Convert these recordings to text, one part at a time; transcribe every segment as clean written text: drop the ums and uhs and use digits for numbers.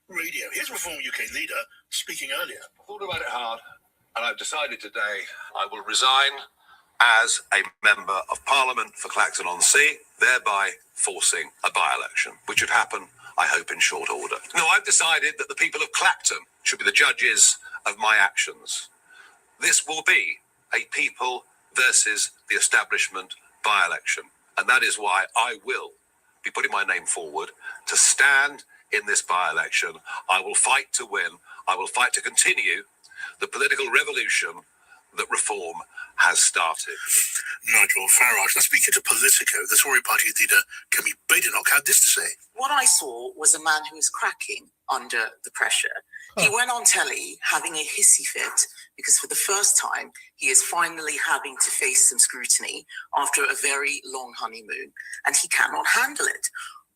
Radio. Here's Reform UK leader speaking earlier. I thought about it hard, and I've decided today I will resign as a member of Parliament for Clacton-on-Sea, thereby forcing a by-election, which would happen, I hope, in short order. No, I've decided that the people of Clacton should be the judges of my actions. This will be a people versus the establishment by-election, and that is why I will be putting my name forward to stand in this by-election. I will fight to win. I will fight to continue the political revolution that Reform has started. Nigel Farage. Now, speaking to Politico, the Tory party leader, Kemi Badenoch, had this to say. What I saw was a man who was cracking under the pressure. He went on telly having a hissy fit because for the first time, he is finally having to face some scrutiny after a very long honeymoon, and he cannot handle it.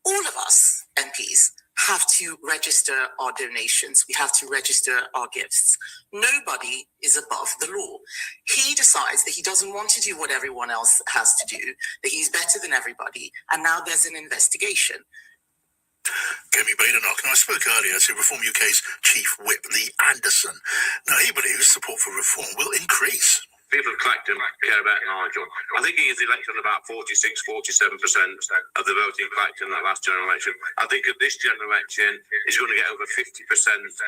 All of us, MPs, have to register our donations. We have to register our gifts. Nobody is above the law. He decides that he doesn't want to do what everyone else has to do, that he's better than everybody, and now there's an investigation. Kemi Badenoch. Now, I spoke earlier to Reform UK's chief whip, Lee Anderson. Now, he believes support for Reform will increase. People of Clacton care about Nigel. I think he is elected on about 46-47% of the vote in Clacton that last general election. I think at this general election, he's going to get over 50%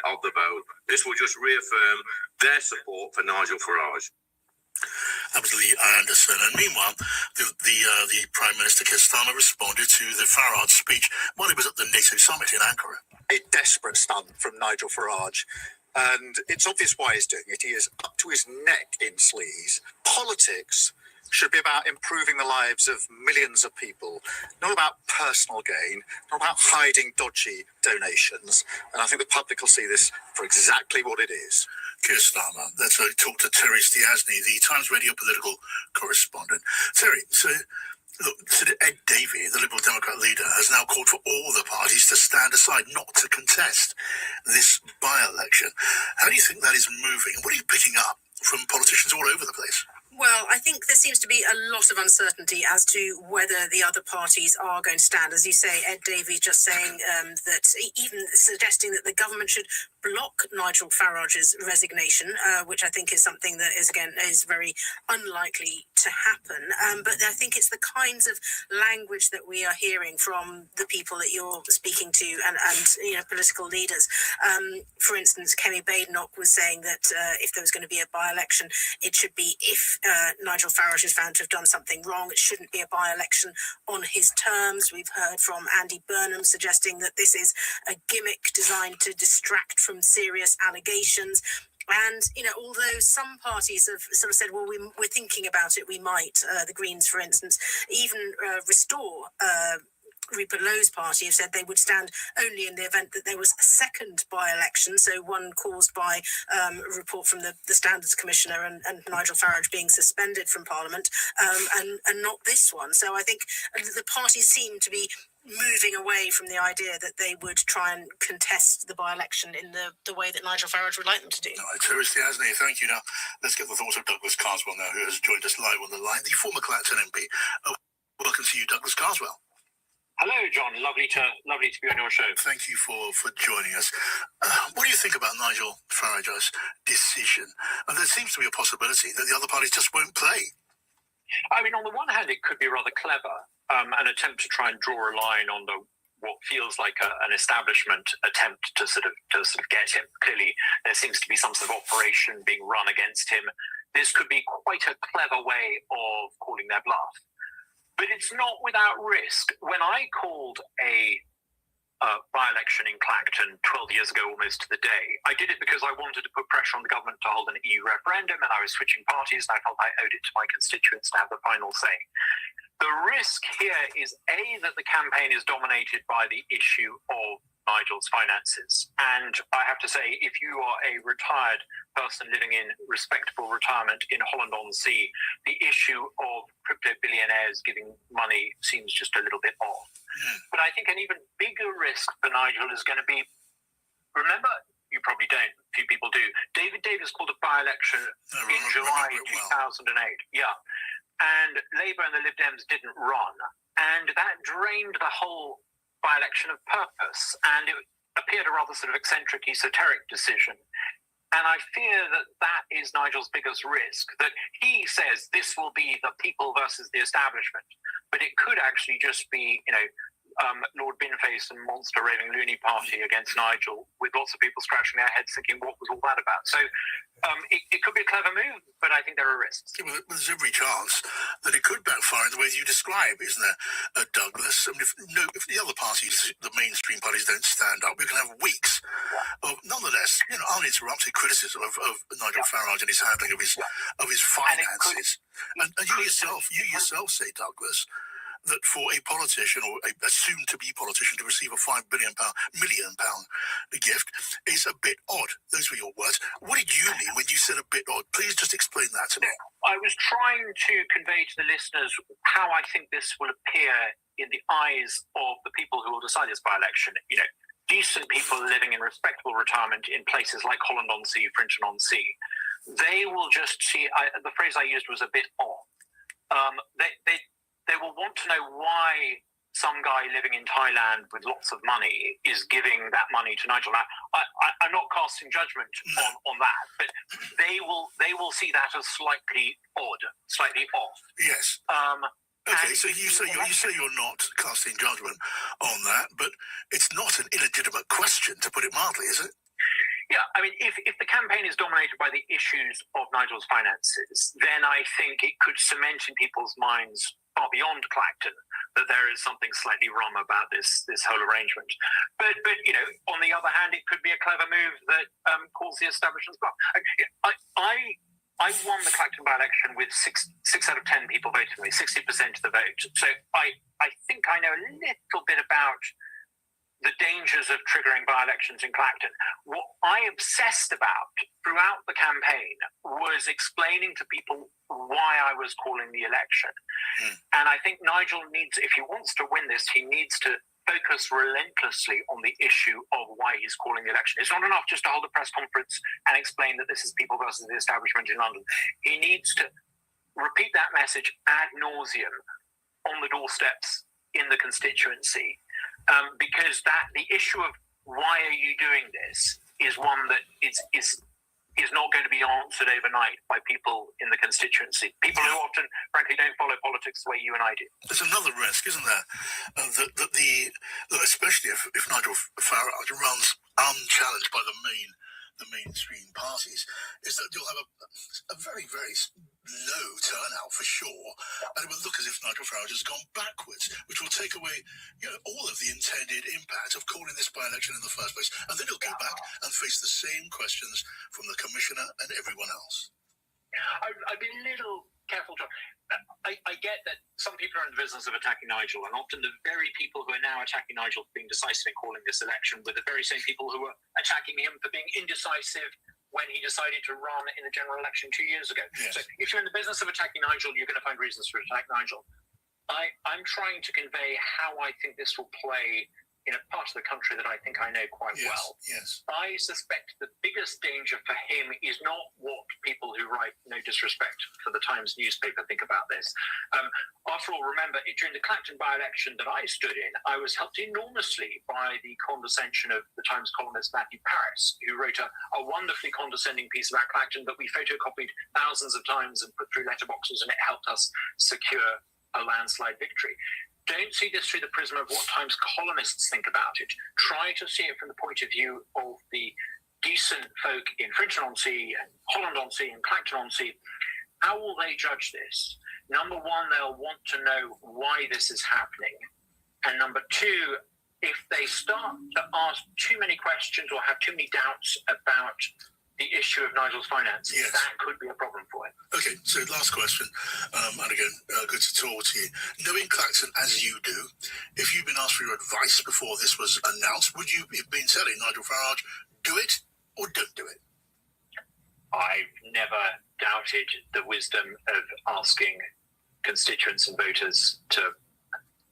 of the vote. This will just reaffirm their support for Nigel Farage. Absolutely, Anderson. And meanwhile, the Prime Minister Keir Starmer responded to the Farage speech while he was at the NATO summit in Ankara. A desperate stunt from Nigel Farage. And it's obvious why he's doing it. He is up to his neck in sleaze. Politics should be about improving the lives of millions of people, not about personal gain, not about hiding dodgy donations. And I think the public will see this for exactly what it is. Keir Starmer. Let's talk to Terry Stiasny, the Times Radio political correspondent. Terry, so Ed Davey, the Liberal Democrat leader, has now called for all the parties to stand aside, not to contest this by-election. How do you think that is moving? And what are you picking up from politicians all over the place? Well, I think there seems to be a lot of uncertainty as to whether the other parties are going to stand. As you say, Ed Davey just saying that, even suggesting that the government should block Nigel Farage's resignation, which I think is something that is very unlikely to happen. But I think it's the kinds of language that we are hearing from the people that you're speaking to and political leaders. For instance, Kemi Badenoch was saying that if there was going to be a by-election, it should be if Nigel Farage is found to have done something wrong. It shouldn't be a by-election on his terms. We've heard from Andy Burnham suggesting that this is a gimmick designed to distract from serious allegations. And, although some parties have sort of said, well, we're thinking about it, we might, the Greens, for instance, even Restore, Rupert Lowe's party, have said they would stand only in the event that there was a second by-election, so one caused by a report from the Standards Commissioner and Nigel Farage being suspended from Parliament, and not this one. So I think the parties seem to be moving away from the idea that they would try and contest the by-election in the way that Nigel Farage would like them to do. All right, Terry Stiasny, thank you. Now, let's get the thoughts of Douglas Carswell now, who has joined us live on the line, the former Clacton MP. Welcome to you, Douglas Carswell. Hello, John. Lovely to be on your show. Thank you for joining us. What do you think about Nigel Farage's decision? And there seems to be a possibility that the other parties just won't play. I mean, on the one hand, it could be rather clever, an attempt to try and draw a line on what feels like an establishment attempt to sort of get him. Clearly, there seems to be some sort of operation being run against him. This could be quite a clever way of calling their bluff. But it's not without risk. When I called a by-election in Clacton 12 years ago, almost to the day, I did it because I wanted to put pressure on the government to hold an EU referendum, and I was switching parties, and I felt I owed it to my constituents to have the final say. The risk here is, A, that the campaign is dominated by the issue of Nigel's finances. And I have to say, if you are a retired person living in respectable retirement in Holland-on-Sea, the issue of crypto billionaires giving money seems just a little bit off. But I think an even bigger risk for Nigel is going to be, remember, you probably don't, few people do, David Davis called a by-election in July 2008. Yeah. And Labour and the Lib Dems didn't run. And that drained the whole by-election of purpose. And appeared a rather sort of eccentric, esoteric decision. And I fear that that is Nigel's biggest risk, that he says this will be the people versus the establishment, but it could actually just be, Lord Binface and Monster Raving Loony Party against Nigel, with lots of people scratching their heads thinking, what was all that about? So it could be a clever move, but I think there are risks. Yeah, well, there's every chance that it could backfire in the way you describe, isn't there, Douglas? I mean, if the other parties, the mainstream parties, don't stand up, we can have weeks of, nonetheless, uninterrupted criticism of Nigel Farage and his handling of his finances. And you yourself say, Douglas, that for a politician or a soon-to-be politician to receive a £5 million gift is a bit odd. Those were your words. What did you mean when you said a bit odd? Please just explain that to me. I was trying to convey to the listeners how I think this will appear in the eyes of the people who will decide this by-election. Decent people living in respectable retirement in places like Holland-on-Sea, Frinton-on-Sea. They will just see, the phrase I used was a bit odd. They will want to know why some guy living in Thailand with lots of money is giving that money to Nigel. Now, I'm not casting judgment on that, but they will see that as slightly odd, slightly off. Yes. Okay, so you say you're not casting judgment on that, but it's not an illegitimate question, to put it mildly, is it? Yeah, I mean, if the campaign is dominated by the issues of Nigel's finances, then I think it could cement in people's minds far beyond Clacton that there is something slightly wrong about this whole arrangement. But on the other hand, it could be a clever move that calls the establishment's bluff. I won the Clacton by-election with 6 out of 10 people voting for me, 60% of the vote. So I think I know a little bit about the dangers of triggering by-elections in Clacton. What I obsessed about throughout the campaign was explaining to people why I was calling the election. And I think Nigel needs, if he wants to win this, he needs to focus relentlessly on the issue of why he's calling the election. It's not enough just to hold a press conference and explain that this is people versus the establishment in London. He needs to repeat that message ad nauseum on the doorsteps in the constituency. Because the issue of why are you doing this is one that is not going to be answered overnight by people in the constituency. People who often, frankly, don't follow politics the way you and I do. There's another risk, isn't there? That especially if Nigel Farage runs unchallenged by the mainstream parties, is that you'll have a very, very low turnout for sure, and it will look as if Nigel Farage has gone backwards, which will take away all of the intended impact of calling this by-election in the first place, and then he'll go back and face the same questions from the commissioner and everyone else. I'd be a little careful, John. I get that some people are in the business of attacking Nigel, and often the very people who are now attacking Nigel for being decisive in calling this election were the very same people who were attacking him for being indecisive when he decided to run in the general election 2 years ago. Yes. So if you're in the business of attacking Nigel, you're going to find reasons to attack Nigel. I'm trying to convey how I think this will play in a part of the country that I think I know quite well. Yes. I suspect the biggest danger for him is not what people who write no disrespect for the Times newspaper think about this. After all, remember, during the Clacton by-election that I stood in, I was helped enormously by the condescension of the Times columnist Matthew Paris, who wrote a wonderfully condescending piece about Clacton that we photocopied thousands of times and put through letterboxes, and it helped us secure a landslide victory. Don't see this through the prism of what Times columnists think about it. Try to see it from the point of view of the decent folk in Frinton-on-Sea and Holland-on-Sea and Clacton-on-Sea. How will they judge this? Number one, they'll want to know why this is happening. And number two, if they start to ask too many questions or have too many doubts about the issue of Nigel's finances, that could be a problem for him. Okay, so last question, and again, good to talk to you. Knowing Clacton as you do, if you'd been asked for your advice before this was announced, would you have been telling Nigel Farage, do it or don't do it? I've never doubted the wisdom of asking constituents and voters to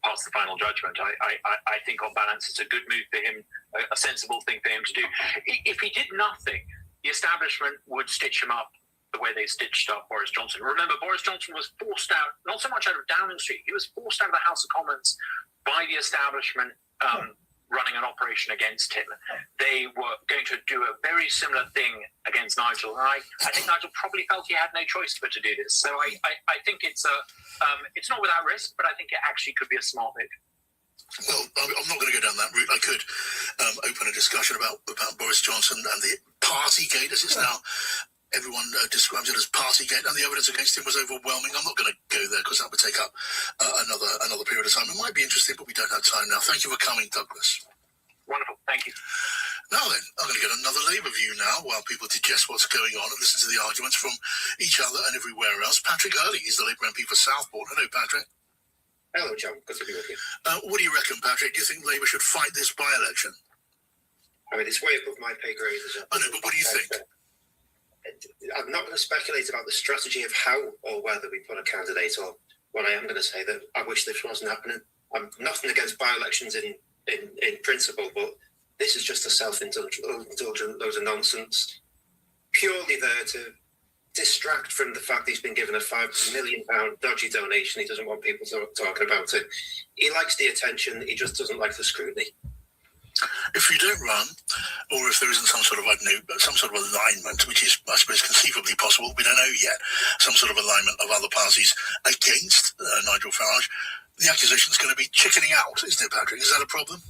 pass the final judgment. I think on balance it's a good move for him, a sensible thing for him to do. If he did nothing, the establishment would stitch him up the way they stitched up Boris Johnson. Remember, Boris Johnson was forced out, not so much out of Downing Street, he was forced out of the House of Commons by the establishment running an operation against him, they were going to do a very similar thing against Nigel. And I think Nigel probably felt he had no choice but to do this. So I think it's not without risk, but I think it actually could be a smart move. Well, I'm not going to go down that route. I could open a discussion about Boris Johnson and the Partygate, as it's now. Everyone describes it as Partygate, and the evidence against him was overwhelming. I'm not going to go there because that would take up another period of time. It might be interesting, but we don't have time now. Thank you for coming, Douglas. Wonderful, thank you. Now then, I'm going to get another Labour view now while people digest what's going on and listen to the arguments from each other and everywhere else. Patrick Early is the Labour MP for Southport. Hello, Patrick. Hello, John. Good to be with you. What do you reckon, Patrick? Do you think Labour should fight this by-election? I mean, it's way above my pay grade. I know, but what do you think? I'm not going to speculate about the strategy of how or whether we put a candidate on. What I am going to say that I wish this wasn't happening. I'm nothing against by-elections in principle, but this is just a self-indulgent load of nonsense, purely there to distract from the fact he's been given a £5 million dodgy donation. He doesn't want people talking about it. He likes the attention. He just doesn't like the scrutiny. If you don't run, or if there isn't some sort of, some sort of alignment, which is, I suppose, conceivably possible, we don't know yet, some sort of alignment of other parties against Nigel Farage, the accusation is going to be chickening out, isn't it, Patrick? Is that a problem?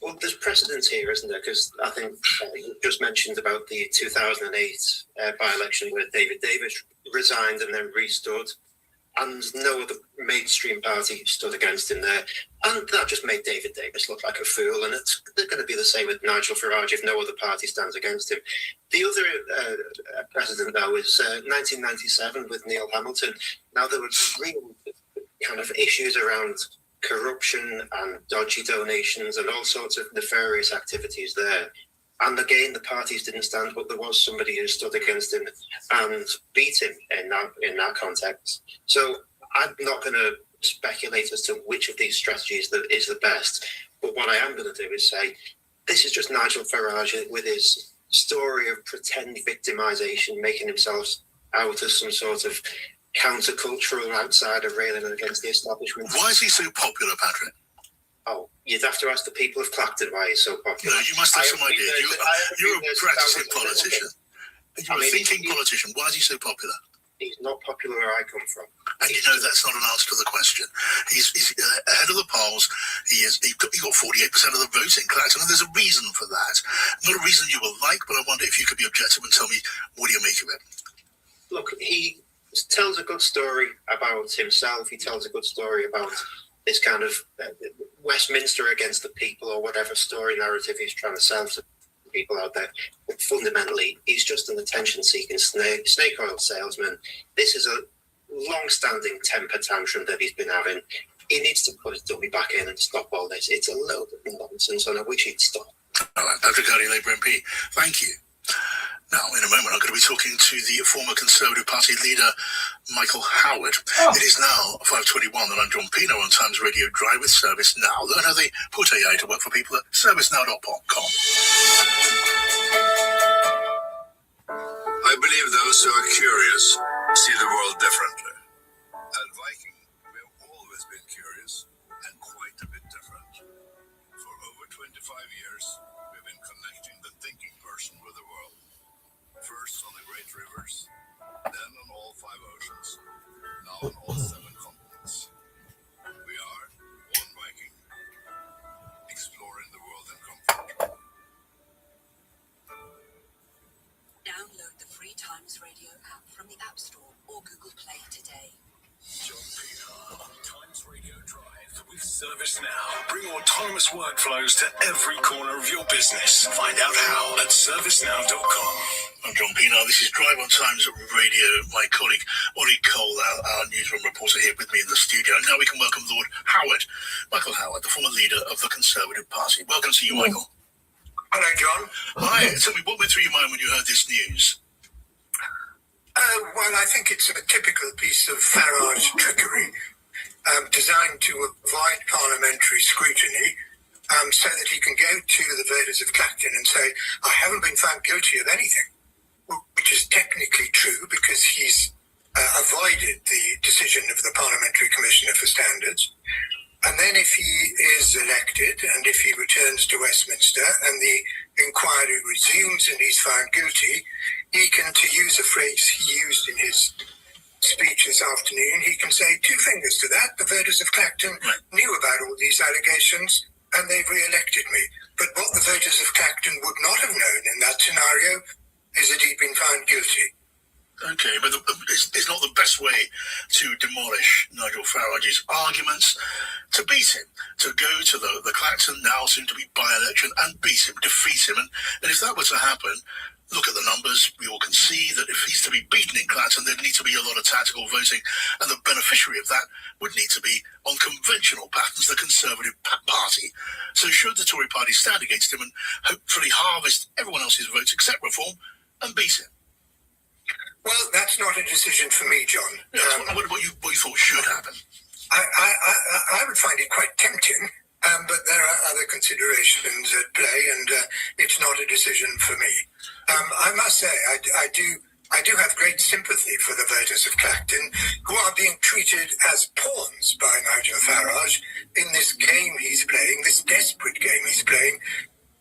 Well, there's precedence here, isn't there? Because I think you just mentioned about the 2008 by-election where David Davis resigned and then restood, and no other mainstream party stood against him there. And that just made David Davis look like a fool. And it's going to be the same with Nigel Farage if no other party stands against him. The other precedent now is 1997 with Neil Hamilton. Now, there were real kind of issues around corruption and dodgy donations and all sorts of nefarious activities there. And again, the parties didn't stand, but there was somebody who stood against him and beat him in that context. So I'm not going to speculate as to which of these strategies that is the best. But what I am going to do is say, this is just Nigel Farage with his story of pretend victimisation, making himself out as some sort of countercultural outsider railing against the establishment. Why is he so popular, Patrick? Oh, you'd have to ask the people of Clacton why he's so popular. No, you must have some idea. You're a practicing politician. You're a thinking politician. Why is he so popular? He's not popular where I come from. And you know that's not an answer to the question. He's ahead of the polls. He got 48% of the vote in Clacton, and there's a reason for that. Not a reason you will like, but I wonder if you could be objective and tell me what do you make of it. Look, he tells a good story about himself. He tells a good story about this kind of Westminster against the people or whatever story narrative he's trying to sell to people out there. But fundamentally, he's just an attention-seeking snake oil salesman. This is a long-standing temper tantrum that he's been having. He needs to put his dummy back in and stop all this. It's a load of nonsense, and I wish he'd stop. All right, Patrick Early, Labour MP. Thank you. Now, in a moment, I'm going to be talking to the former Conservative Party leader, Michael Howard. It is now 5:21, and I'm John Pino on Times Radio Drive with Service Now. Learn how they put AI to work for people at servicenow.com. I believe those who are curious see the world differently. At Viking, we have always been curious and quite a bit different. For over 25 years, we've been connecting the thinking person with the world. First on the great rivers, then on all 5 oceans, now on all 7 continents. We are one Viking, exploring the world in comfort. Download the free Times Radio app from the App Store or Google Play today. John Pino, Times Radio Drive with Service Now. Bring autonomous workflows to every corner of your business. Find out how at servicenow.com. I'm John Pino. This is Drive on Times Radio. My colleague, Ollie Cole, our newsroom reporter, here with me in the studio. And now we can welcome Lord Howard, Michael Howard, the former leader of the Conservative Party. Welcome to you, Michael. Hello, John. Hi. Tell me, what went through your mind when you heard this news? Well, I think it's a typical piece of Farage trickery designed to avoid parliamentary scrutiny so that he can go to the voters of Clacton and say, I haven't been found guilty of anything, which is technically true because he's avoided the decision of the Parliamentary Commissioner for Standards. And then if he is elected and if he returns to Westminster and the inquiry resumes and he's found guilty, he can, to use a phrase he used in his speech this afternoon, he can say two fingers to that. The voters of Clacton knew about all these allegations and they've re-elected me. But what the voters of Clacton would not have known in that scenario is that he'd been found guilty. Okay, but it's not the best way to demolish Nigel Farage's arguments. To beat him, to go to the Clacton now soon to be by-election and beat him, defeat him. And if that were to happen, look at the numbers. We all can see that if he's to be beaten in Clacton, there'd need to be a lot of tactical voting. And the beneficiary of that would need to be, on conventional patterns, the Conservative Party. So should the Tory party stand against him and hopefully harvest everyone else's votes except Reform and beat him? Well, that's not a decision for me, John. What you thought should happen? I would find it quite tempting, but there are other considerations at play, and it's not a decision for me. I must say, I do have great sympathy for the voters of Clacton, who are being treated as pawns by Nigel Farage in this game he's playing, this desperate game he's playing,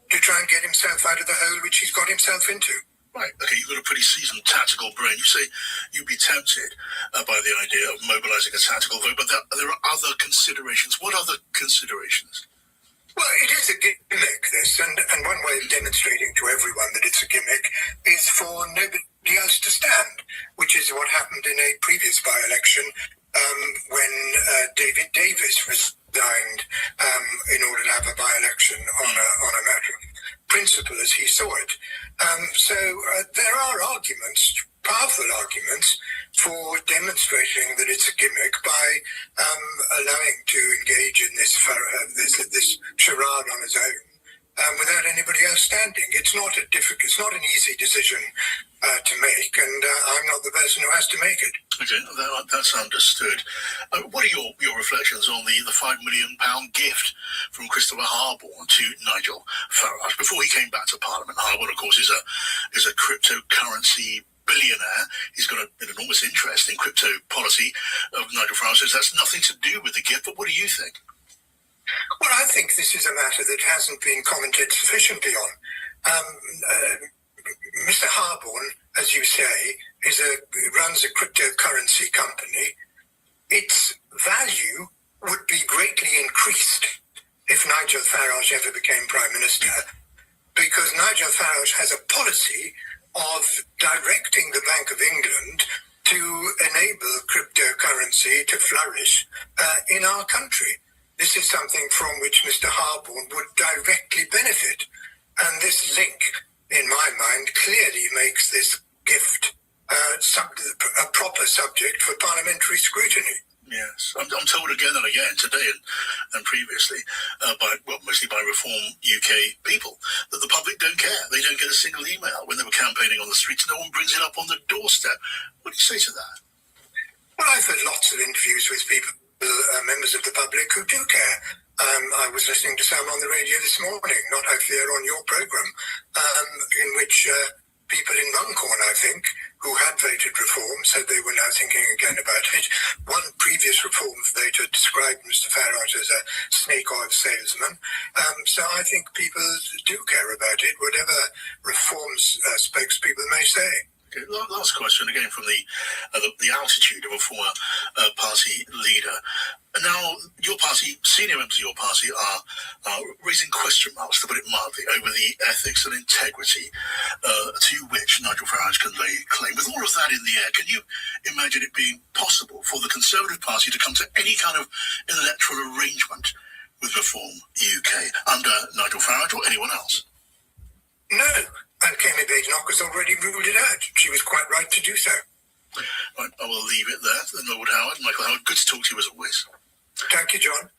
to try and get himself out of the hole which he's got himself into. Right, okay, you've got a pretty seasoned tactical brain. You say you'd be tempted by the idea of mobilising a tactical vote, but there are other considerations. What other considerations? Well, it is a gimmick, this, and one way of demonstrating to everyone that it's a gimmick is for nobody else to stand, which is what happened in a previous by-election when David Davis resigned in order to have a by-election on a matter of principle as he saw it. So there are arguments, powerful arguments, for demonstrating that it's a gimmick by allowing to engage in this charade on his own without anybody else standing. It's not an easy decision to make, and I'm not the person who has to make it. Okay, that's understood. What are your reflections on the £5 million gift from Christopher Harborne to Nigel Farage before he came back to Parliament? Harborne, of course, is a cryptocurrency billionaire. He's got an enormous interest in crypto policy of Nigel Farage. Says that's nothing to do with the gift, but what do you think? Well, I think this is a matter that hasn't been commented sufficiently on. Mr. Harborne, as you say, runs a cryptocurrency company. Its value would be greatly increased if Nigel Farage ever became Prime Minister, because Nigel Farage has a policy of directing the Bank of England to enable cryptocurrency to flourish in our country. This is something from which Mr. Harborne would directly benefit. And this link, in my mind, clearly makes this gift a proper subject for parliamentary scrutiny. Yes, I'm told again and again today and previously mostly by Reform UK people that the public don't care. They don't get a single email when they were campaigning on the streets. No one brings it up on the doorstep. What do you say to that? Well, I've had lots of interviews with people, members of the public who do care. I was listening to some on the radio this morning, not hopefully on your programme, in which people in Runcorn, I think, who had voted Reform, said they were now thinking again about it. One previous Reform voter described Mr. Farage as a snake oil salesman. So I think people do care about it, whatever Reform's spokespeople may say. Okay, last question, again from the altitude of a former party leader. Now, your party, senior members of your party are raising question marks, to put it mildly, over the ethics and integrity to which Nigel Farage can lay claim. With all of that in the air, can you imagine it being possible for the Conservative Party to come to any kind of electoral arrangement with Reform UK under Nigel Farage or anyone else? No. And Kemi Badenoch has already ruled it out. She was quite right to do so. Right, I will leave it there. Lord Howard, Michael Howard, good to talk to you as always. Thank you, John.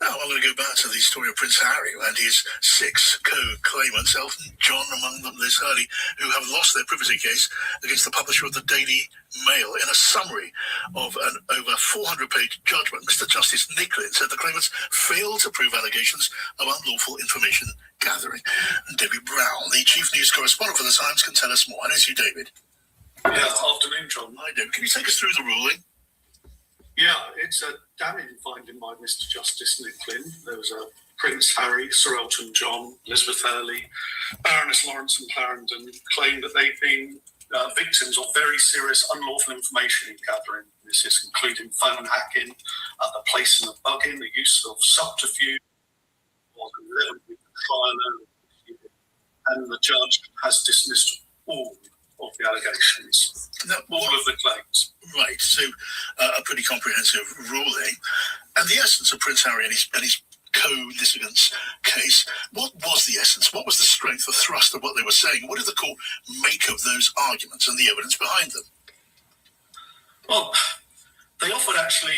Now I'm going to go back to the story of Prince Harry and his 6 co-claimants, Elton John among them, Liz Hurley, who have lost their privacy case against the publisher of the Daily Mail. In a summary of an over 400-page judgment, Mr. Justice Nicklin said the claimants failed to prove allegations of unlawful information gathering. And David Brown, the chief news correspondent for The Times, can tell us more. And it's you, David. Yeah, afternoon, John. Hi, David. Can you take us through the ruling? Yeah, it's a damning finding by Mr. Justice Nick Flynn. There was a Prince Harry, Sir Elton John, Elizabeth Hurley, Baroness Lawrence and Clarendon claim that they've been victims of very serious unlawful information gathering. This is including phone hacking, the placing of bugging, the use of subterfuge, and the judge has dismissed all of the allegations, all of the claims. Right, so a pretty comprehensive ruling. And the essence of Prince Harry and his co-litigants case, what was the essence? What was the strength, the thrust of what they were saying? What did the court make of those arguments and the evidence behind them? Well, they offered actually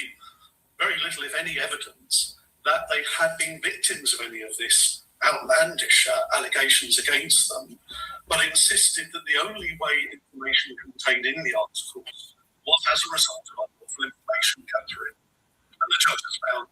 very little, if any, evidence that they had been victims of any of this outlandish allegations against them, but insisted that the only way information contained in the articles was as a result of unlawful information gathering. And the judge has found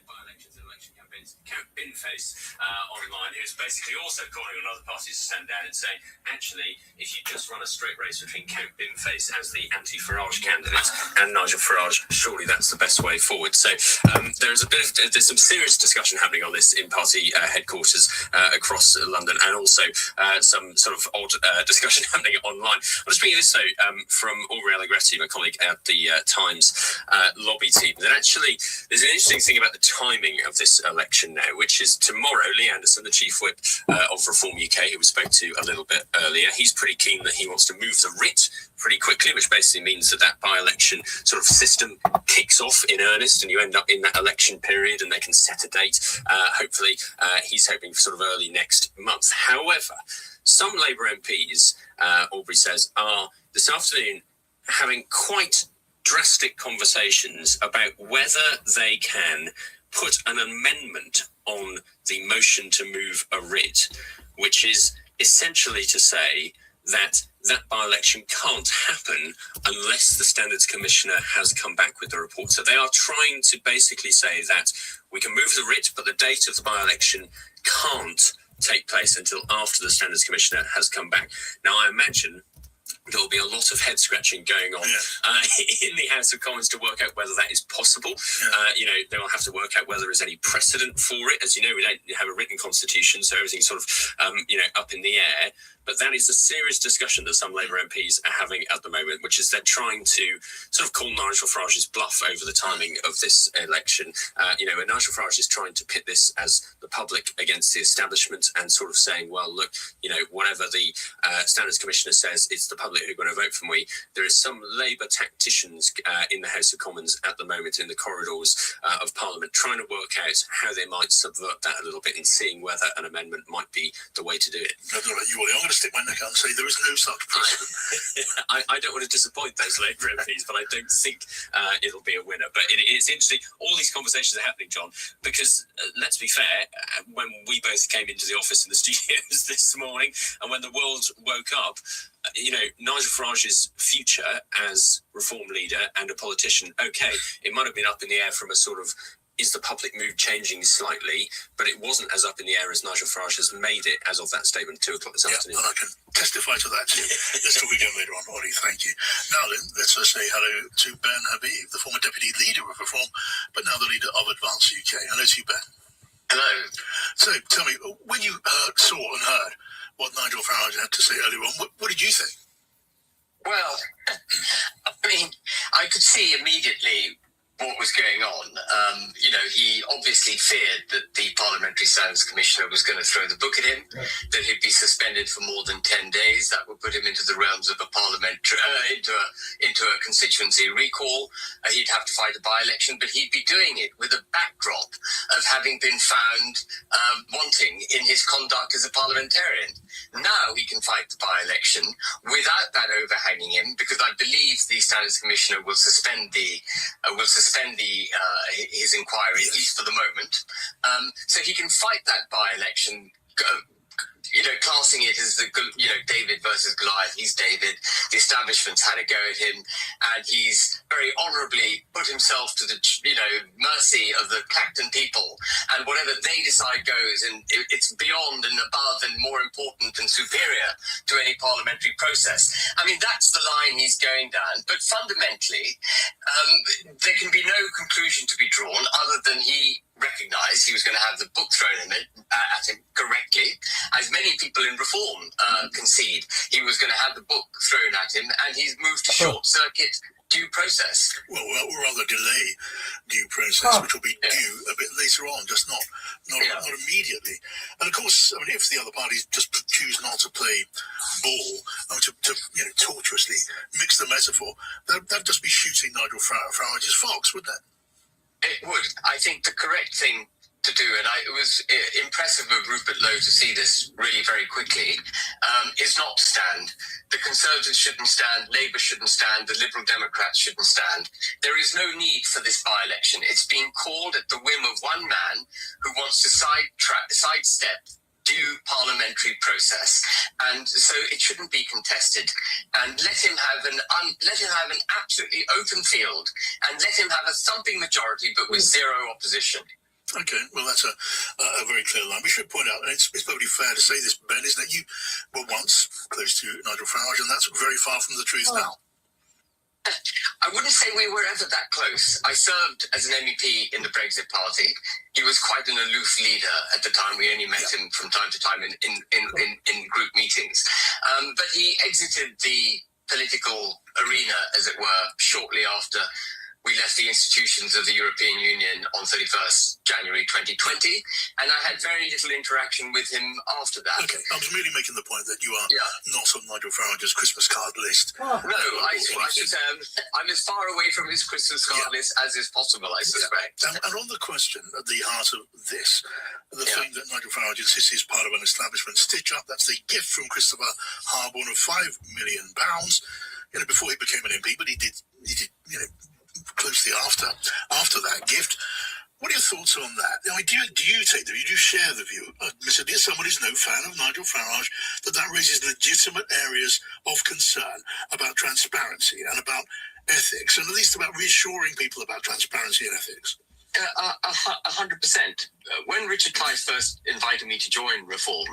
by-elections and election campaigns, Count Binface online, who's basically also calling on other parties to stand down and saying, actually, if you just run a straight race between Count Binface as the anti-Farage candidate and Nigel Farage, surely that's the best way forward. So there's some serious discussion happening on this in party headquarters across London, and also some sort of odd discussion happening online. I'm just bringing this from Aubrey Allegretti, my colleague at the Times lobby team, that actually there's an interesting thing about the timing of this election now, which is tomorrow. Lee Anderson, the chief whip of Reform UK, who we spoke to a little bit earlier, he's pretty keen that he wants to move the writ pretty quickly, which basically means that by-election sort of system kicks off in earnest and you end up in that election period and they can set a date. Hopefully, he's hoping for sort of early next month. However, some Labour MPs, Aubrey says, are this afternoon having quite drastic conversations about whether they can put an amendment on the motion to move a writ, which is essentially to say that by-election can't happen unless the Standards Commissioner has come back with the report. So they are trying to basically say that we can move the writ, but the date of the by-election can't take place until after the Standards Commissioner has come back. Now, I imagine there'll be a lot of head scratching going on in the House of Commons to work out whether that is possible. They will have to work out whether there is any precedent for it. As you know, we don't have a written constitution, so everything's sort of, up in the air. But that is a serious discussion that some Labour MPs are having at the moment, which is they're trying to sort of call Nigel Farage's bluff over the timing of this election. And Nigel Farage is trying to pit this as the public against the establishment and sort of saying, well, look, whatever the Standards Commissioner says, it's the public who are going to vote for me. There is some Labour tacticians in the House of Commons at the moment in the corridors of Parliament trying to work out how they might subvert that a little bit and seeing whether an amendment might be the way to do it. I don't know about you, Ollie. I'm going to stick my neck out and say there is no such precedent. I don't want to disappoint those Labour MPs, but I don't think it'll be a winner. But it's interesting. All these conversations are happening, John, because let's be fair, when we both came into the office in the studios this morning and when the world woke up, Nigel Farage's future as Reform leader and a politician, okay, it might have been up in the air from a sort of, is the public mood changing slightly? But it wasn't as up in the air as Nigel Farage has made it as of that statement 2 o'clock this afternoon. And I can testify to that too. Let's talk again later on, Ollie. Thank you. Now then, let's say hello to Ben Habib, the former deputy leader of Reform, but now the leader of Advance UK. Hello to you, Ben. Hello. So tell me, when you saw and heard what Nigel Farage had to say earlier on, what did you think? Well, I could see immediately what was going on. He obviously feared that the Parliamentary Standards Commissioner was going to throw the book at him, that he'd be suspended for more than 10 days. That would put him into the realms of a parliamentary, into a constituency recall. He'd have to fight a by-election, but he'd be doing it with a backdrop of having been found wanting in his conduct as a parliamentarian. Now he can fight the by-election without that overhanging him, because I believe the Standards Commissioner will suspend his inquiry, at least for the moment. So he can fight that by-election, classing it as David versus Goliath. He's David. The establishment's had a go at him, and he's very honourably put himself to the mercy of the Clacton people, and whatever they decide goes, and it's beyond and above and more important and superior to any parliamentary process. That's the line he's going down. But fundamentally, there can be no conclusion to be drawn other than he recognised he was going to have the book thrown at him correctly, as many people in Reform concede. He was going to have the book thrown at him, and he's moved to short-circuit due process. Well, or rather delay due process, which will be due a bit later on, just not immediately. And of course, if the other parties just choose not to play ball, to tortuously mix the metaphor, that'd just be shooting Nigel Farage's fox, wouldn't it? It would. I think the correct thing to do, and it was impressive of Rupert Lowe to see this really very quickly, is not to stand. The Conservatives shouldn't stand, Labour shouldn't stand, the Liberal Democrats shouldn't stand. There is no need for this by-election. It's being called at the whim of one man who wants to sidestep due parliamentary process, and so it shouldn't be contested. And let him have an absolutely open field, and let him have a thumping majority, but with zero opposition. Okay, well, that's a very clear line. We should point out, and it's probably fair to say this, Ben, isn't it? You were once close to Nigel Farage, and that's very far from the truth now. I wouldn't say we were ever that close. I served as an MEP in the Brexit Party. He was quite an aloof leader at the time. We only met him from time to time in group meetings. But he exited the political arena, as it were, shortly after we left the institutions of the European Union on 31st January 2020, and I had very little interaction with him after that. Okay, I was merely making the point that you are not on Nigel Farage's Christmas card list. No, I should say I'm as far away from his Christmas card list as is possible, I suspect. And on the question at the heart of this, the thing that Nigel Farage insists is part of an establishment stitch-up, that's the gift from Christopher Harborne of £5 million, before he became an MP, but he did, closely after that gift. What are your thoughts on that? Now, do you share the view, admittedly, as someone who's no fan of Nigel Farage, that raises legitimate areas of concern about transparency and about ethics, and at least about reassuring people about transparency and ethics? 100%. When Richard Tice first invited me to join Reform,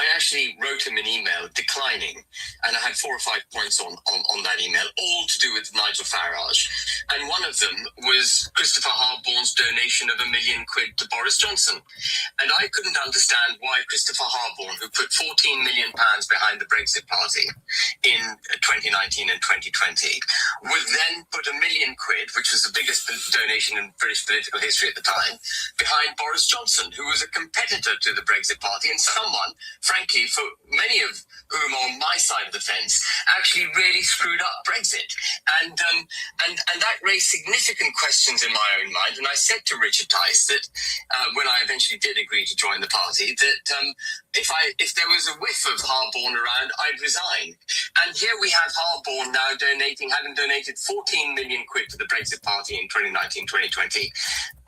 I actually wrote him an email declining, and I had 4 or 5 points on that email, all to do with Nigel Farage. And one of them was Christopher Harborne's donation of £1 million to Boris Johnson. And I couldn't understand why Christopher Harborne, who put £14 million behind the Brexit Party in 2019 and 2020, would then put £1 million, which was the biggest donation in British political history at the time, behind Boris Johnson, who was a competitor to the Brexit Party and someone, frankly, for many of whom are on my side of the fence, actually really screwed up Brexit. And that raised significant questions in my own mind. And I said to Richard Tice that when I eventually did agree to join the party, that if there was a whiff of Harborne around, I'd resign. And here we have Harborne now having donated 14 million quid to the Brexit Party in 2019-2020,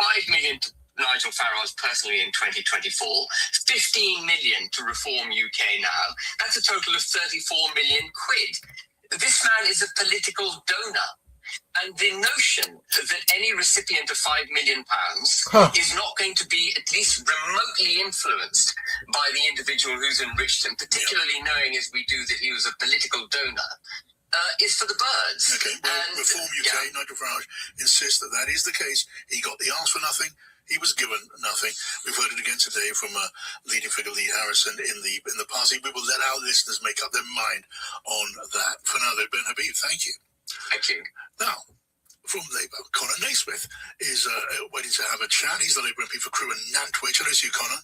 5 million to Nigel Farage personally in 2024, 15 million to Reform UK now. That's a total of 34 million quid. This man is a political donor. And the notion that any recipient of £5 million is not going to be at least remotely influenced by the individual who's enriched him, particularly knowing as we do that he was a political donor, is for the birds. Okay, well, Reform UK, Nigel Farage insists that is the case. He got the ask for nothing. He was given nothing. We've heard it again today from leading figure Lee Harrison in the party. We will let our listeners make up their mind on that. For now, though, Ben Habib, thank you. Thank you. Now, from Labour, Conor Naismith is waiting to have a chat. He's the Labour MP for Crewe and Nantwich. Hello to you, Conor.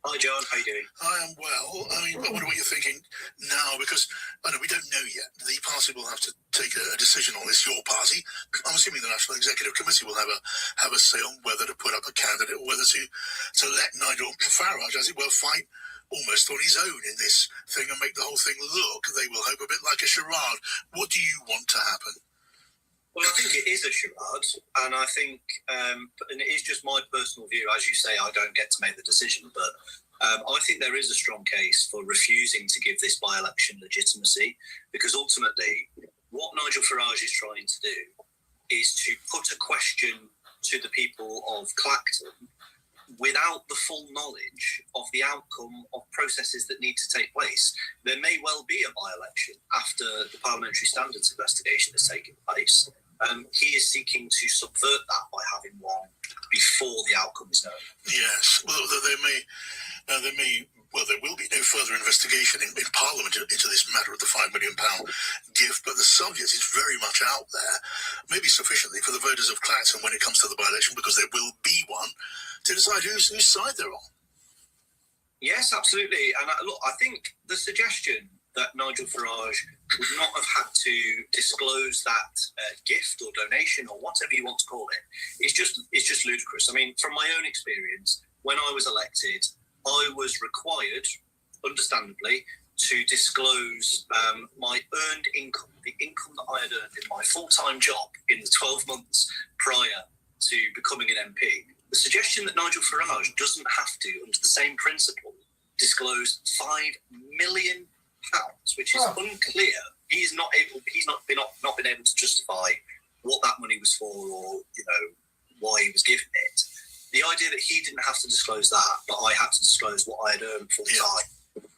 Hi, John. How are you doing? I am well. I wonder what you're thinking now, because we don't know yet. The party will have to take a decision on this. Your party, I'm assuming the National Executive Committee will have a say on whether to put up a candidate or whether to let Nigel Farage, as it were, fight almost on his own in this thing and make the whole thing look, they will hope, a bit like a charade. What do you want to happen? Well, I think it is a charade, and I think, and it is just my personal view, as you say, I don't get to make the decision, but I think there is a strong case for refusing to give this by-election legitimacy, because ultimately, what Nigel Farage is trying to do is to put a question to the people of Clacton without the full knowledge of the outcome of processes that need to take place. There may well be a by-election after the Parliamentary Standards investigation has taken place. He is seeking to subvert that by having one before the outcome is known. Yes, well, there will be no further investigation in Parliament into this matter of the £5 million gift, but the subject is very much out there, maybe sufficiently for the voters of Clacton when it comes to the by-election, because there will be one, to decide whose side they're on. Yes, absolutely. And I think the suggestion that Nigel Farage would not have had to disclose that gift or donation or whatever you want to call it is just ludicrous. I mean, from my own experience, when I was elected, I was required, understandably, to disclose my earned income, the income that I had earned in my full-time job in the 12 months prior to becoming an MP. The suggestion that Nigel Farage doesn't have to, under the same principle, disclose £5 million, which is unclear. He's not been able to justify what that money was for, or why he was given it. the idea that he didn't have to disclose that, but I had to disclose what I had earned full time,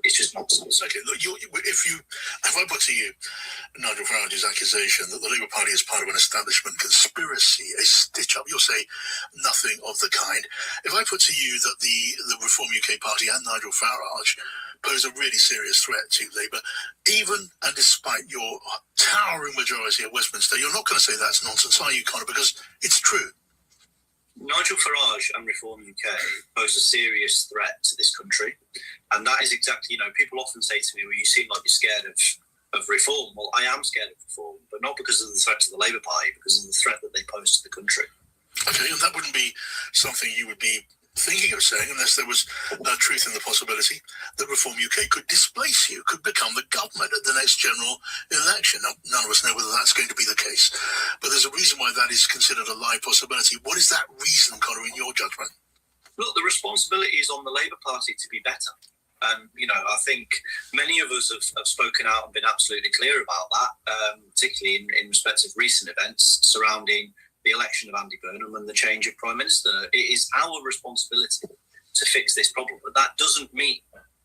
it's just nonsense. Okay, look, if I put to you Nigel Farage's accusation that the Labour Party is part of an establishment conspiracy, a stitch-up, you'll say nothing of the kind. If I put to you that the Reform UK Party and Nigel Farage pose a really serious threat to Labour, even and despite your towering majority at Westminster, you're not going to say that's nonsense, are you, Conor? Because it's true. Nigel Farage and Reform UK pose a serious threat to this country. And that is exactly, people often say to me, well, you seem like you're scared of reform. Well, I am scared of reform, but not because of the threat to the Labour Party, because of the threat that they pose to the country. Okay, and that wouldn't be something you would be thinking of saying unless there was truth in the possibility that Reform UK could displace you, could become the government at the next general election. Now, none of us know whether that's going to be the case, but there's a reason why that is considered a live possibility. What is that reason, Conor, in your judgment? Look, the responsibility is on the Labour Party to be better. And, I think many of us have spoken out and been absolutely clear about that, particularly in respect of recent events surrounding the election of Andy Burnham and the change of Prime Minister. It is our responsibility to fix this problem. But that doesn't mean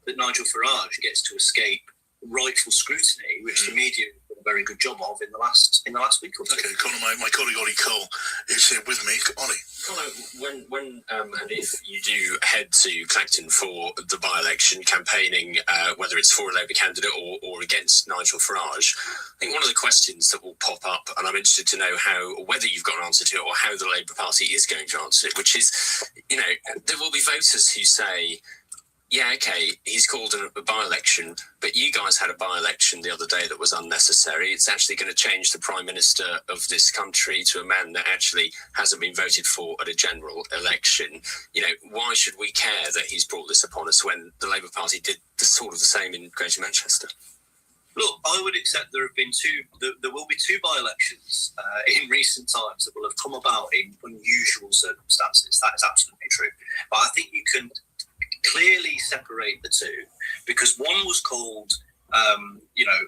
that Nigel Farage gets to escape rightful scrutiny, which the media did a very good job of in the last week or two. Okay, Conor, my colleague Ollie Cole is here with me. Ollie. Conor, when and if you do head to Clacton for the by-election campaigning, whether it's for a Labour candidate or against Nigel Farage, I think one of the questions that will pop up, and I'm interested to know whether you've got an answer to it or how the Labour Party is going to answer it, which is, there will be voters who say, yeah, okay, he's called a by-election, but you guys had a by-election the other day that was unnecessary. It's actually going to change the Prime Minister of this country to a man that actually hasn't been voted for at a general election. Why should we care that he's brought this upon us when the Labour Party did the same in Greater Manchester? Look, I would accept there will be two by-elections in recent times that will have come about in unusual circumstances. That is absolutely true. But I think you can clearly separate the two, because one was called,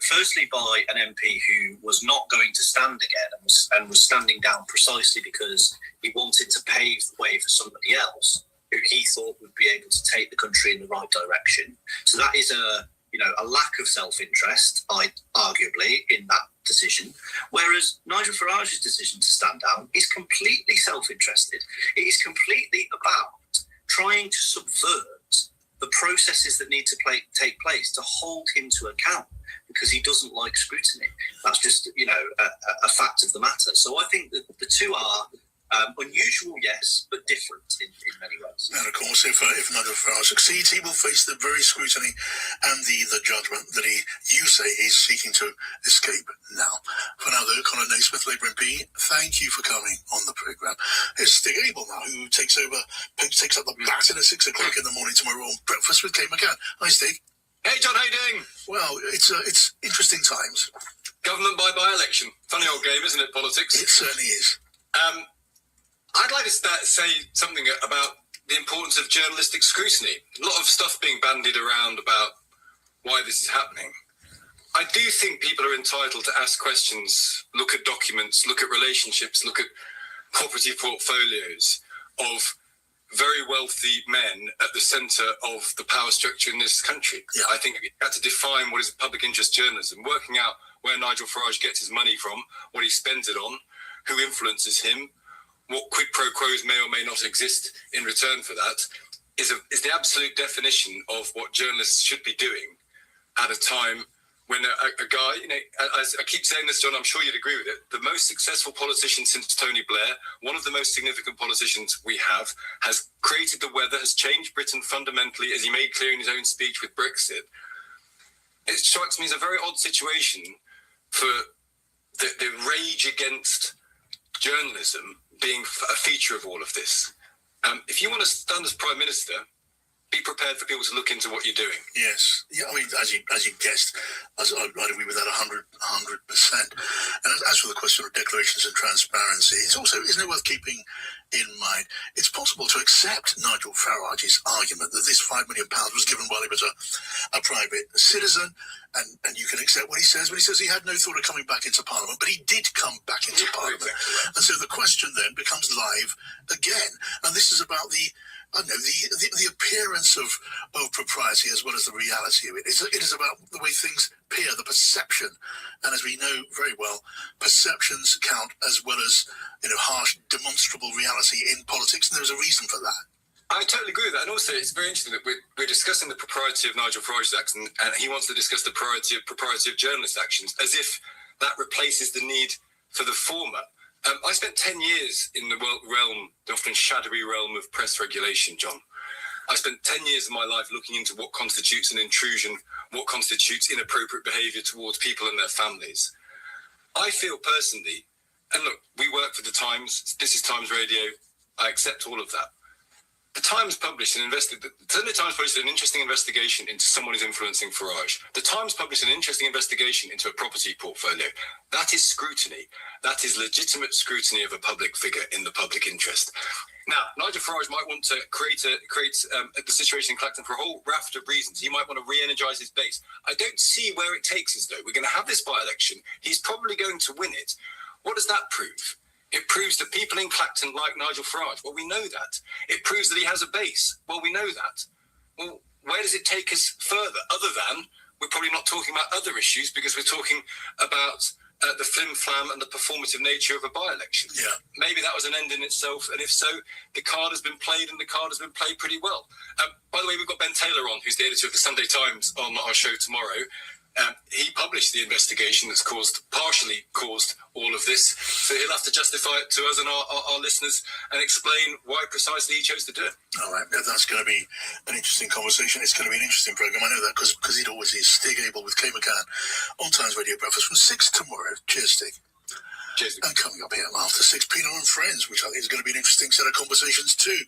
firstly by an MP who was not going to stand again and was standing down precisely because he wanted to pave the way for somebody else who he thought would be able to take the country in the right direction. So that is a lack of self-interest, arguably, in that decision. Whereas Nigel Farage's decision to stand down is completely self-interested. It is completely about trying to subvert the processes that need to take place to hold him to account because he doesn't like scrutiny. That's just, a fact of the matter. So I think that the two are unusual, yes, but different in many ways. And of course, if Nigel Farage succeeds, he will face the very scrutiny and the judgment that you say he's seeking to escape now. For now, though, Conor Naismith, Labour MP, thank you for coming on the programme. It's Stig Abel now, who takes up the baton at 6 o'clock in the morning tomorrow on Breakfast with Kate McCann. Hi, Stig. Hey, John, how you doing? Well, it's interesting times. Government by-election. Funny old game, isn't it, politics? It certainly is. I'd like to say something about the importance of journalistic scrutiny. A lot of stuff being bandied around about why this is happening. I do think people are entitled to ask questions, look at documents, look at relationships, look at property portfolios of very wealthy men at the centre of the power structure in this country. Yeah. I think we have to define what is public interest journalism, working out where Nigel Farage gets his money from, what he spends it on, who influences him, what quid pro quos may or may not exist in return for that, is the absolute definition of what journalists should be doing at a time when a guy, as I keep saying this, John, I'm sure you'd agree with it, the most successful politician since Tony Blair, one of the most significant politicians we have, has created the weather, has changed Britain fundamentally, as he made clear in his own speech with Brexit. It strikes me as a very odd situation for the rage against journalism being a feature of all of this. If you want to stand as Prime Minister, be prepared for people to look into what you're doing. Yes. Yeah, I mean, as you guessed, I'd agree with that 100%. And as for the question of declarations and transparency, it's also, isn't it worth keeping in mind, it's possible to accept Nigel Farage's argument that this £5 million was given while he was a private citizen, and you can accept what he says when he says he had no thought of coming back into Parliament, but he did come back into Parliament. Exactly. And so the question then becomes live again. And this is about the appearance of propriety as well as the reality of it. It is about the way things appear, the perception. And as we know very well, perceptions count as well as, harsh, demonstrable reality in politics, and there's a reason for that. I totally agree with that. And also, it's very interesting that we're discussing the propriety of Nigel Farage's actions, and he wants to discuss the propriety of journalist actions, as if that replaces the need for the former. I spent 10 years in the the often shadowy realm of press regulation, John. I spent 10 years of my life looking into what constitutes an intrusion, what constitutes inappropriate behaviour towards people and their families. I feel personally, and look, we work for the Times, this is Times Radio, I accept all of that. The Times published an interesting investigation into someone who's influencing Farage. The Times published an interesting investigation into a property portfolio. That is scrutiny. That is legitimate scrutiny of a public figure in the public interest. Now, Nigel Farage might want to create the situation in Clacton for a whole raft of reasons. He might want to re-energise his base. I don't see where it takes us, though. We're going to have this by-election. He's probably going to win it. What does that prove? It proves that people in Clacton like Nigel Farage. Well, we know that. It proves that he has a base. Well, we know that. Well, where does it take us further? Other than we're probably not talking about other issues because we're talking about the flim-flam and the performative nature of a by-election. Yeah. Maybe that was an end in itself, and if so, the card has been played, and the card has been played pretty well. By the way, we've got Ben Taylor on, who's the editor of the Sunday Times, on our show tomorrow. He published the investigation that's partially caused all of this, so he'll have to justify it to us and our listeners and explain why precisely he chose to do it. All right, that's going to be an interesting conversation. It's going to be an interesting programme. I know that because it always is. Stig Abel with Kay McCann on Times Radio Breakfast from 6 tomorrow. Cheers, Stig. Cheers. And coming up here after 6, Pino and Friends, which I think is going to be an interesting set of conversations too,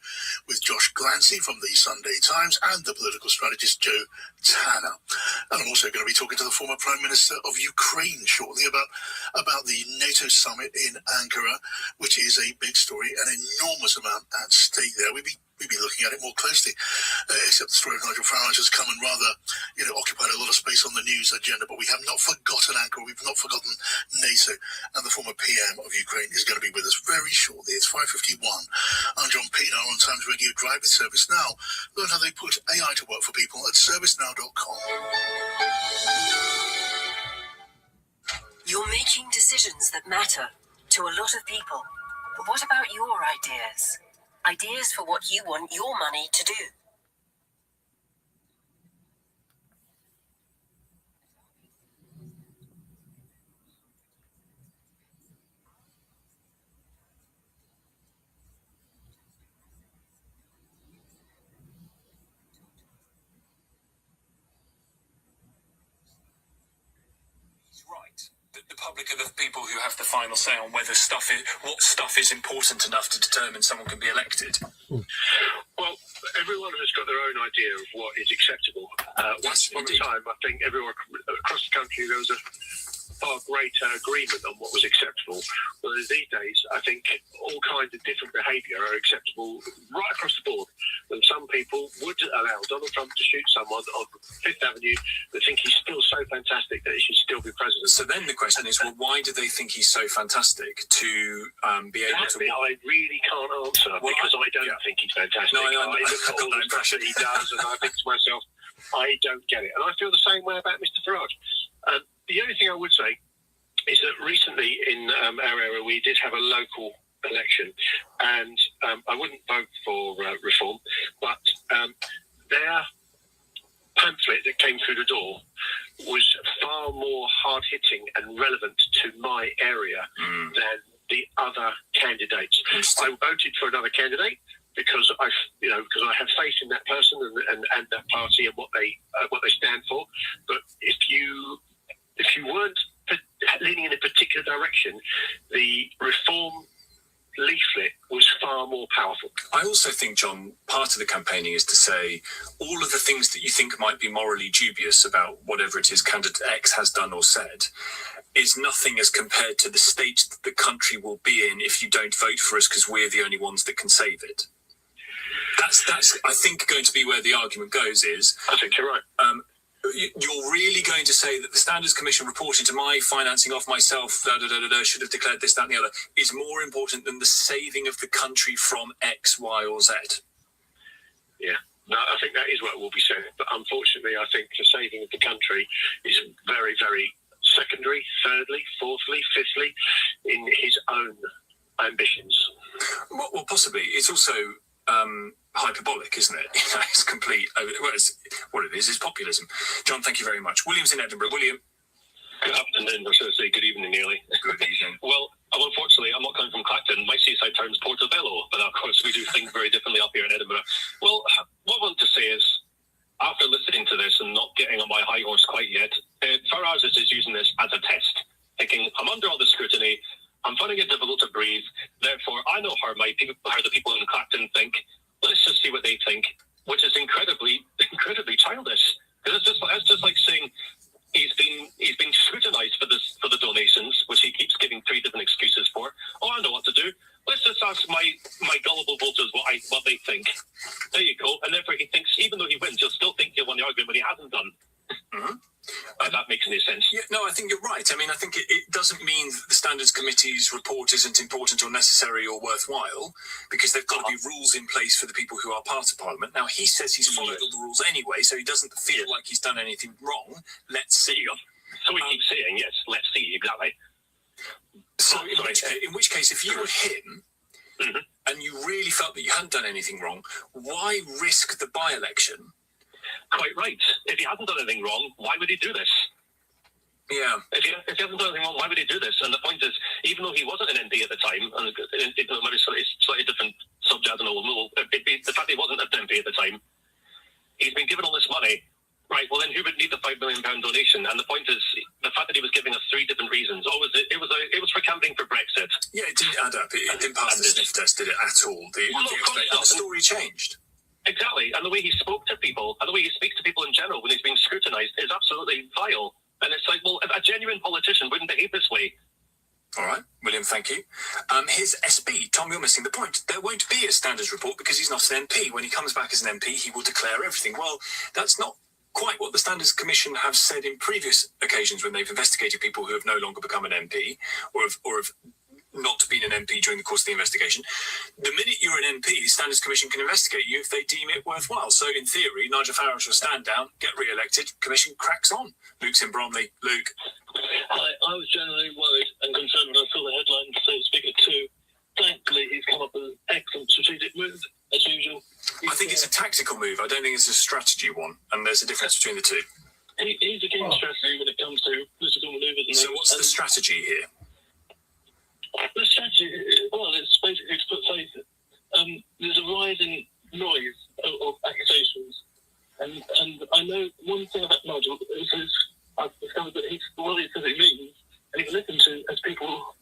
with Josh Glancy from the Sunday Times and the political strategist Joe Tanner. And I'm also going to be talking to the former Prime Minister of Ukraine shortly about the NATO summit in Ankara, which is a big story, an enormous amount at stake there. We'd be looking at it more closely, except the story of Nigel Farage has come and rather, occupied a lot of space on the news agenda. But we have not forgotten Ankara. We've not forgotten NATO. And the former PM of Ukraine is going to be with us very shortly. It's 5:51. I'm John Pinar on Times Radio Drive with ServiceNow. Learn how they put AI to work for people at servicenow.com. You're making decisions that matter to a lot of people. But what about your ideas? Ideas for what you want your money to do. The public are the people who have the final say on what stuff is important enough to determine someone can be elected. Well, everyone has got their own idea of what is acceptable. Once upon a time, I think everyone across the country, there was a far greater agreement on what was acceptable. Whereas these days, I think all kinds of different behaviour are acceptable right across the board. And some people would allow Donald Trump to shoot someone on Fifth Avenue that think he's still so fantastic that he should still be president. So then the question is, well, why do they think he's so fantastic to be able to... I really can't answer because I don't think he's fantastic. No, I look at all the stuff that he does and I think to myself, I don't get it. And I feel the same way about Mr. Farage. The only thing I would say is that recently in our area we did have a local election, and I wouldn't vote for reform, but their pamphlet that came through the door was far more hard-hitting and relevant to my area than the other candidates. I voted for another candidate because I have faith in that person and that party and what they stand for. But if you weren't leaning in a particular direction, the reform leaflet was far more powerful. I also think, John, part of the campaigning is to say all of the things that you think might be morally dubious about whatever it is candidate X has done or said is nothing as compared to the state that the country will be in if you don't vote for us because we're the only ones that can save it. That's I think, going to be where the argument goes is... I think you're right. You're really going to say that the Standards Commission reporting to my financing of myself, should have declared this, that and the other, is more important than the saving of the country from X, Y or Z? Yeah. No, I think that is what will be said. But unfortunately, I think the saving of the country is very, very secondary, thirdly, fourthly, fifthly, in his own ambitions. Well, possibly. It's also hyperbolic, isn't it? It's complete. Well, what it is populism. John, thank you very much. William's in Edinburgh. William. Good afternoon. I was going to say good evening, nearly. Good evening. Well, unfortunately, I'm not coming from Clacton. My seaside town's Portobello, but of course we do things very differently up here in Edinburgh. Well, what I want to say is, after listening to this and not getting on my high horse quite yet, Farage is using this as a test, thinking, I'm under all the scrutiny, I'm finding it difficult to breathe, therefore I know how the people in Clacton think, let's just see what they think, which is incredibly childish. Because it's just like saying he's been scrutinised for the donations, which he keeps giving 3 different excuses for. Oh, I know what to do. Let's just ask my gullible voters what they think. There you go. And therefore he thinks, even though he wins, he'll still think he'll win the argument when he hasn't done. Mm-hmm. If that makes any sense. Yeah, no, I think you're right. I mean, I think it doesn't mean that the Standards Committee's report isn't important or necessary or worthwhile, because they've got to be rules in place for the people who are part of Parliament. Now, he says he's followed all the rules anyway, so he doesn't feel like he's done anything wrong. Let's see. So he keeps saying, yes, let's see, exactly. So in which case, if you were him, and you really felt that you hadn't done anything wrong, why risk the by-election? Quite right. If he hasn't done anything wrong, why would he do this? Yeah. If he hasn't done anything wrong, why would he do this? And the point is, even though he wasn't an MP at the time, and it might be slightly different subject, I don't know, the fact he wasn't an MP at the time, he's been given all this money. Right, well then who would need the £5 million donation? And the point is, the fact that he was giving us 3 different reasons. Oh, it was for campaigning for Brexit. Yeah, it didn't add up. It didn't pass the sniff test, did it, at all? The story changed. Exactly, and the way he spoke to people, and the way he speaks to people in general when he's being scrutinised is absolutely vile. And it's like, well, a genuine politician wouldn't behave this way. All right, William, thank you. His SB, Tom, you're missing the point. There won't be a standards report because he's not an MP. When he comes back as an MP, he will declare everything. Well, that's not quite what the Standards Commission have said in previous occasions when they've investigated people who have no longer become an MP or have not been an MP during the course of the investigation. The minute you're an MP, the Standards Commission can investigate you if they deem it worthwhile. So in theory, Nigel Farage will stand down, get re-elected, Commission cracks on. Luke's in Bromley. Luke. Hi, I was generally worried and concerned when I saw the headline, so to speak, at 2. Thankfully, he's come up with an excellent strategic move, as usual. I think it's a tactical move. I don't think it's a strategy one, and there's a difference between the two. He's a game strategy when it comes to political manoeuvres. So what's the strategy here? The strategy, well, it's basically to put faith. There's a rising noise of accusations, and I know one thing about Nigel is I've discovered that what he says he means, and he can listen to as people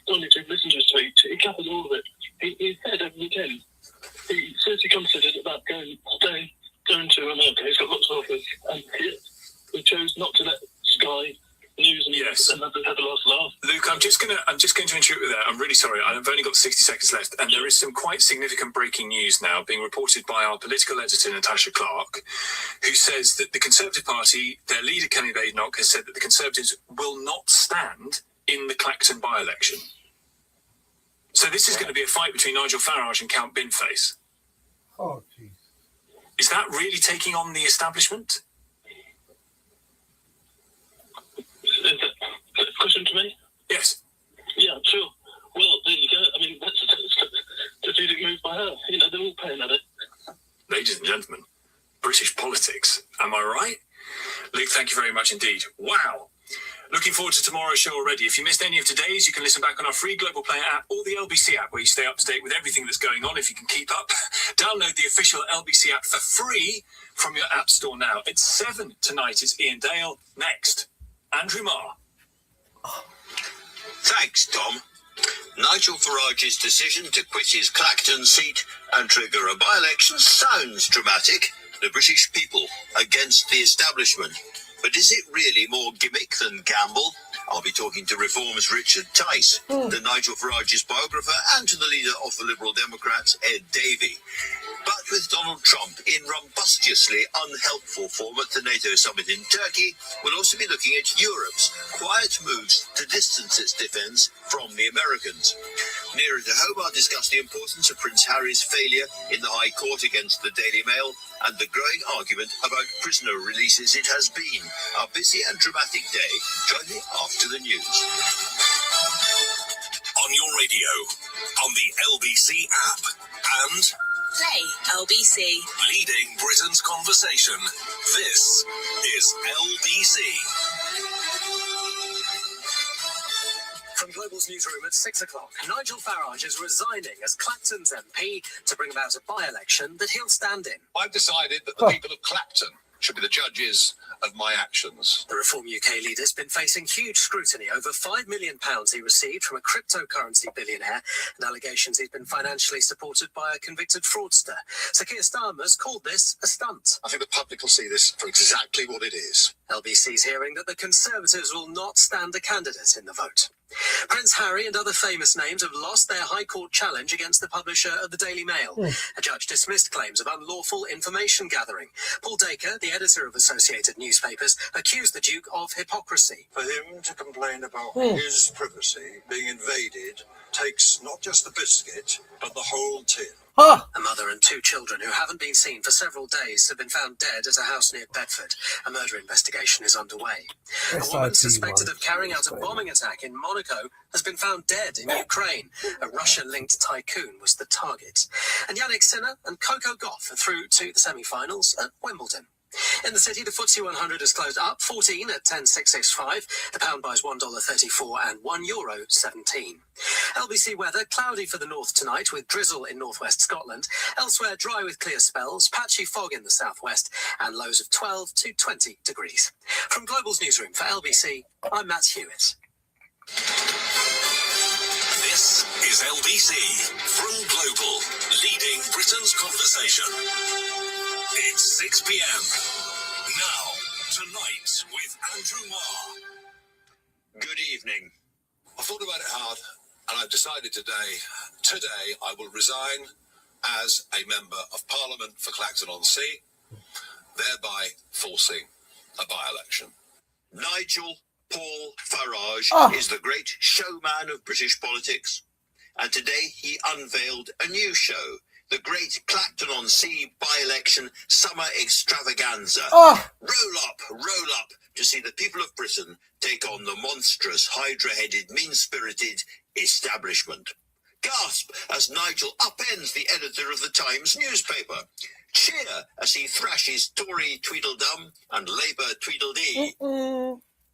don't need to listen to his speech. He covers all of it. He said every weekend. He seriously considered about going to America. He's got lots of offers, and he chose not to let Sky News and others have the last laugh. Luke, I'm just going to interrupt with that. I'm really sorry. I've only got 60 seconds left, and there is some quite significant breaking news now being reported by our political editor Natasha Clark, who says that the Conservative Party, their leader Kenny Badenoch, has said that the Conservatives will not stand in the Clacton by-election. So this is going to be a fight between Nigel Farage and Count Binface. Oh, jeez. Is that really taking on the establishment? Is that a question to me? Yes. Yeah, sure. Well, there you go. I mean, that's a strategic move by her. You know, they're all paying at it. Ladies and gentlemen, British politics. Am I right? Luke, thank you very much indeed. Wow. Looking forward to tomorrow's show already. If you missed any of today's, you can listen back on our free Global Player app or the LBC app, where you stay up to date with everything that's going on if you can keep up. Download the official LBC app for free from your app store now. It's 7 tonight. It's Ian Dale. Next, Andrew Marr. Thanks, Tom. Nigel Farage's decision to quit his Clacton seat and trigger a by-election sounds dramatic. The British people against the establishment. But is it really more gimmick than gamble? I'll be talking to Reform's Richard Tice, to Nigel Farage's biographer, and to the leader of the Liberal Democrats, Ed Davey. But with Donald Trump in rumbusteously unhelpful form at the NATO summit in Turkey, we'll also be looking at Europe's quiet moves to distance its defence from the Americans. Nearer to home, I'll discuss the importance of Prince Harry's failure in the High Court against the Daily Mail and the growing argument about prisoner releases. It has been a busy and dramatic day. Join me after the news. On your radio, on the LBC app, and Play LBC. leading Britain's conversation. This is LBC. From Global's newsroom at 6 o'clock, Nigel Farage is resigning as Clacton's MP to bring about a by-election that he'll stand in. I've decided that the people of Clacton should be the judges of my actions. The Reform UK leader's been facing huge scrutiny over £5 million he received from a cryptocurrency billionaire and allegations he's been financially supported by a convicted fraudster. Sir Keir Starmer's called this a stunt. I think the public will see this for exactly what it is. LBC's hearing that the Conservatives will not stand a candidate in the vote. Prince Harry and other famous names have lost their High Court challenge against the publisher of the Daily Mail. A judge dismissed claims of unlawful information gathering. Paul Dacre, the editor of Associated Newspapers, accused the Duke of hypocrisy. For him to complain about his privacy being invaded takes not just the biscuit, but the whole tin. A mother and two children who haven't been seen for several days have been found dead at a house near Bedford. A murder investigation is underway. A woman suspected of carrying out a bombing attack in Monaco has been found dead in Ukraine. A Russia-linked tycoon was the target. And Yannick Sinner and Coco Gauff are through to the semi-finals at Wimbledon. In the city, the FTSE 100 has closed up 14 at 10,665. The pound buys $1.34 and €1.17. LBC weather, cloudy for the north tonight with drizzle in northwest Scotland. Elsewhere, dry with clear spells, patchy fog in the southwest, and lows of 12 to 20 degrees. From Global's newsroom for LBC, I'm Matt Hewitt. This is LBC from Global, leading Britain's conversation. It's 6 p.m. Now, tonight with Andrew Marr. Good evening. I thought about it hard, and I've decided today I will resign as a Member of Parliament for Clacton-on-Sea, thereby forcing a by-election. Nigel Paul Farage is the great showman of British politics, and today he unveiled a new show, the Great Clacton-on-Sea by-election summer extravaganza. Roll up to see the people of Britain take on the monstrous, hydra-headed, mean-spirited establishment. Gasp as Nigel upends the editor of the Times newspaper. Cheer as he thrashes Tory Tweedledum and Labour Tweedledee.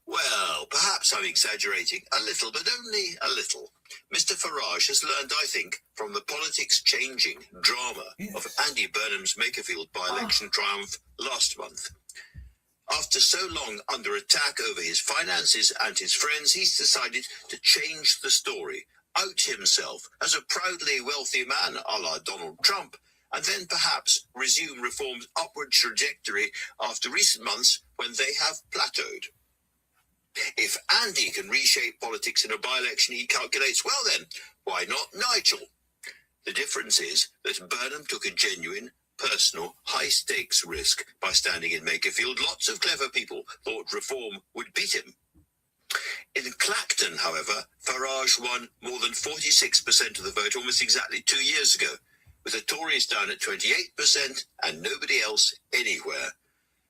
Well, perhaps I'm exaggerating a little, but only a little. Mr. Farage has learned, I think, from the politics-changing drama of Andy Burnham's Makerfield by-election triumph last month. After so long under attack over his finances and his friends, he's decided to change the story, out himself as a proudly wealthy man a la Donald Trump, and then perhaps resume Reform's upward trajectory after recent months when they have plateaued. If Andy can reshape politics in a by-election, he calculates, well then, why not Nigel? The difference is that Burnham took a genuine, personal, high-stakes risk by standing in Makerfield. Lots of clever people thought Reform would beat him. In Clacton, however, Farage won more than 46% of the vote almost exactly 2 years ago, with the Tories down at 28% and nobody else anywhere.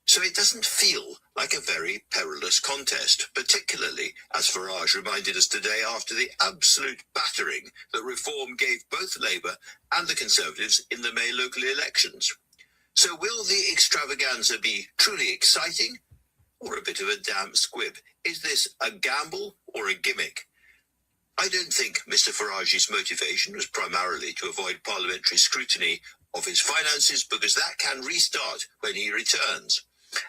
So it doesn't feel like a very perilous contest, particularly, as Farage reminded us today, after the absolute battering that Reform gave both Labour and the Conservatives in the May local elections. So will the extravaganza be truly exciting or a bit of a damp squib? Is this a gamble or a gimmick? I don't think Mr. Farage's motivation was primarily to avoid parliamentary scrutiny of his finances, because that can restart when he returns.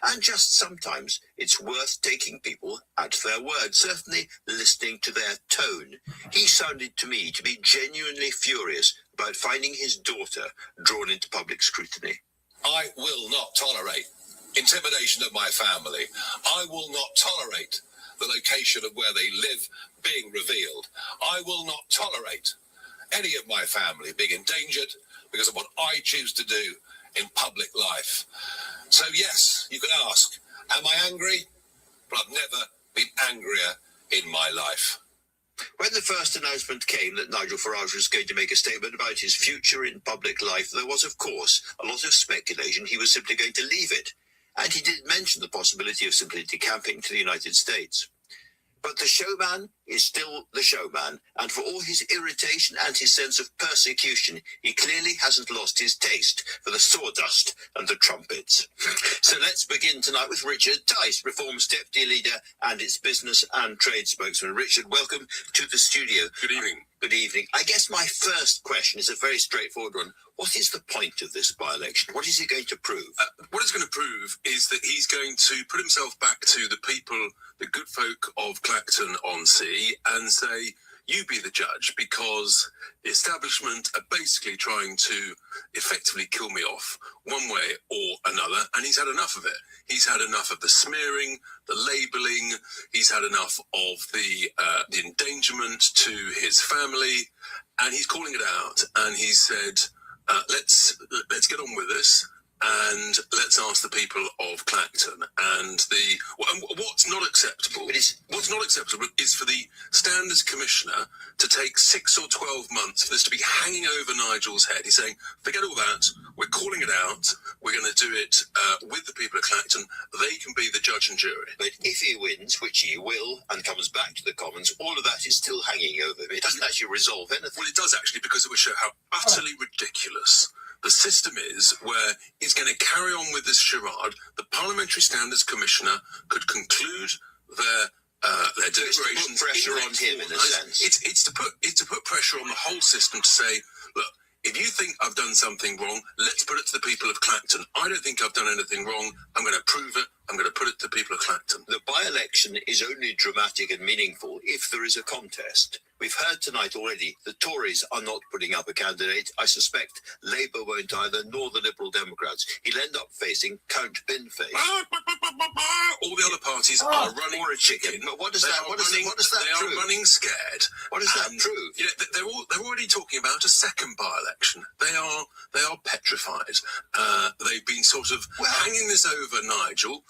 And just sometimes it's worth taking people at their word, certainly listening to their tone. He sounded to me to be genuinely furious about finding his daughter drawn into public scrutiny. I will not tolerate intimidation of my family. I will not tolerate the location of where they live being revealed. I will not tolerate any of my family being endangered because of what I choose to do in public life. So yes, you can ask, am I angry? But I've never been angrier in my life. When the first announcement came that Nigel Farage was going to make a statement about his future in public life, there was, of course, a lot of speculation he was simply going to leave it. And he did mention the possibility of simply decamping to the United States. But the showman is still the showman, and for all his irritation and his sense of persecution, he clearly hasn't lost his taste for the sawdust and the trumpets. So let's begin tonight with Richard Tice, Reform's Deputy Leader and its Business and Trade Spokesman. Richard, welcome to the studio. Good evening. Good evening. I guess my first question is a very straightforward one. What is the point of this by-election? What is it going to prove? What it's going to prove is that he's going to put himself back to the people, the good folk of Clacton-on-Sea, and say, you be the judge, because the establishment are basically trying to effectively kill me off one way or another, and he's had enough of it. He's had enough of the smearing, the labelling, he's had enough of the endangerment to his family, and he's calling it out, and he said, let's get on with this, and let's ask the people of Clacton. And what's not acceptable? What's not acceptable is for the Standards Commissioner to take 6 or 12 months for this to be hanging over Nigel's head. He's saying, forget all that. We're calling it out. We're going to do it with the people of Clacton. They can be the judge and jury. But if he wins, which he will, and comes back to the Commons, all of that is still hanging over him. It doesn't actually resolve anything. Well, it does actually, because it would show how utterly ridiculous the system is, where he's going to carry on with this charade. The Parliamentary Standards Commissioner could conclude their deliberations. To put pressure on him, in a sense. It's to put pressure on the whole system to say, look, if you think I've done something wrong, let's put it to the people of Clacton. I don't think I've done anything wrong. I'm going to prove it. I'm going to put it to the people of Clacton. The by-election is only dramatic and meaningful if there is a contest. We've heard tonight already the Tories are not putting up a candidate. I suspect Labour won't either, nor the Liberal Democrats. He'll end up facing Count Binface. All the other parties are running or a chicken. But what does that prove? They are running scared. What does that prove? You know, they're already talking about a second by-election. They are petrified. They've been sort of hanging this over Nigel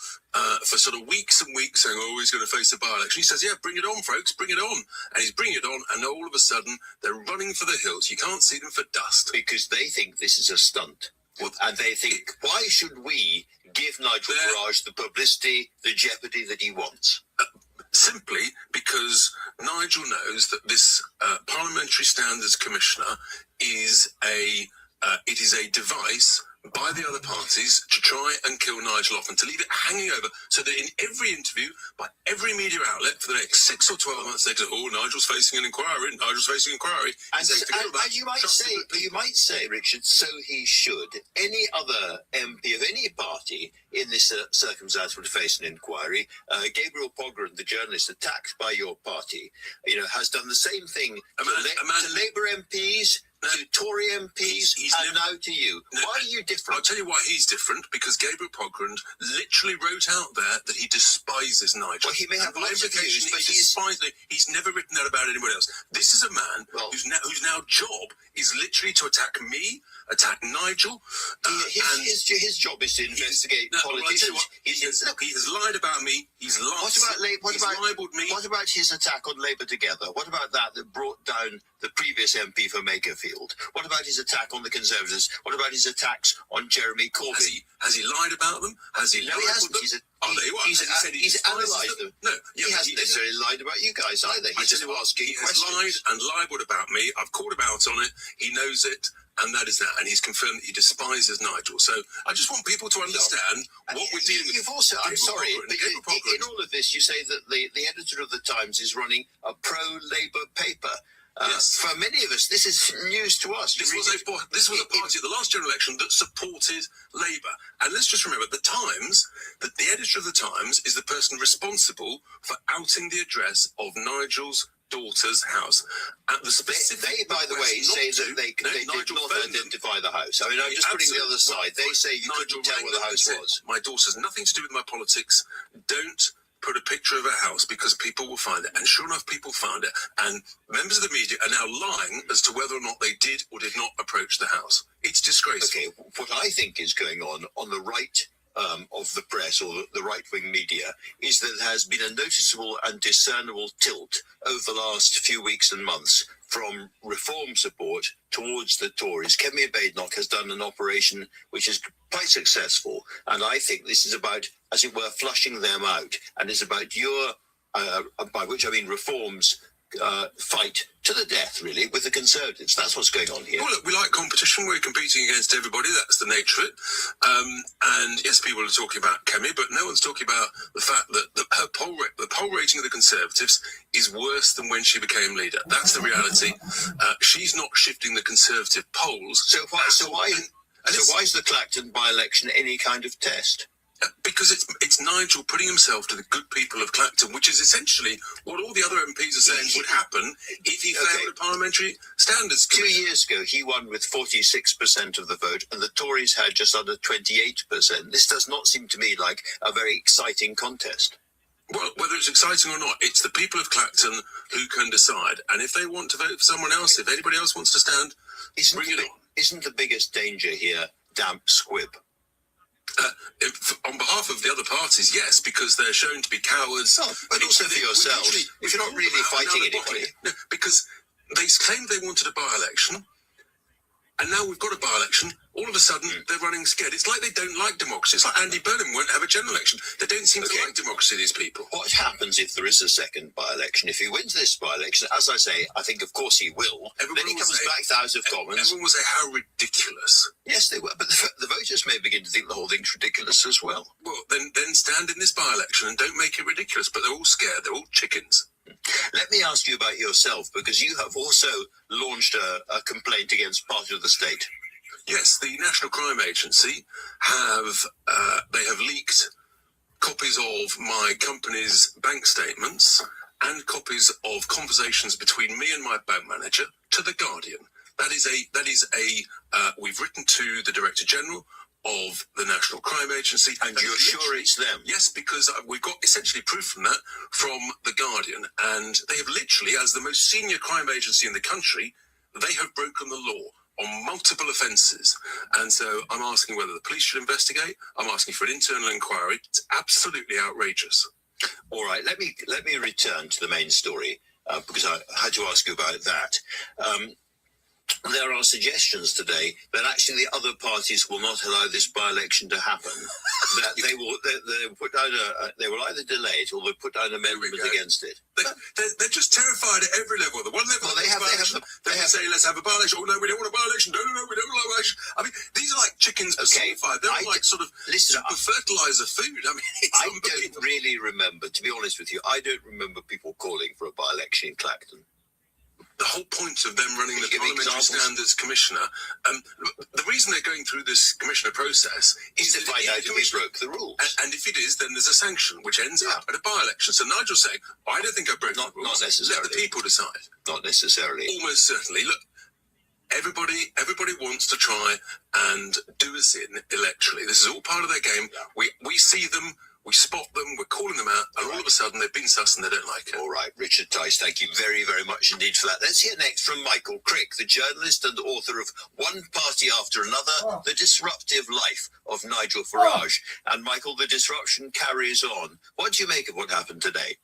for sort of weeks and weeks, saying, oh, he's going to face a by-election. He says, yeah, bring it on, folks, bring it on. And he's bringing it on, and all of a sudden, they're running for the hills. You can't see them for dust. Because they think this is a stunt. And they think, why should we give Nigel Farage the publicity, the jeopardy that he wants? Simply because Nigel knows that this Parliamentary Standards Commissioner is a device by the other parties to try and kill Nigel off and to leave it hanging over, so that in every interview by every media outlet for the next 6 or 12 months they go, oh, Nigel's facing an inquiry, Nigel's facing an inquiry. And you might say, Richard, so he should. Any other MP of any party in this circumstance would face an inquiry. Gabriel Pogren, the journalist attacked by your party, has done the same thing to Labour MPs, to Tory MPs, and now to you. Why are you different? I'll tell you why he's different, because Gabriel Pogren literally wrote out there that he despises Nigel. Well, he may have lots of views, but he's never written that about anybody else. This is a man whose now job is literally to attack me, attack Nigel. His job is to investigate politicians. He has lied about me. He's lied. He's libelled me. What about his attack on Labour Together? What about that brought down the previous MP for Makerfield? What about his attack on the Conservatives? What about his attacks on Jeremy Corbyn? Has he lied about them? Has he? No, he hasn't. He's analysed them. No, he hasn't necessarily lied about you guys either. He's just asking questions. He has lied and libelled about me. I've called him out on it. He knows it. And that is that. And he's confirmed that he despises Nigel. So I just want people to understand what we're dealing with. You've also, I'm sorry, but in all of this, you say that the editor of the Times is running a pro-Labour paper. For many of us, this is news to us. This was a party at the last general election that supported Labour. And let's just remember, the Times, that the editor of the Times is the person responsible for outing the address of Nigel's daughter's house. At the They, by the way, say that they did not identify the house. I mean, I'm just putting the other side. They say you couldn't tell where the house was. My daughter has nothing to do with my politics. Don't put a picture of her house because people will find it. And sure enough, people found it. And members of the media are now lying as to whether or not they did or did not approach the house. It's disgraceful. Okay, what I think is going on the right of the press or the right-wing media is that there has been a noticeable and discernible tilt over the last few weeks and months from reform support towards the Tories. Kemi Badenoch has done an operation which is quite successful, and I think this is about, as it were, flushing them out, and it's about your, by which I mean reforms, fight to the death, really, with the Conservatives. That's what's going on here. Well, look, we like competition. We're competing against everybody. That's the nature of it. And yes, people are talking about Kemi, but no one's talking about the fact that the poll rating of the Conservatives is worse than when she became leader. That's the reality. She's not shifting the Conservative polls. So why is the Clacton by-election any kind of test? Because it's Nigel putting himself to the good people of Clacton, which is essentially what all the other MPs are saying would happen if he failed the parliamentary standards. 2 years ago, he won with 46% of the vote, and the Tories had just under 28%. This does not seem to me like a very exciting contest. Well, whether it's exciting or not, it's the people of Clacton who can decide. And if they want to vote for someone else, if anybody else wants to stand, bring it on. Isn't the biggest danger here damp squib? On behalf of the other parties, yes, because they're shown to be cowards. Oh, but also for yourselves, if you're not really fighting anybody. No, because they claimed they wanted a by-election, and now we've got a by-election. All of a sudden, they're running scared. It's like they don't like democracy. It's like Andy Burnham won't have a general election. They don't seem to like democracy, these people. What happens if there is a second by-election? If he wins this by-election, as I say, I think of course he will. Then he comes back to the House of Commons. Everyone will say, how ridiculous. Yes, they will. But the voters may begin to think the whole thing's ridiculous as well. Well, then stand in this by-election and don't make it ridiculous. But they're all scared. They're all chickens. Let me ask you about yourself, because you have also launched a complaint against part of the state. Yes, the National Crime Agency have leaked copies of my company's bank statements and copies of conversations between me and my bank manager to The Guardian. We've written to the Director General of the National Crime Agency. And you're sure it's them? Yes, because we've got essentially proof from that from The Guardian. And they have literally, as the most senior crime agency in the country, they have broken the law on multiple offences. And so I'm asking whether the police should investigate. I'm asking for an internal inquiry. It's absolutely outrageous. All right, let me return to the main story, because I had to ask you about that. There are suggestions today that actually the other parties will not allow this by-election to happen. That they will put down they will either delay it or they'll put down amendments against it. They're just terrified at every level. The one level, they say, let's have a by-election. Oh, no, we don't want a by-election. No, we don't want a by-election. I mean, these are like chickens personified. They're like sort of super fertilizer food. I mean, I don't really remember, to be honest with you, I don't remember people calling for a by-election in Clacton. The whole point of them running the Parliamentary Standards Commissioner, the reason they're going through this commissioner process is to find out if we broke the rules. And if it is, then there's a sanction, which ends up at a by-election. So Nigel's saying, I don't think I broke the rules. Not necessarily. Let the people decide. Not necessarily. Almost certainly. Look, everybody wants to try and do us in electorally. This is all part of their game. We see them. We spot them, we're calling them out, and all of a sudden they've been sus and they don't like it. All right, Richard Tice, thank you very, very much indeed for that. Let's hear next from Michael Crick, the journalist and author of One Party After Another, The Disruptive Life of Nigel Farage. And Michael, the disruption carries on. What do you make of what happened today?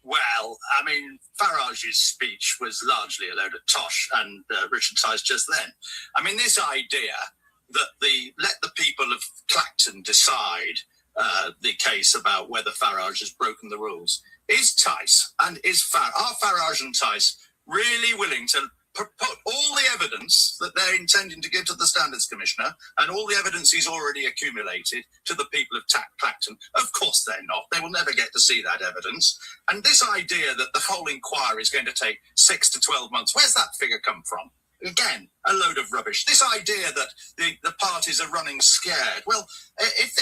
Well, I mean, Farage's speech was largely a load of tosh, and Richard Tice just then. I mean, this idea that let the people of Clacton decide the case about whether Farage has broken the rules. Is Tice and are Farage and Tice really willing to put all the evidence that they're intending to give to the Standards Commissioner and all the evidence he's already accumulated to the people of Clacton. Of course they're not. They will never get to see that evidence. And this idea that the whole inquiry is going to take 6 to 12 months, where's that figure come from? Again, a load of rubbish. This idea that the parties are running scared. Well, if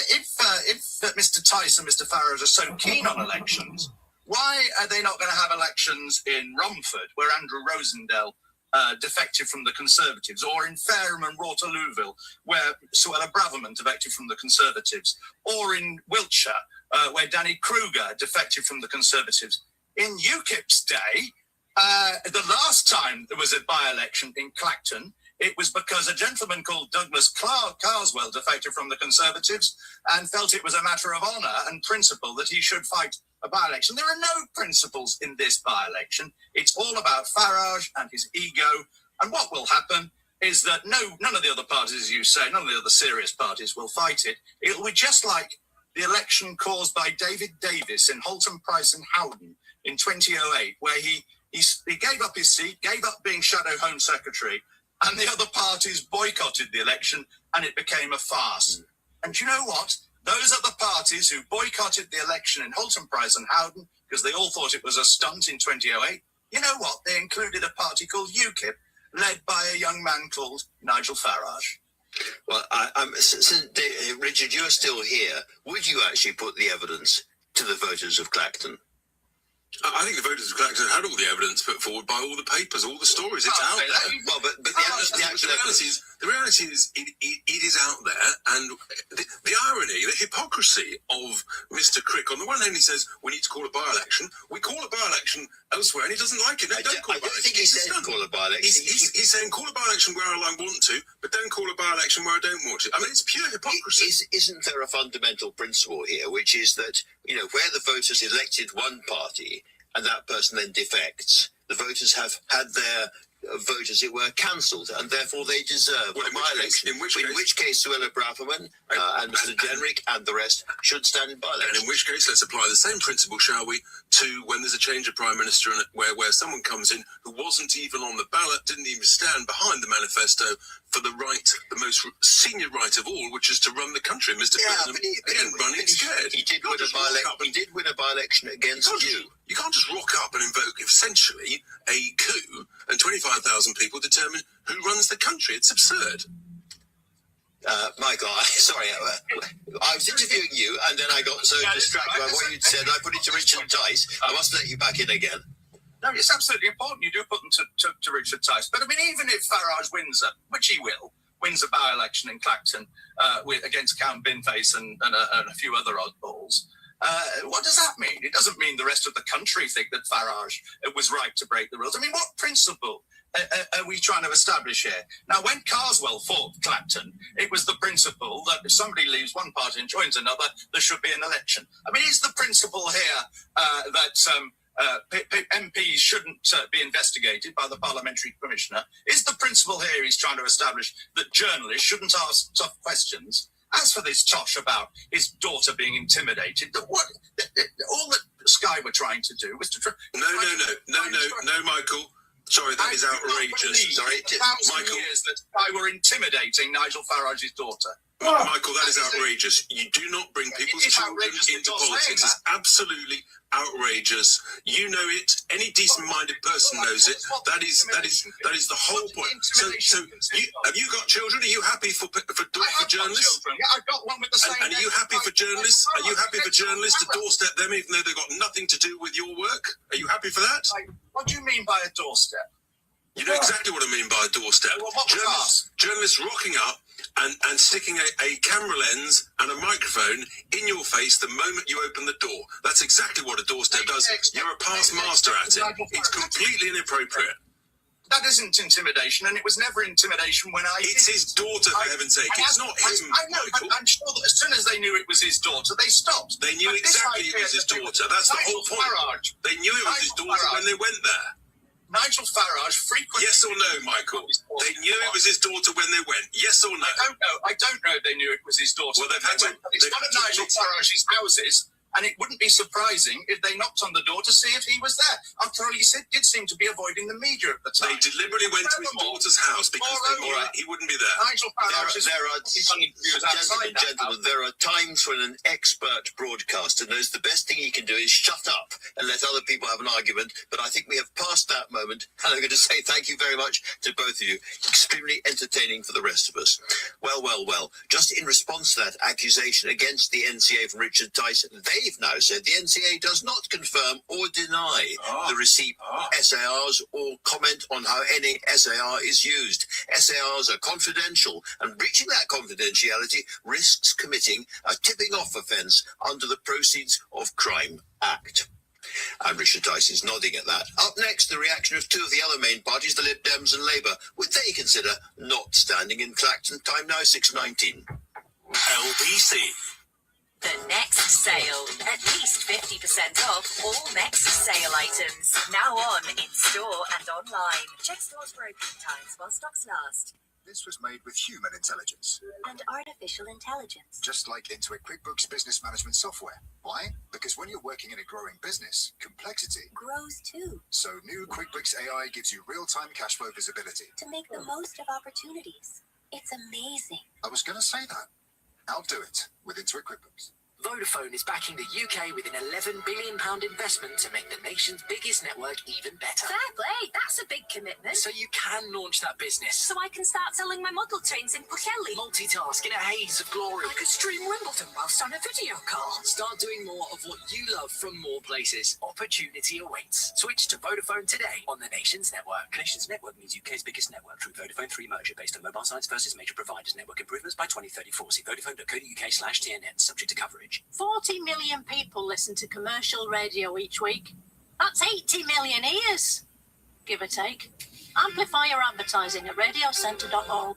Mr. Tice and Mr. Farage are so keen on elections, why are they not going to have elections in Romford, where Andrew Rosendale defected from the Conservatives, or in Fareham and Waterlooville, where Suella Braverman defected from the Conservatives, or in Wiltshire, where Danny Kruger defected from the Conservatives? In UKIP's day, the last time there was a by-election in Clacton, it was because a gentleman called Douglas Carswell defected from the Conservatives and felt it was a matter of honour and principle that he should fight a by-election. There are no principles in this by-election. It's all about Farage and his ego. And what will happen is that none of the other parties, as you say, none of the other serious parties will fight it. It'll be just like the election caused by David Davis in Holton Price and Howden in 2008, where he gave up his seat, gave up being Shadow Home Secretary, and the other parties boycotted the election, and it became a farce. And you know what? Those are the parties who boycotted the election in Holton Price and Howden because they all thought it was a stunt in 2008. You know what? They included a party called UKIP, led by a young man called Nigel Farage. Well, Richard, you're still here. Would you actually put the evidence to the voters of Clacton? I think the voters of Clacton had all the evidence put forward by all the papers, all the stories. It's out there. Well, but the reality is, it is out there, and the irony, the hypocrisy of Mr. Crick. On the one hand, he says we need to call a by-election. We call a by-election elsewhere, and he doesn't like it. I don't think he said call a by-election. He's saying call a by-election where I want to, but don't call a by-election where I don't want to. I mean, it's pure hypocrisy. Isn't there a fundamental principle here, which is that, where the voters elected one party and that person then defects, the voters have had their vote, as it were, cancelled, and therefore they deserve a by-election. In which case, Suella Braverman and Mr. Jenrick and the rest should stand in by-election. And in which case, let's apply the same principle, shall we, to when there's a change of Prime Minister and where someone comes in who wasn't even on the ballot, didn't even stand behind the manifesto for the most senior right of all, which is to run the country. Mr. President, again, running scared. He did win a by-election against you. You can't just rock up and invoke, essentially, a coup, and 25,000 people determine who runs the country. It's absurd. Michael, I was interviewing you, and then I got so distracted by what you'd said, I put it to Richard Tice. I must let you back in again. No, it's absolutely important you do put them to Richard Tice. But, I mean, even if Farage wins which he will, wins a by-election in Clacton against Count Binface and a few other oddballs, what does that mean? It doesn't mean the rest of the country think that Farage was right to break the rules. I mean, what principle are we trying to establish here? Now, when Carswell fought Clacton, it was the principle that if somebody leaves one party and joins another, there should be an election. I mean, is the principle here that MPs shouldn't be investigated by the Parliamentary Commissioner? Is the principle here he's trying to establish that journalists shouldn't ask tough questions? As for this tosh about his daughter being intimidated, all that Sky were trying to do was to... No, Michael. Sorry, that is outrageous. Sorry, Michael. Years that Sky were intimidating Nigel Farage's daughter. Michael, that is outrageous. You do not bring people's children into politics. It's absolutely outrageous. You know it. Any decent-minded person knows it. That is the whole point. So have you got children? Are you happy for journalists? Yeah, I've got one with the same. And are you happy for journalists? Are you happy for journalists to doorstep them, even though they've got nothing to do with your work? Are you happy for that? What do you mean by a doorstep? You know exactly what I mean by a doorstep. Journalists rocking up and sticking a camera lens and a microphone in your face the moment you open the door. That's exactly what a doorstep does. You're a past master at it. It's completely inappropriate. That isn't intimidation, and it was never intimidation when I... It's his daughter, for heaven's sake. It's not him, I know, Michael. I'm sure that as soon as they knew it was his daughter, they stopped. They knew exactly it was his daughter. That's the whole point. They knew it was his daughter when they went there. Nigel Farage frequently... Yes or no, Michael? They knew it was his daughter when they went. Yes or no? I don't know they knew it was his daughter. Well, they've had to... It's one of Nigel Farage's houses, And it wouldn't be surprising if they knocked on the door to see if he was there. After all, he did seem to be avoiding the media at the time. They deliberately went to his daughter's house because they thought he wouldn't be there. Nigel Farage Gentlemen, there are times when an expert broadcaster knows the best thing he can do is shut up and let other people have an argument, but I think we have passed that moment, and I'm going to say thank you very much to both of you. Extremely entertaining for the rest of us. Well, just in response to that accusation against the NCA from Richard Tyson, they've now said the NCA does not confirm or deny the receipt of SARs or comment on how any SAR is used. SARs are confidential, and breaching that confidentiality risks committing a tipping off offence under the Proceeds of Crime Act. And Richard Tyson's nodding at that. Up next, the reaction of two of the other main parties, the Lib Dems and Labour. Would they consider not standing in Clacton? Time now 6:19. LBC. The next sale. At least 50% off all next sale items. Now on in store and online. Check stores for opening times while stocks last. This was made with human intelligence. And artificial intelligence. Just like Intuit QuickBooks Business Management Software. Why? Because when you're working in a growing business, complexity grows too. So new QuickBooks AI gives you real-time cash flow visibility. To make the most of opportunities. It's amazing. I was going to say that. I'll do it with Intuit QuickBooks. Vodafone is backing the UK with an £11 billion investment to make the nation's biggest network even better. Fair play, that's a big commitment. So you can launch that business. So I can start selling my model trains in Pwllheli. Multitask in a haze of glory. I could stream Wimbledon whilst on a video call. Start doing more of what you love from more places. Opportunity awaits. Switch to Vodafone today on the Nations Network. Nations Network means UK's biggest network through Vodafone 3 merger based on mobile sites versus major providers. Network improvements by 2034. See vodafone.co.uk/TNN. Subject to coverage. 40 million people listen to commercial radio each week. That's 80 million ears, give or take. Amplify your advertising at radiocentre.org.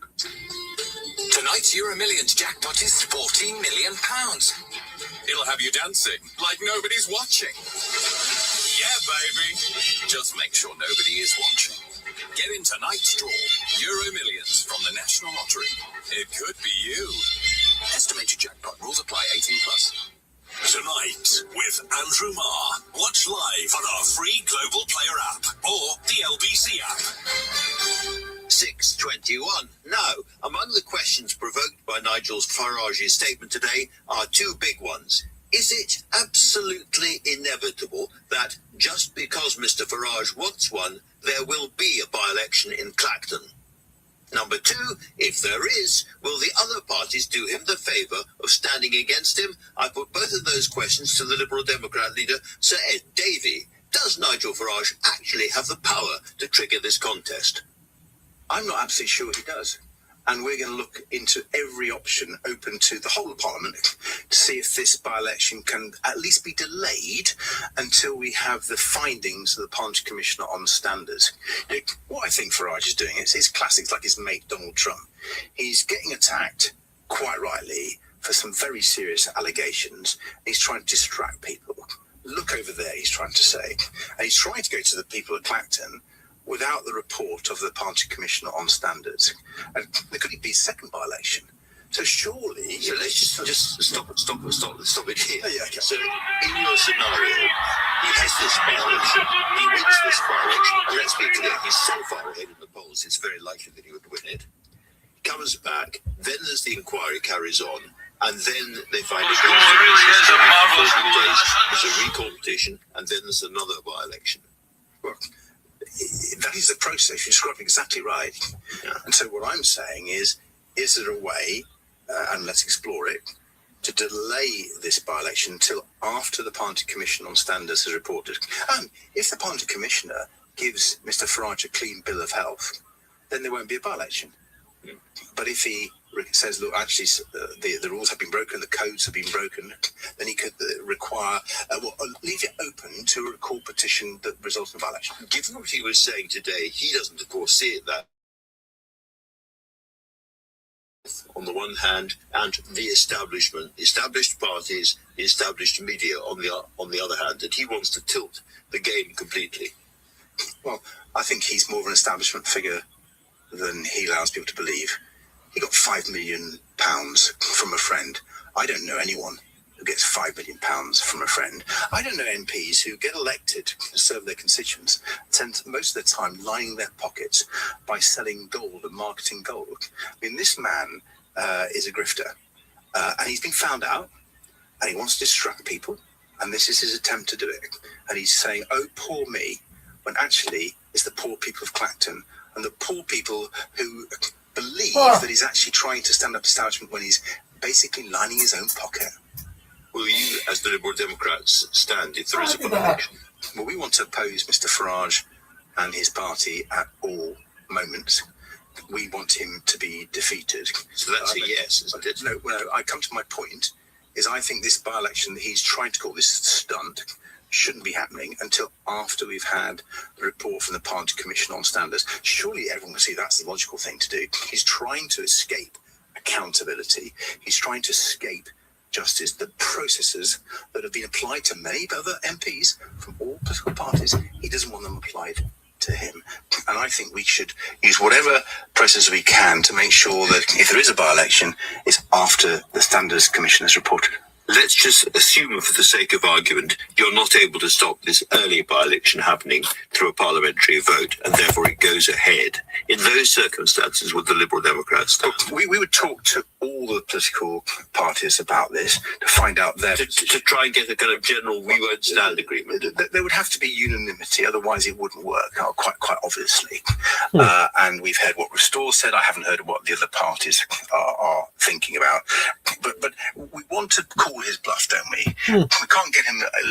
Tonight's Euro Millions jackpot is £14 million. It'll have you dancing like nobody's watching. Yeah, baby. Just make sure nobody is watching. Get in tonight's draw. Euro Millions from the National Lottery. It could be you. Estimated jackpot. Rules apply. 18+. Tonight with Andrew Marr. Watch live on our free Global Player app or the LBC app. 6:21. Now, among the questions provoked by Nigel Farage's statement today are two big ones. Is it absolutely inevitable that just because Mr. Farage wants one, there will be a by-election in Clacton? Number two, if there is, will the other parties do him the favour of standing against him? I put both of those questions to the Liberal Democrat leader, Sir Ed Davey. Does Nigel Farage actually have the power to trigger this contest? I'm not absolutely sure he does. And we're going to look into every option open to the whole of Parliament to see if this by-election can at least be delayed until we have the findings of the Parliamentary Commissioner on standards. You know, what I think Farage is doing is classic. It's like his mate Donald Trump. He's getting attacked, quite rightly, for some very serious allegations. He's trying to distract people. Look over there, he's trying to say. And he's trying to go to the people of Clacton without the report of the Parliamentary Commissioner on standards. And there could be a second by-election. So surely... So let's just stop it here. Yeah, okay. So in your scenario, he has this by-election, he wins this by-election, and let's be clear, he's so far ahead in the polls, it's very likely that he would win it. He comes back, then there's the inquiry carries on, and then they find a there's a recall petition, and then there's another by-election. Well, that is the process. You're describing exactly right. Yeah. And so what I'm saying is there a way, and let's explore it, to delay this by-election until after the Parliamentary Commission on Standards has reported? If the Parliamentary Commissioner gives Mr. Farage a clean bill of health, then there won't be a by-election. Mm. But if he says, look, actually, the rules have been broken, the codes have been broken, then he could require, leave it open to a recall petition that results in a by-election. Given what he was saying today, he doesn't, of course, see it that on the one hand, and the establishment, established parties, the established media on the other hand, that he wants to tilt the game completely. Well, I think he's more of an establishment figure than he allows people to believe. He got £5 million from a friend. I don't know anyone who gets £5 million from a friend. I don't know MPs who get elected to serve their constituents, spend most of their time lining their pockets by selling gold and marketing gold. I mean, this man is a grifter, and he's been found out, and he wants to distract people, and this is his attempt to do it. And he's saying, oh, poor me, when actually it's the poor people of Clacton and the poor people who believe that he's actually trying to stand up establishment when he's basically lining his own pocket. Will you, as the Liberal Democrats, stand if there is a by-election? Well, we want to oppose Mr. Farage and his party at all moments. We want him to be defeated. So that's a yes, isn't it? No, I come to my point, is I think this by-election that he's trying to call this stunt shouldn't be happening until after we've had the report from the Party Commission on Standards. Surely everyone can see that's the logical thing to do. He's trying to escape accountability. He's trying to escape justice, the processes that have been applied to many other MPs from all political parties. He doesn't want them applied to him. And I think we should use whatever process we can to make sure that if there is a by-election, it's after the Standards Commission has reported. Let's just assume, for the sake of argument, you're not able to stop this early by-election happening through a parliamentary vote, and therefore it goes ahead. In those circumstances, would the Liberal Democrats stand? We would talk to all the political parties about this to find out their... To try and get a kind of general we won't stand agreement. There would have to be unanimity, otherwise it wouldn't work, quite obviously. And we've heard what Restore said. I haven't heard what the other parties are thinking about. But we want to call his bluff, don't we? We can't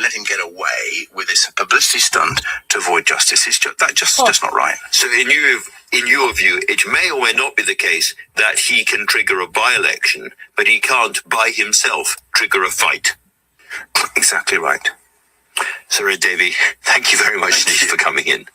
let him get away with this publicity stunt to avoid justice. It's just not right. So in your view, it may or may not be the case that he can trigger a by-election, but he can't by himself trigger a fight. Exactly right. Sir Ed Davey, thank you very much indeed for coming in.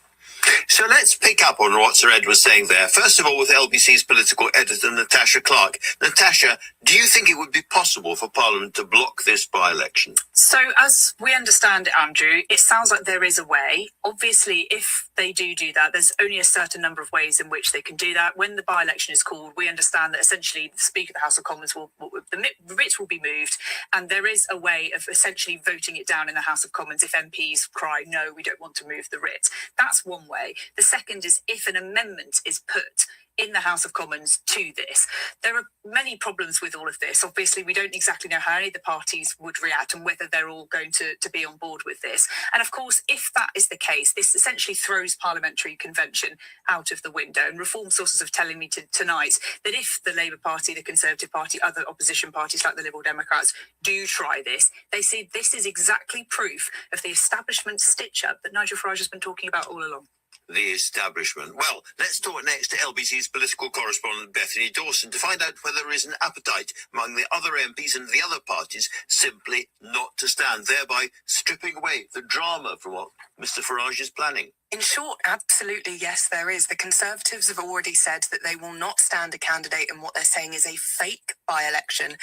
So let's pick up on what Sir Ed was saying there. First of all, with LBC's political editor, Natasha Clark. Natasha, do you think it would be possible for Parliament to block this by-election? So as we understand it, Andrew, it sounds like there is a way. Obviously, if they do that, there's only a certain number of ways in which they can do that. When the by-election is called, we understand that essentially the Speaker of the House of Commons the writs will be moved, and there is a way of essentially voting it down in the House of Commons if MPs cry, no, we don't want to move the writ. That's one way. The second is if an amendment is put in the House of Commons to this. There are many problems with all of this. Obviously, we don't exactly know how any of the parties would react and whether they're all going to be on board with this. And of course, if that is the case, this essentially throws parliamentary convention out of the window. And reform sources are telling me tonight that if the Labour Party, the Conservative Party, other opposition parties like the Liberal Democrats do try this, they see this is exactly proof of the establishment stitch-up that Nigel Farage has been talking about all along. The establishment. Well, let's talk next to LBC's political correspondent Bethany Dawson to find out whether there is an appetite among the other MPs and the other parties simply not to stand, thereby stripping away the drama from what Mr Farage is planning. In short, absolutely, yes, there is. The Conservatives have already said that they will not stand a candidate in what they're saying is a fake by-election.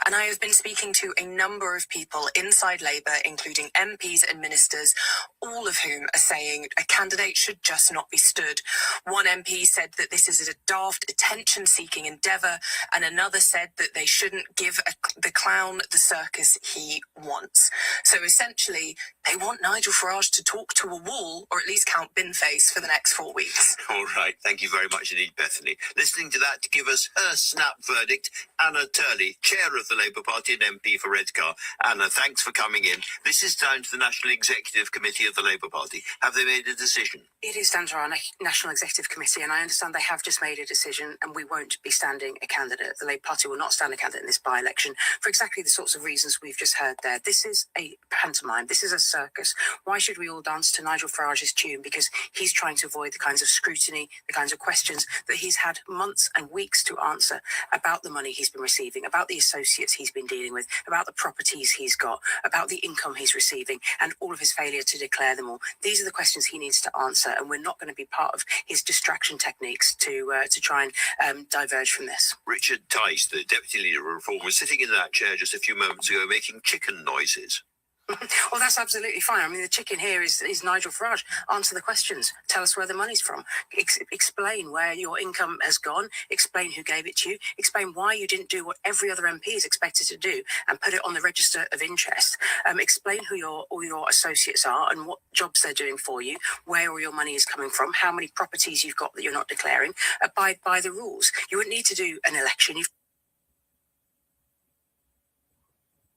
And I have been speaking to a number of people inside Labour, including MPs and ministers, all of whom are saying a candidate should just not be stood. One MP said that this is a daft attention-seeking endeavour, and another said that they shouldn't give the clown the circus he wants. So essentially, they want Nigel Farage to talk to a wall, or at least count bin face for the next 4 weeks. All right, thank you very much indeed, Bethany. Listening to that to give us her snap verdict, Anna Turley, chair of the Labour Party and MP for Redcar. Anna, thanks for coming in. This is down to the National Executive Committee of the Labour Party. Have they made a decision? It is down to our National Executive Committee, and I understand they have just made a decision, and we won't be standing a candidate. The Labour Party will not stand a candidate in this by-election for exactly the sorts of reasons we've just heard there. This is a pantomime. This is a circus. Why should we all dance to Nigel Farage's tune? Because he's trying to avoid the kinds of scrutiny, the kinds of questions that he's had months and weeks to answer about the money he's been receiving, about the associates he's been dealing with, about the properties he's got, about the income he's receiving, and all of his failure to declare them all. These are the questions he needs to answer, and we're not going to be part of his distraction techniques to try and diverge from this. Richard Tice, the Deputy Leader of Reform, was sitting in that chair just a few moments ago making chicken noises. Well, that's absolutely fine. I mean, the chicken here is Nigel Farage. Answer the questions. Tell us where the money's from. Explain where your income has gone. Explain who gave it to you. Explain why you didn't do what every other MP is expected to do and put it on the register of interest. Explain who all your associates are and what jobs they're doing for you, where all your money is coming from, how many properties you've got that you're not declaring. Abide by the rules. You wouldn't need to do an election. You've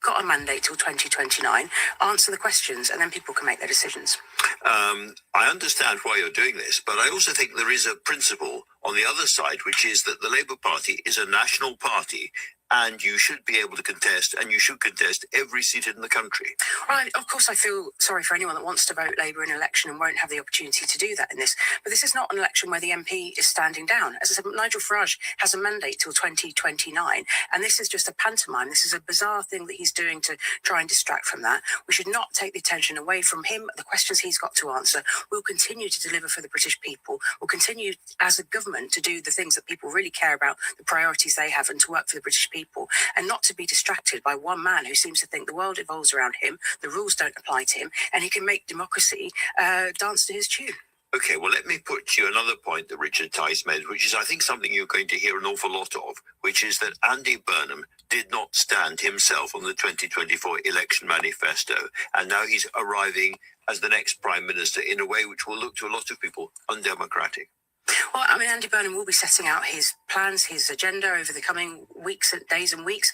got a mandate till 2029. Answer the questions, and then people can make their decisions. I understand why you're doing this, but I also think there is a principle on the other side, which is that the Labour Party is a national party, and you should be able to contest, and you should contest every seat in the country. Well, of course, I feel sorry for anyone that wants to vote Labour in an election and won't have the opportunity to do that in this. But this is not an election where the MP is standing down. As I said, Nigel Farage has a mandate till 2029, and this is just a pantomime. This is a bizarre thing that he's doing to try and distract from that. We should not take the attention away from him, the questions he's got to answer. We'll continue to deliver for the British people. We'll continue as a government to do the things that people really care about, the priorities they have, and to work for the British people, and not to be distracted by one man who seems to think the world evolves around him, the rules don't apply to him, and he can make democracy dance to his tune. Okay, well, let me put to you another point that Richard Tice made, which is, I think, something you're going to hear an awful lot of, which is that Andy Burnham did not stand himself on the 2024 election manifesto, and now he's arriving as the next Prime Minister in a way which will look to a lot of people undemocratic. Well, I mean, Andy Burnham will be setting out his plans, his agenda over the coming days and weeks.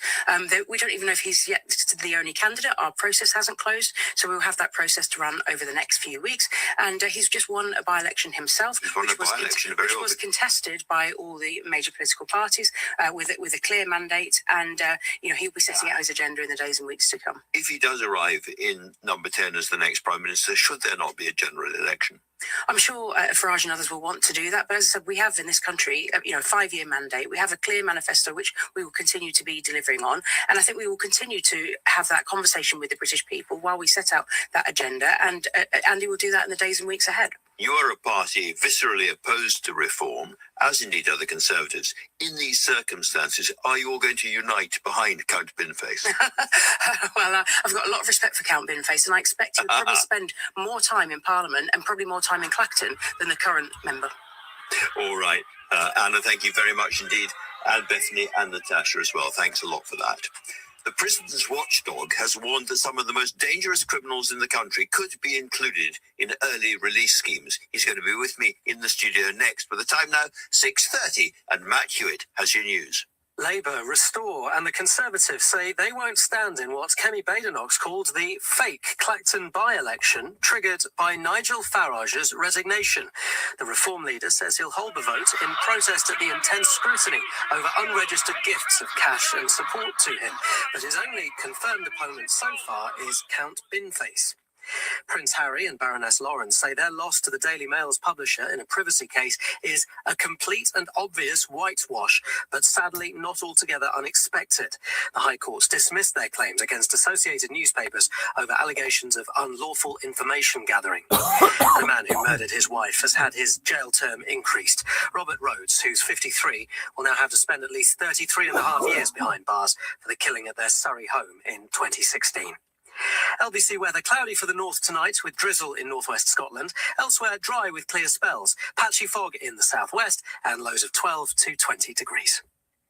We don't even know if he's yet the only candidate. Our process hasn't closed, so we'll have that process to run over the next few weeks. And he's just won a by-election himself, which was contested by all the major political parties with a clear mandate. And he'll be setting out his agenda in the days and weeks to come. If he does arrive in number 10 as the next Prime Minister, should there not be a general election? I'm sure Farage and others will want to do that, but as I said, we have in this country, a 5-year mandate. We have a clear manifesto which we will continue to be delivering on, and I think we will continue to have that conversation with the British people while we set out that agenda, and Andy will do that in the days and weeks ahead. You are a party viscerally opposed to reform, as indeed are the Conservatives. In these circumstances, are you all going to unite behind Count Binface? Well, I've got a lot of respect for Count Binface, and I expect he'll probably spend more time in Parliament and probably more time in Clacton than the current member. All right. Anna, thank you very much indeed. And Bethany and Natasha as well. Thanks a lot for that. The prison's watchdog has warned that some of the most dangerous criminals in the country could be included in early release schemes. He's going to be with me in the studio next. By the time now, 6:30, and Matt Hewitt has your news. Labour, Restore and the Conservatives say they won't stand in what Kemi Badenoch called the fake Clacton by-election triggered by Nigel Farage's resignation. The Reform leader says he'll hold the vote in protest at the intense scrutiny over unregistered gifts of cash and support to him. But his only confirmed opponent so far is Count Binface. Prince Harry and Baroness Lawrence say their loss to the Daily Mail's publisher in a privacy case is a complete and obvious whitewash, but sadly not altogether unexpected. The High Court's dismissed their claims against Associated Newspapers over allegations of unlawful information gathering. The man who murdered his wife has had his jail term increased. Robert Rhodes, who's 53, will now have to spend at least 33 and a half years behind bars for the killing at their Surrey home in 2016. LBC weather: cloudy for the north tonight with drizzle in northwest Scotland. Elsewhere, dry with clear spells. Patchy fog in the southwest and lows of 12 to 20 degrees.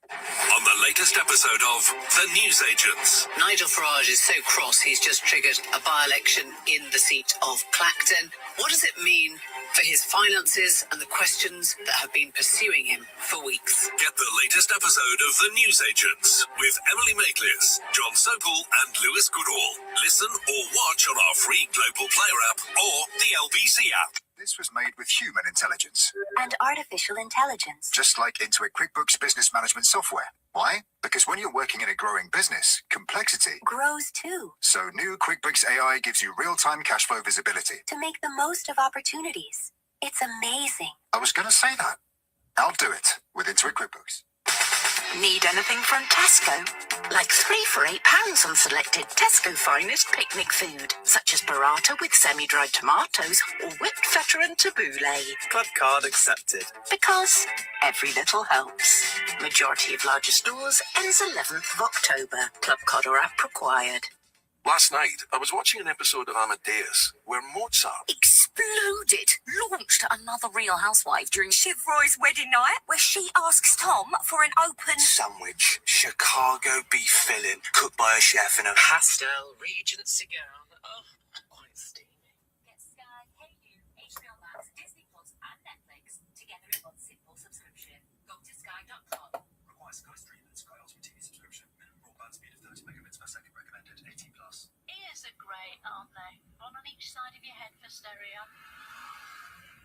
On the latest episode of The Newsagents. Nigel Farage is so cross he's just triggered a by-election in the seat of Clacton. What does it mean for his finances and the questions that have been pursuing him for weeks? Get the latest episode of The Newsagents with Emily Maitlis, John Sokol and Lewis Goodall. Listen or watch on our free Global Player app or the LBC app. This was made with human intelligence. And artificial intelligence. Just like Intuit QuickBooks Business Management software. Why? Because when you're working in a growing business, complexity grows too. So new QuickBooks AI gives you real-time cash flow visibility. To make the most of opportunities. It's amazing. I was going to say that. I'll do it with Intuit QuickBooks. Need anything from Tesco? Like 3 for £8 on selected Tesco finest picnic food, such as burrata with semi-dried tomatoes or whipped feta and tabbouleh. Club card accepted. Because every little helps. Majority of larger stores ends 11th of October. Club card or app required. Last night, I was watching an episode of Amadeus where Mozart Exploded. Launched another Real Housewife during Shiv Roy's wedding night, where she asks Tom for an open Sandwich, Chicago beef filling, cooked by a chef in a pastel Regency gown. Oh, quite steamy. Get Sky, Hey HBO Max, Disney Plus, and Netflix together in one simple subscription. Go to sky.com. Requires Sky Stream and Sky Ultimate TV subscription. Minimum broadband speed of 30 megabits per second recommended. 18 plus. Ears are great, aren't they? One on each side of your head for stereo.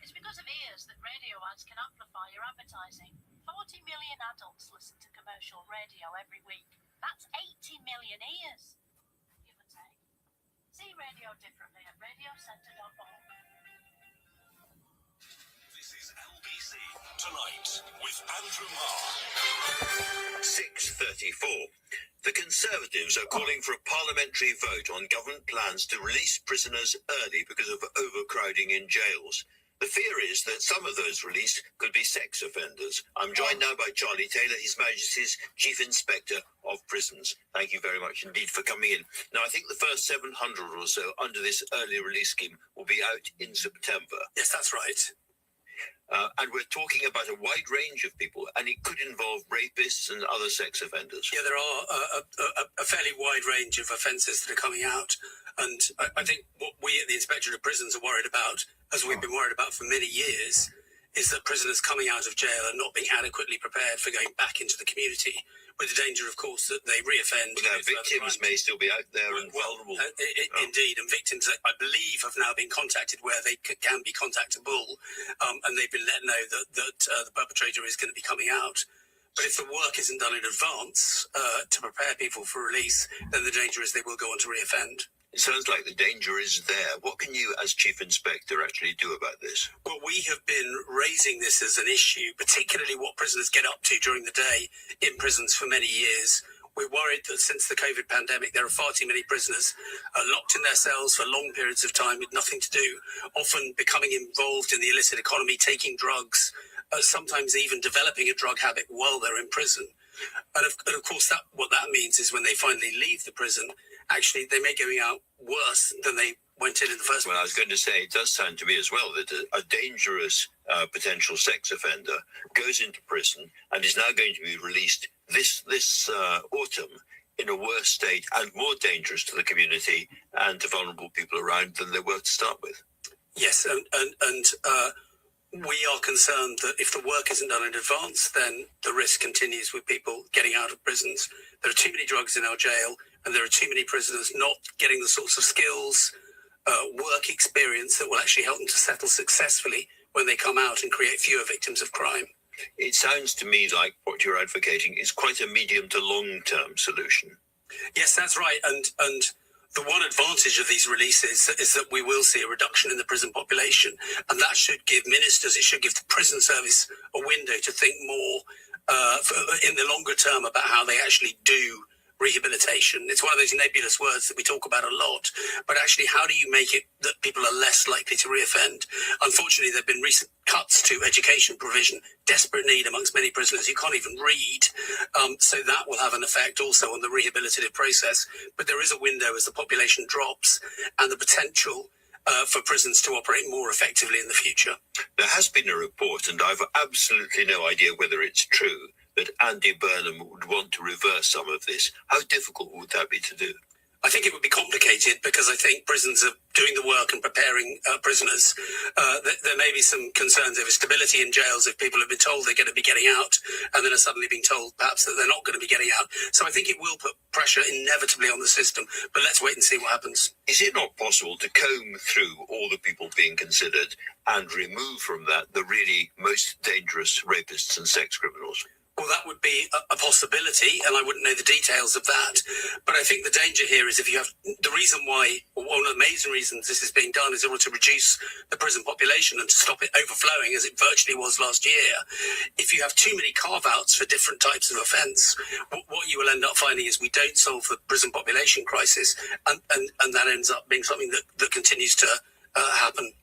It's because of ears that radio ads can amplify your advertising. 40 million adults listen to commercial radio every week. That's 80 million ears, give or take. See radio differently at radiocentre.org. This is LBC Tonight with Andrew Marr. 6:34. The Conservatives are calling for a parliamentary vote on government plans to release prisoners early because of overcrowding in jails. The fear is that some of those released could be sex offenders. I'm joined now by Charlie Taylor, His Majesty's Chief Inspector of Prisons. Thank you very much indeed for coming in. Now, I think the first 700 or so under this early release scheme will be out in September. Yes, that's right. And we're talking about a wide range of people, and it could involve rapists and other sex offenders. Yeah, there are a fairly wide range of offences that are coming out. And I think what we at the Inspectorate of Prisons are worried about, as we've been worried about for many years, is that prisoners coming out of jail are not being adequately prepared for going back into the community, with the danger, of course, that they reoffend. But their victims may still be out there and vulnerable. Indeed, and victims, I believe, have now been contacted where they can be contactable, and they've been let know that the perpetrator is going to be coming out. But if the work isn't done in advance to prepare people for release, then the danger is they will go on to reoffend. It sounds like the danger is there. What can you, as Chief Inspector, actually do about this? Well, we have been raising this as an issue, particularly what prisoners get up to during the day in prisons for many years. We're worried that since the COVID pandemic, there are far too many prisoners locked in their cells for long periods of time with nothing to do, often becoming involved in the illicit economy, taking drugs, sometimes even developing a drug habit while they're in prison. And of course, what that means is when they finally leave the prison, actually, they may go out worse than they went in the first place. Well, I was going to say, it does sound to me as well that a dangerous potential sex offender goes into prison and is now going to be released this autumn in a worse state and more dangerous to the community and to vulnerable people around than they were to start with. Yes, and we are concerned that if the work isn't done in advance, then the risk continues with people getting out of prisons. There are too many drugs in our jail, and there are too many prisoners not getting the sorts of skills, work experience that will actually help them to settle successfully when they come out and create fewer victims of crime. It sounds to me like what you're advocating is quite a medium to long-term solution. Yes, that's right. And the one advantage of these releases is that we will see a reduction in the prison population. And that should give ministers, it should give the prison service a window to think more in the longer term about how they actually do rehabilitation. It's one of those nebulous words that we talk about a lot, but actually how do you make it that people are less likely to reoffend? Unfortunately, there have been recent cuts to education provision, desperate need amongst many prisoners who can't even read, so that will have an effect also on the rehabilitative process. But there is a window as the population drops and the potential for prisons to operate more effectively in the future. There has been a report, and I've absolutely no idea whether it's true, that Andy Burnham would want to reverse some of this. How difficult would that be to do? I think it would be complicated because I think prisons are doing the work and preparing prisoners. There may be some concerns over stability in jails if people have been told they're going to be getting out and then are suddenly being told perhaps that they're not going to be getting out. So I think it will put pressure inevitably on the system, but let's wait and see what happens. Is it not possible to comb through all the people being considered and remove from that the really most dangerous rapists and sex criminals? Well, that would be a possibility, and I wouldn't know the details of that. But I think the danger here is if you have the reason why, or one of the major reasons this is being done is in order to reduce the prison population and to stop it overflowing as it virtually was last year. If you have too many carve-outs for different types of offence, what you will end up finding is we don't solve the prison population crisis, and that ends up being something that continues to happen.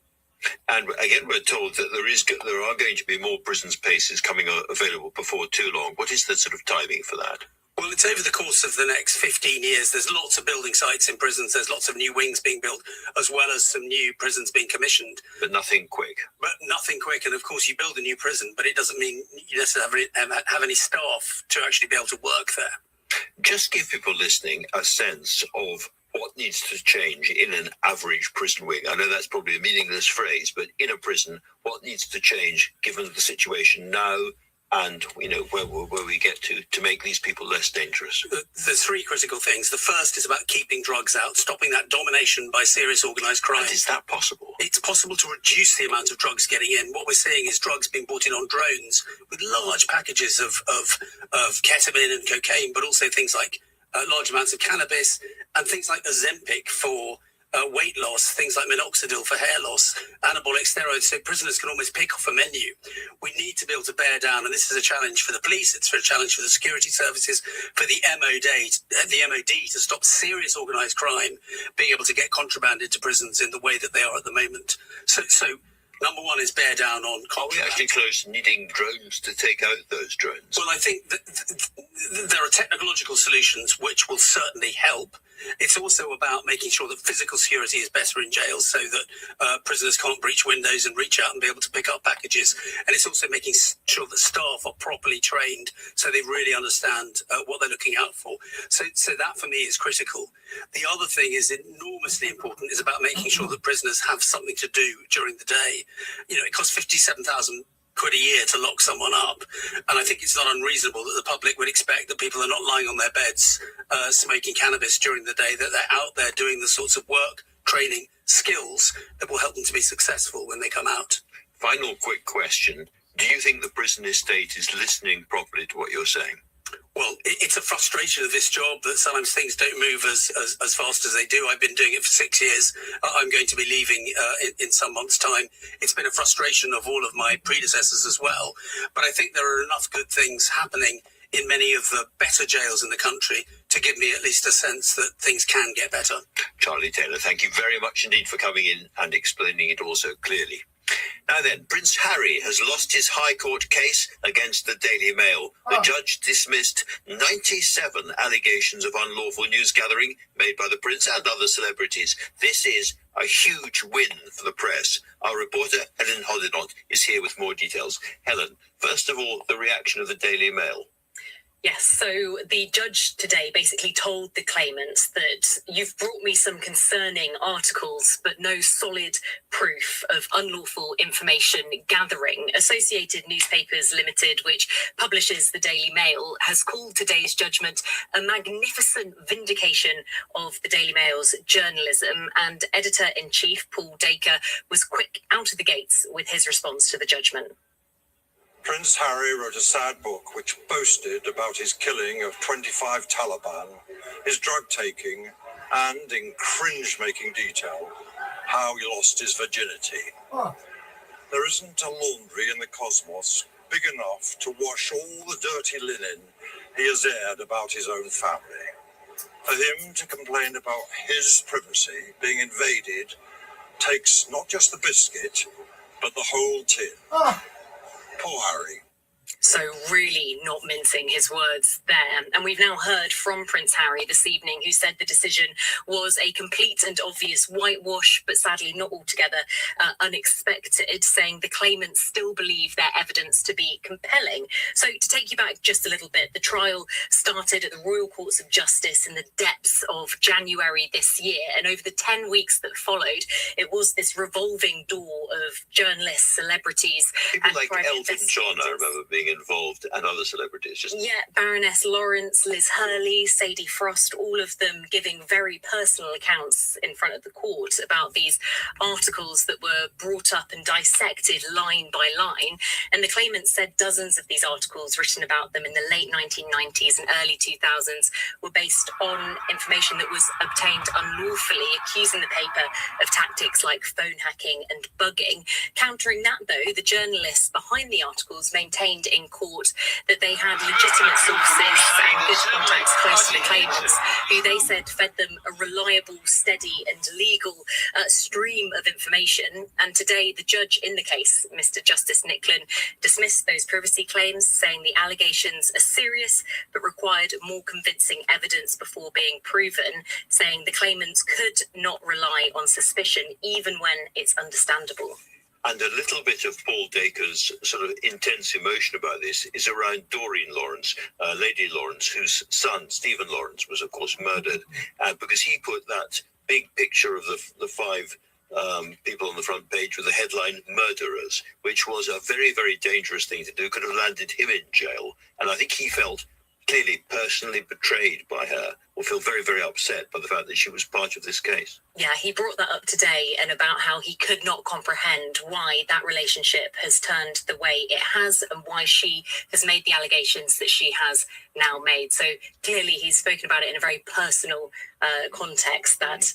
And again, we're told that there are going to be more prison spaces coming available before too long. What is the sort of timing for that? Well, it's over the course of the next 15 years. There's lots of building sites in prisons. There's lots of new wings being built, as well as some new prisons being commissioned. But nothing quick. But nothing quick. And of course, you build a new prison, but it doesn't mean you necessarily have any staff to actually be able to work there. Just give people listening a sense of what needs to change in an average prison wing. I know that's probably a meaningless phrase, but in a prison, what needs to change given the situation now and, you know, where we get to make these people less dangerous? There's three critical things. The first is about keeping drugs out, stopping that domination by serious organised crime. And is that possible? It's possible to reduce the amount of drugs getting in. What we're seeing is drugs being brought in on drones with large packages of ketamine and cocaine, but also things like large amounts of cannabis and things like Ozempic for weight loss, things like minoxidil for hair loss, anabolic steroids, so prisoners can almost pick off a menu. We need to be able to bear down, and this is a challenge for the police, it's a challenge for the security services, for the MOD to stop serious organised crime being able to get contraband into prisons in the way that they are at the moment. So number one is bear down on contraband. Are we actually close to needing drones to take out those drones? Well, I think that there are technological solutions which will certainly help. It's also about making sure that physical security is better in jails so that prisoners can't breach windows and reach out and be able to pick up packages. And it's also making sure that staff are properly trained so they really understand what they're looking out for. So that for me is critical. The other thing is enormously important is about making sure that prisoners have something to do during the day. You know, it costs 57,000 quid a year to lock someone up, and I think it's not unreasonable that the public would expect that people are not lying on their beds smoking cannabis during the day, that they're out there doing the sorts of work, training, skills that will help them to be successful when they come out. Final quick question. Do you think the prison estate is listening properly to what you're saying? Well, it's a frustration of this job that sometimes things don't move as fast as they do. I've been doing it for 6 years. I'm going to be leaving in some months' time. It's been a frustration of all of my predecessors as well. But I think there are enough good things happening in many of the better jails in the country to give me at least a sense that things can get better. Charlie Taylor, thank you very much indeed for coming in and explaining it all so clearly. Now then, Prince Harry has lost his High Court case against the Daily Mail. The judge dismissed 97 allegations of unlawful news gathering made by the Prince and other celebrities. This is a huge win for the press. Our reporter, Helen Hoddinott, is here with more details. Helen, first of all, the reaction of the Daily Mail. Yes, so the judge today basically told the claimants that you've brought me some concerning articles, but no solid proof of unlawful information gathering. Associated Newspapers Limited, which publishes the Daily Mail, has called today's judgment a magnificent vindication of the Daily Mail's journalism, and Editor-in-Chief Paul Dacre was quick out of the gates with his response to the judgment. Prince Harry wrote a sad book which boasted about his killing of 25 Taliban, his drug-taking, and, in cringe-making detail, how he lost his virginity. There isn't a laundry in the cosmos big enough to wash all the dirty linen he has aired about his own family. For him to complain about his privacy being invaded takes not just the biscuit, but the whole tin. Poor Harry. So really not mincing his words there. And we've now heard from Prince Harry this evening, who said the decision was a complete and obvious whitewash, but sadly not altogether unexpected, saying the claimants still believe their evidence to be compelling. So to take you back just a little bit, the trial started at the Royal Courts of Justice in the depths of January this year. And over the 10 weeks that followed, it was this revolving door of journalists, celebrities, people like Elton John, I remember being involved, and other celebrities. Baroness Lawrence, Liz Hurley, Sadie Frost, all of them giving very personal accounts in front of the court about these articles that were brought up and dissected line by line. And the claimant said dozens of these articles written about them in the late 1990s and early 2000s were based on information that was obtained unlawfully, accusing the paper of tactics like phone hacking and bugging. Countering that, though, the journalists behind the articles maintained in court that they had legitimate sources and good contacts close to the claimants, who they said fed them a reliable, steady and legal stream of information. And today, the judge in the case, Mr. Justice Nicklin, dismissed those privacy claims, saying the allegations are serious but required more convincing evidence before being proven, saying the claimants could not rely on suspicion even when it's understandable. And a little bit of Paul Dacre's sort of intense emotion about this is around Doreen Lawrence, Lady Lawrence, whose son, Stephen Lawrence, was, of course, murdered, because he put that big picture of the five people on the front page with the headline "Murderers," which was a very, very dangerous thing to do, could have landed him in jail. And I think he felt clearly personally betrayed by her, or feel very, very upset by the fact that she was part of this case. Yeah, he brought that up today, and about how he could not comprehend why that relationship has turned the way it has and why she has made the allegations that she has now made. So clearly he's spoken about it in a very personal context that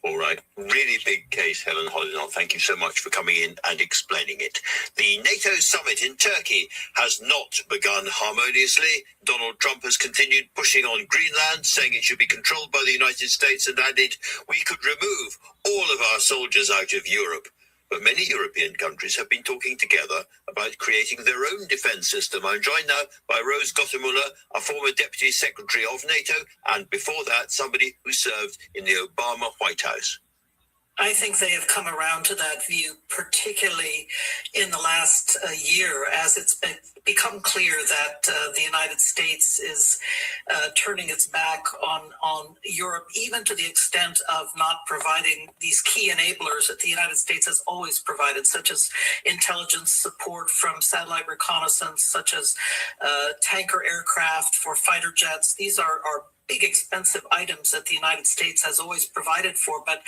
All right. Really big case, Helen Hollinow. Thank you so much for coming in and explaining it. The NATO summit in Turkey has not begun harmoniously. Donald Trump has continued pushing on Greenland, saying it should be controlled by the United States, and added, we could remove all of our soldiers out of Europe. But many European countries have been talking together about creating their own defence system. I'm joined now by Rose Gottemuller, a former Deputy Secretary of NATO, and before that, somebody who served in the Obama White House. I think they have come around to that view, particularly in the last year, as it's become clear that the United States is turning its back on Europe, even to the extent of not providing these key enablers that the United States has always provided, such as intelligence support from satellite reconnaissance, such as tanker aircraft for fighter jets. These are big, expensive items that the United States has always provided for. But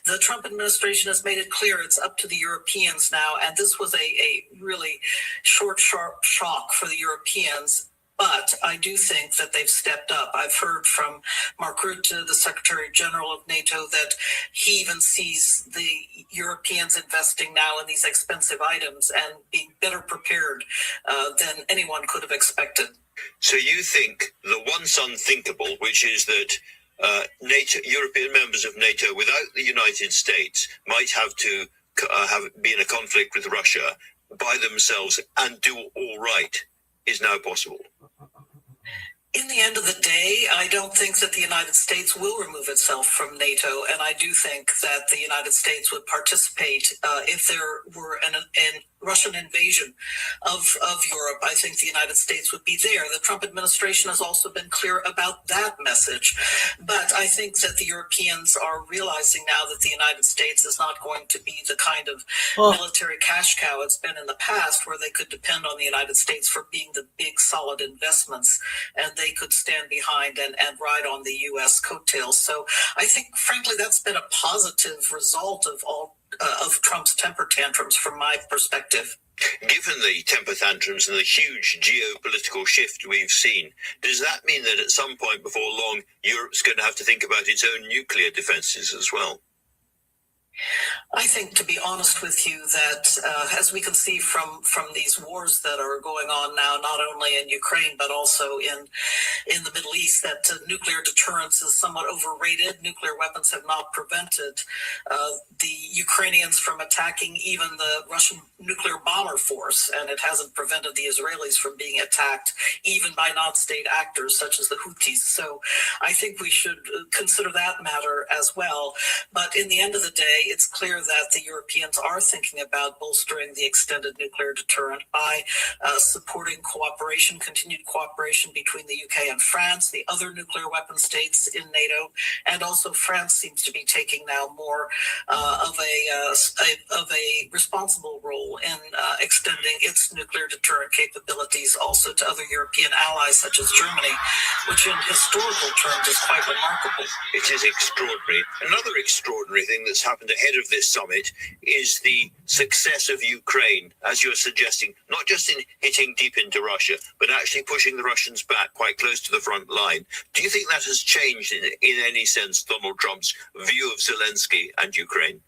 the Trump administration has made it clear it's up to the Europeans now. And this was a really short, sharp shock for the Europeans. But I do think that they've stepped up. I've heard from Mark Rutte, the Secretary General of NATO, that he even sees the Europeans investing now in these expensive items and being better prepared than anyone could have expected. So you think the once unthinkable, which is that NATO, European members of NATO without the United States might have to be in a conflict with Russia by themselves and do all right, is now possible? In the end of the day, I don't think that the United States will remove itself from NATO, and I do think that the United States would participate if there were an Russian invasion of Europe. I think the United States would be there. The Trump administration has also been clear about that message. But I think that the Europeans are realizing now that the United States is not going to be the kind of military cash cow it's been in the past, where they could depend on the United States for being the big, solid investments, and they could stand behind and ride on the U.S. coattails. So I think, frankly, that's been a positive result of all of Trump's temper tantrums from my perspective. Given the temper tantrums and the huge geopolitical shift we've seen, does that mean that at some point before long, Europe's going to have to think about its own nuclear defenses as well? I think, to be honest with you, that as we can see from these wars that are going on now, not only in Ukraine but also in the Middle East, that nuclear deterrence is somewhat overrated. Nuclear weapons have not prevented the Ukrainians from attacking even the Russian nuclear bomber force, and it hasn't prevented the Israelis from being attacked even by non-state actors such as the Houthis. So I think we should consider that matter as well. But in the end of the day, it's clear that the Europeans are thinking about bolstering the extended nuclear deterrent by supporting cooperation, continued cooperation between the UK and France, the other nuclear weapon states in NATO, and also France seems to be taking now more of a responsible role in extending its nuclear deterrent capabilities also to other European allies such as Germany, which in historical terms is quite remarkable. It is extraordinary. Another extraordinary thing that's happened ahead of this summit is the success of Ukraine, as you're suggesting, not just in hitting deep into Russia, but actually pushing the Russians back quite close to the front line. Do you think that has changed in any sense Donald Trump's view of Zelensky and Ukraine?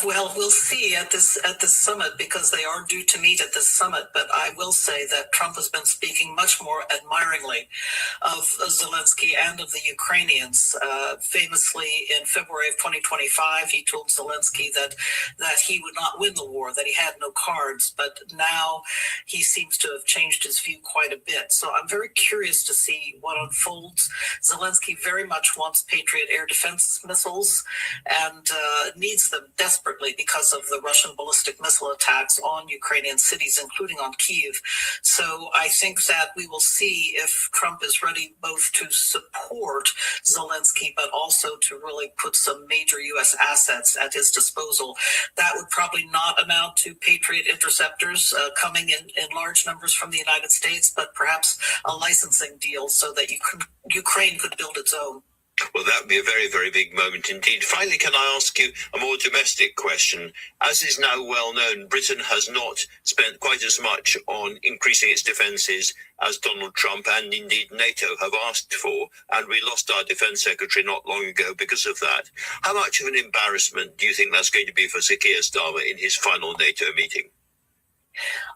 Well, we'll see at this summit, because they are due to meet at this summit. But I will say that Trump has been speaking much more admiringly of Zelensky and of the Ukrainians. Famously, in February of 2025, he told Zelensky that he would not win the war, that he had no cards. But now he seems to have changed his view quite a bit. So I'm very curious to see what unfolds. Zelensky very much wants Patriot air defense missiles and needs them desperately because of the Russian ballistic missile attacks on Ukrainian cities, including on Kyiv. So I think that we will see if Trump is ready both to support Zelensky, but also to really put some major U.S. assets at his disposal. That would probably not amount to Patriot interceptors coming in large numbers from the United States, but perhaps a licensing deal so that Ukraine could build its own. Well, that would be a very, very big moment indeed. Finally, can I ask you a more domestic question? As is now well known, Britain has not spent quite as much on increasing its defences as Donald Trump and indeed NATO have asked for, and we lost our Defence Secretary not long ago because of that. How much of an embarrassment do you think that's going to be for Sir Keir Starmer in his final NATO meeting?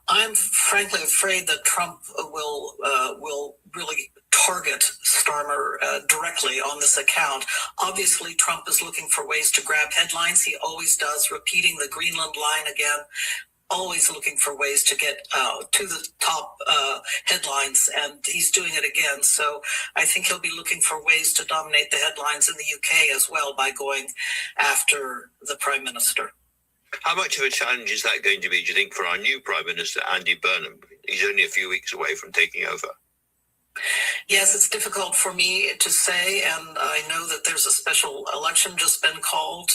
I'm frankly afraid that Trump will really target Starmer directly on this account. Obviously, Trump is looking for ways to grab headlines. He always does, repeating the Greenland line again, always looking for ways to get to the top headlines, and he's doing it again. So I think he'll be looking for ways to dominate the headlines in the UK as well by going after the Prime Minister. How much of a challenge is that going to be, do you think, for our new Prime Minister, Andy Burnham? He's only a few weeks away from taking over. Yes, it's difficult for me to say, and I know that there's a special election just been called.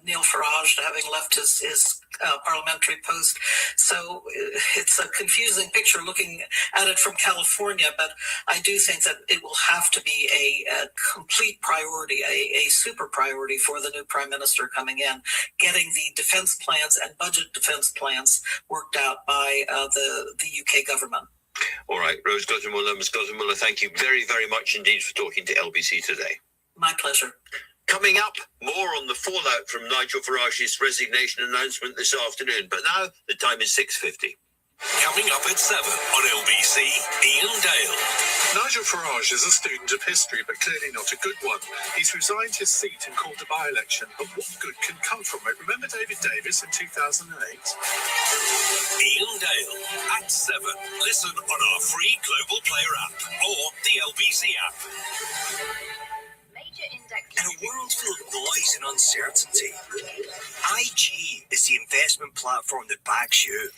Neil Farage having left his parliamentary post. So it's a confusing picture looking at it from California, but I do think that it will have to be a complete priority, a super priority for the new Prime Minister coming in, getting the defense plans and budget defense plans worked out by the UK government. All right, Rose Gottemuller, Ms. Gottemuller, thank you very, very much indeed for talking to LBC today. My pleasure. Coming up, more on the fallout from Nigel Farage's resignation announcement this afternoon. But now, the time is 6:50. Coming up at 7 on LBC, Ian Dale. Nigel Farage is a student of history, but clearly not a good one. He's resigned his seat and called a by-election, but what good can come from it? Remember David Davis in 2008? Ian Dale at 7. Listen on our free Global Player app or the LBC app. In a world full of noise and uncertainty, EYG is the investment platform that backs you.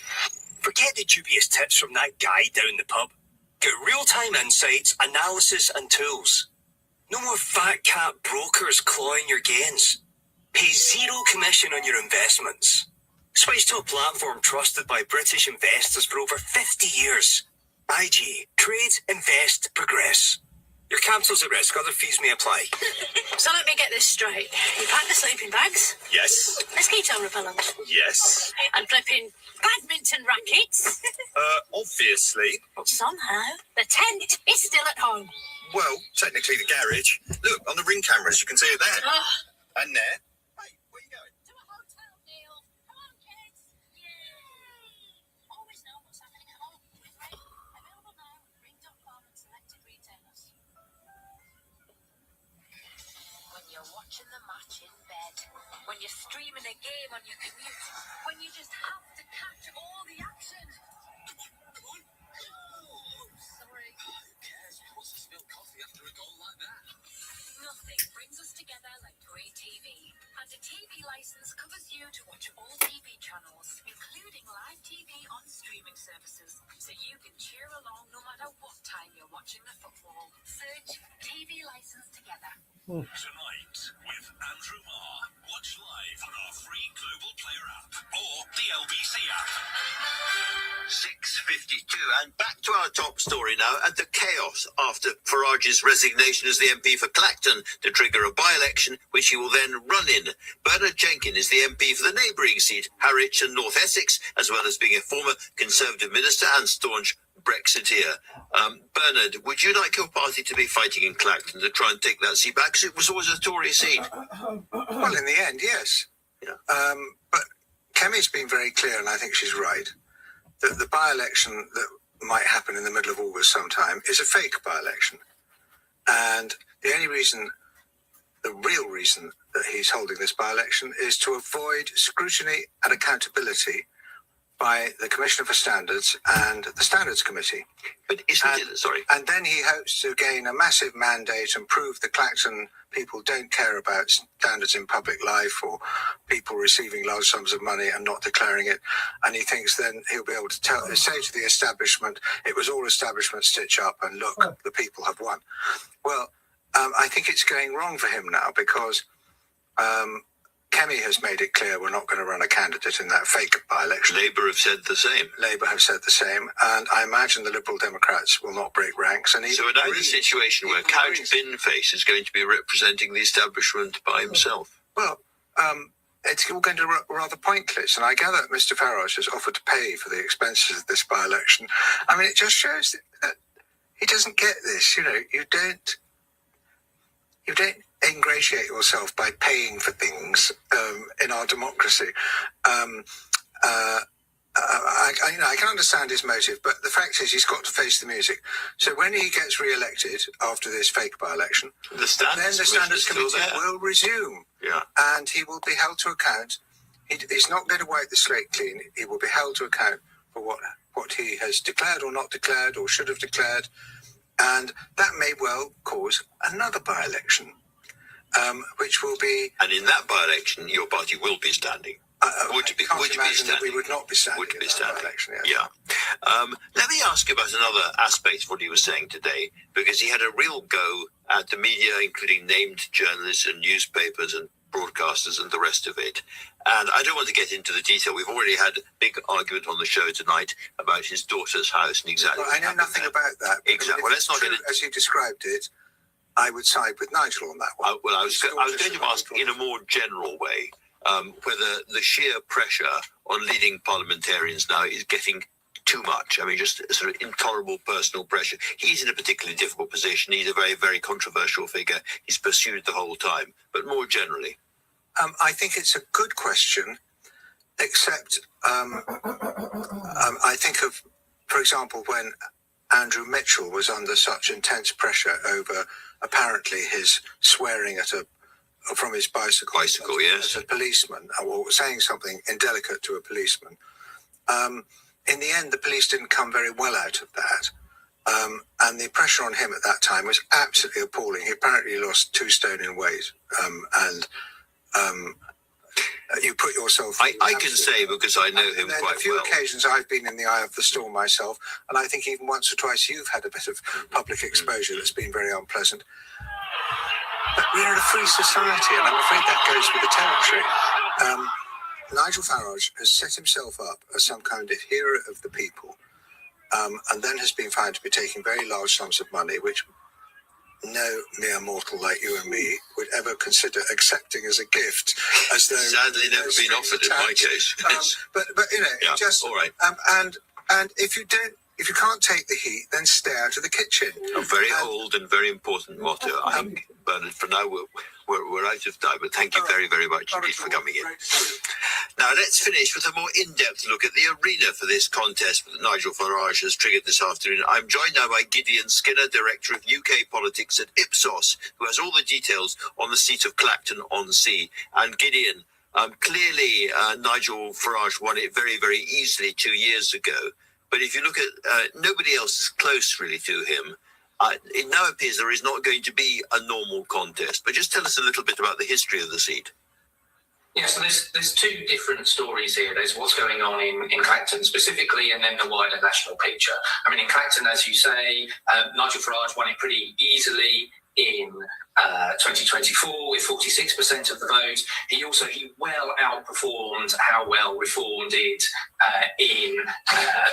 Forget the dubious tips from that guy down the pub. Get real-time insights, analysis and tools. No more fat cat brokers clawing your gains. Pay zero commission on your investments. Switch to a platform trusted by British investors for over 50 years. EYG. Trade, invest, progress. Your capital's at risk. Other fees may apply. So let me get this straight. You pack the sleeping bags, Yes. mosquito repellent, Yes. and flipping badminton rackets. Obviously. Somehow, the tent is still at home. Well, technically the garage. Look, on the ring cameras, you can see it there. Oh, And there. to a hotel, Neil. Come on, kids. Yay! Always know what's happening at home with Ring. Available now with Ring.com and selected retailers. When you're watching the match in bed, when you're streaming a game on your commute, when you just have to catch all the action. Sorry. Who cares? What's to spill coffee after a goal like that? Nothing brings us together like great TV. And a TV license covers you to watch all TV channels, including live TV on streaming services, so you can cheer along no matter what time you're watching the football. Search TV license together. Tonight with Andrew Marr. Watch live on our free Global Player app or the LBC app. 6:52, and back to our top story now, and the chaos after Farage's resignation as the MP for Clacton to trigger a by-election, which he will then run in. Bernard Jenkin is the MP for the neighbouring seat, Harwich and North Essex, as well as being a former Conservative minister and staunch Brexiteer. Bernard, would you like your party to be fighting in Clacton to try and take that seat back? Because it was always a Tory seat. Well, in the end, yes. But Kemi's been very clear, and I think she's right, that the by-election that might happen in the middle of August sometime is a fake by-election. And the only reason, the real reason that he's holding this by-election is to avoid scrutiny and accountability by the Commissioner for Standards and the Standards Committee. But isn't it, sorry. And then he hopes to gain a massive mandate and prove the Clacton people don't care about standards in public life or people receiving large sums of money and not declaring it. And he thinks then he'll be able to say to the establishment, it was all establishment stitch up and look, the people have won. Well, I think it's going wrong for him now because Kemi has made it clear we're not going to run a candidate in that fake by-election. Labour have said the same. Labour have said the same, and I imagine the Liberal Democrats will not break ranks. And so we're now in a situation where Count Binface is going to be representing the establishment by himself. Well, it's all going to be rather pointless, and I gather that Mr. Farage has offered to pay for the expenses of this by-election. I mean, it just shows that he doesn't get this. You know, you don't ingratiate yourself by paying for things in our democracy. I can understand his motive, but the fact is he's got to face the music. So when he gets re-elected after this fake by-election, then the Standards Committee will resume. Yeah. And he will be held to account. He's not going to wipe the slate clean. He will be held to account for what he has declared or not declared or should have declared. And that may well cause another by-election. Which will be... And in that by-election, your party will be standing. Would be standing. We would not be standing. Would be standing. By-election, yeah. Let me ask you about another aspect of what he was saying today, because he had a real go at the media, including named journalists and newspapers and broadcasters and the rest of it. And I don't want to get into the detail. We've already had a big argument on the show tonight about his daughter's house and exactly. Well, I know nothing about that. Exactly. Well, let's not get into... As you described it, I would side with Nigel on that one. I was going to ask in a more general way whether the sheer pressure on leading parliamentarians now is getting too much. I mean, just a sort of intolerable personal pressure. He's in a particularly difficult position. He's a very, very controversial figure. He's pursued the whole time. But more generally. I think it's a good question, except I think of, for example, when Andrew Mitchell was under such intense pressure over apparently his swearing from his bicycle yes, as a policeman, or saying something indelicate to a policeman. In the end, the police didn't come very well out of that. And the pressure on him at that time was absolutely appalling. He apparently lost 2 stone in weight. You put yourself... I can say, because I know him quite well. On a few occasions I've been in the eye of the storm myself, and I think even once or twice you've had a bit of public exposure that's been very unpleasant. But we're in a free society, and I'm afraid that goes with the territory. Nigel Farage has set himself up as some kind of hero of the people, and then has been found to be taking very large sums of money, which no mere mortal like you and me would ever consider accepting as a gift, as though sadly never been offered in my case. But you know, just all right. And if you can't take the heat, then stay out of the kitchen. A very old and very important motto. I think, Bernard, for now we're out of time, but thank you very, very much indeed for coming in. Now let's finish with a more in-depth look at the arena for this contest that Nigel Farage has triggered this afternoon. I'm joined now by Gideon Skinner, Director of UK Politics at Ipsos, who has all the details on the seat of Clacton-on-Sea. And Gideon, clearly Nigel Farage won it very, very easily 2 years ago. But if you look at nobody else is close really to him, it now appears there is not going to be a normal contest. But just tell us a little bit about the history of the seat. Yeah, so there's 2 different stories here. There's what's going on in Clacton specifically, and then the wider national picture. I mean, in Clacton, as you say, Nigel Farage won it pretty easily in 2024 with 46% of the vote. He well outperformed how well Reform did in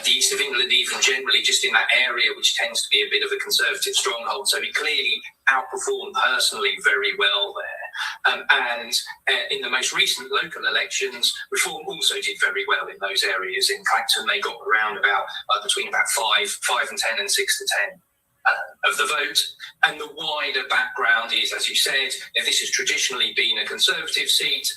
the east of England, even generally just in that area, which tends to be a bit of a conservative stronghold. So he clearly outperformed personally very well there. And in the most recent local elections, Reform also did very well in those areas. In Clacton, they got around about between about 5 and 10 and 6 to 10. of the vote. And the wider background is, as you said, this has traditionally been a Conservative seat,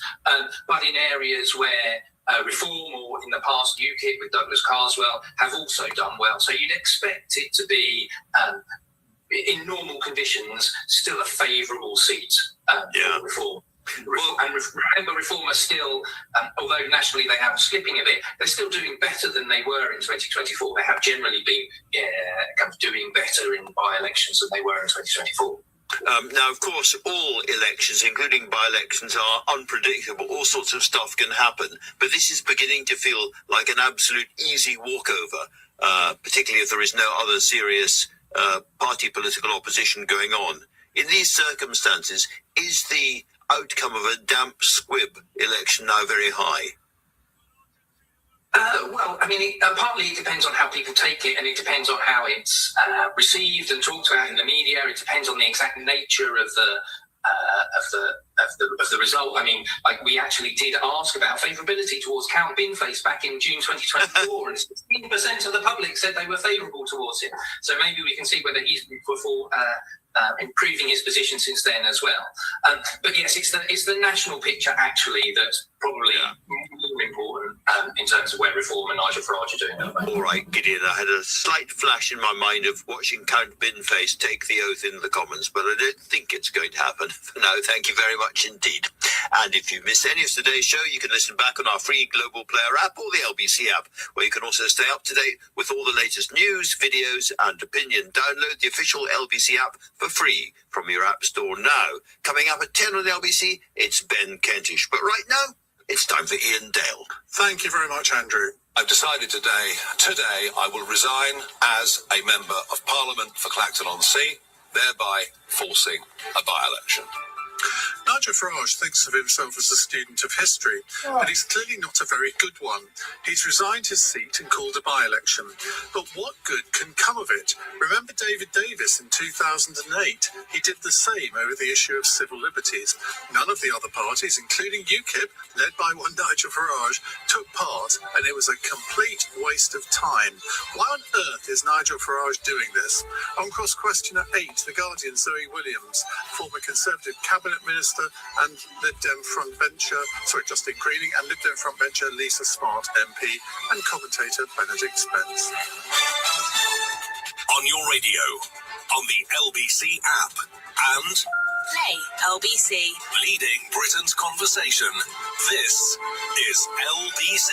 but in areas where Reform, or in the past UKIP with Douglas Carswell, have also done well. So you'd expect it to be, in normal conditions, still a favourable seat for Reform. And remember, Reform are still, although nationally they have a slipping a bit, they're still doing better than they were in 2024. They have generally been kind of doing better in by-elections than they were in 2024. Now, of course, all elections, including by-elections, are unpredictable. All sorts of stuff can happen. But this is beginning to feel like an absolute easy walkover, particularly if there is no other serious party political opposition going on. In these circumstances, is the outcome of a damp squib election now very high? Well, I mean, partly it depends on how people take it, and it depends on how it's received and talked about in the media. It depends on the exact nature of the result. I mean, like, we actually did ask about favourability towards Count Binface back in June 2024, and 16% of the public said they were favourable towards him. So maybe we can see whether he's improving his position since then as well. But yes, it's the national picture actually that's probably more important in terms of where Reform and Nigel Farage are doing. All right, Gideon, I had a slight flash in my mind of watching Count Binface take the oath in the Commons, but I don't think it's going to happen. For now, thank you very much indeed. And if you missed any of today's show, you can listen back on our free Global Player app or the LBC app, where you can also stay up to date with all the latest news, videos and opinion. Download the official LBC app for free from your app store now. Coming up at 10 on the LBC, it's Ben Kentish. But right now, it's time for Ian Dale. Thank you very much, Andrew. I've decided today I will resign as a Member of Parliament for Clacton-on-Sea, thereby forcing a by-election. Nigel Farage thinks of himself as a student of history, but he's clearly not a very good one. He's resigned his seat and called a by-election. But what good can come of it? Remember David Davis in 2008? He did the same over the issue of civil liberties. None of the other parties, including UKIP, led by one Nigel Farage, took part, and it was a complete waste of time. Why on earth is Nigel Farage doing this? On Cross Questioner 8, The Guardian, Zoe Williams, former Conservative Cabinet Minister and Lib Dem frontbencher, Justine Greening, and Lib Dem frontbencher Lisa Smart MP, and commentator Benedict Spence. On your radio, on the LBC app, and Play LBC. leading Britain's conversation. This is LBC.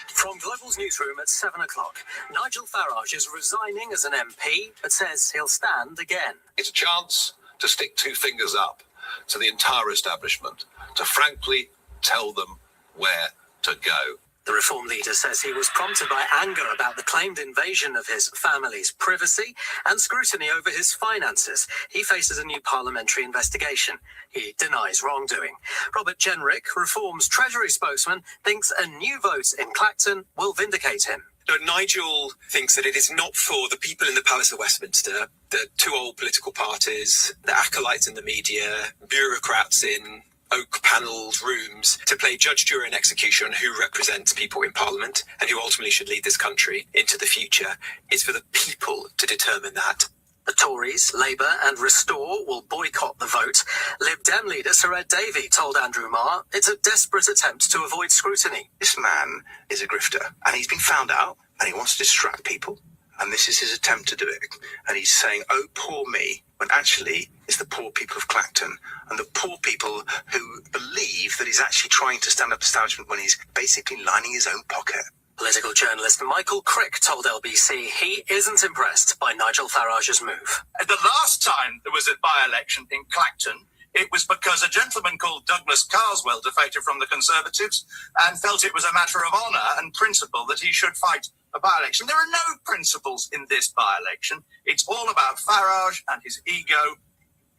From Global's newsroom at 7 o'clock, Nigel Farage is resigning as an MP, but says he'll stand again. It's a chance to stick two fingers up to the entire establishment, to frankly tell them where to go. The Reform leader says he was prompted by anger about the claimed invasion of his family's privacy and scrutiny over his finances. He faces a new parliamentary investigation. He denies wrongdoing. Robert Jenrick, Reform's Treasury spokesman, thinks a new vote in Clacton will vindicate him. No, Nigel thinks that it is not for the people in the Palace of Westminster, the two old political parties, the acolytes in the media, bureaucrats in oak panelled rooms to play judge, jury and execution who represents people in Parliament and who ultimately should lead this country into the future. It's for the people to determine that. The Tories, Labour and Restore will boycott the vote. Lib Dem leader Sir Ed Davey told Andrew Marr it's a desperate attempt to avoid scrutiny. This man is a grifter, and he's been found out, and he wants to distract people, and this is his attempt to do it. And he's saying, oh, poor me, when actually it's the poor people of Clacton, and the poor people who believe that he's actually trying to stand up to establishment when he's basically lining his own pocket. Political journalist Michael Crick told LBC he isn't impressed by Nigel Farage's move. The last time there was a by-election in Clacton, it was because a gentleman called Douglas Carswell defected from the Conservatives and felt it was a matter of honour and principle that he should fight a by-election. There are no principles in this by-election. It's all about Farage and his ego.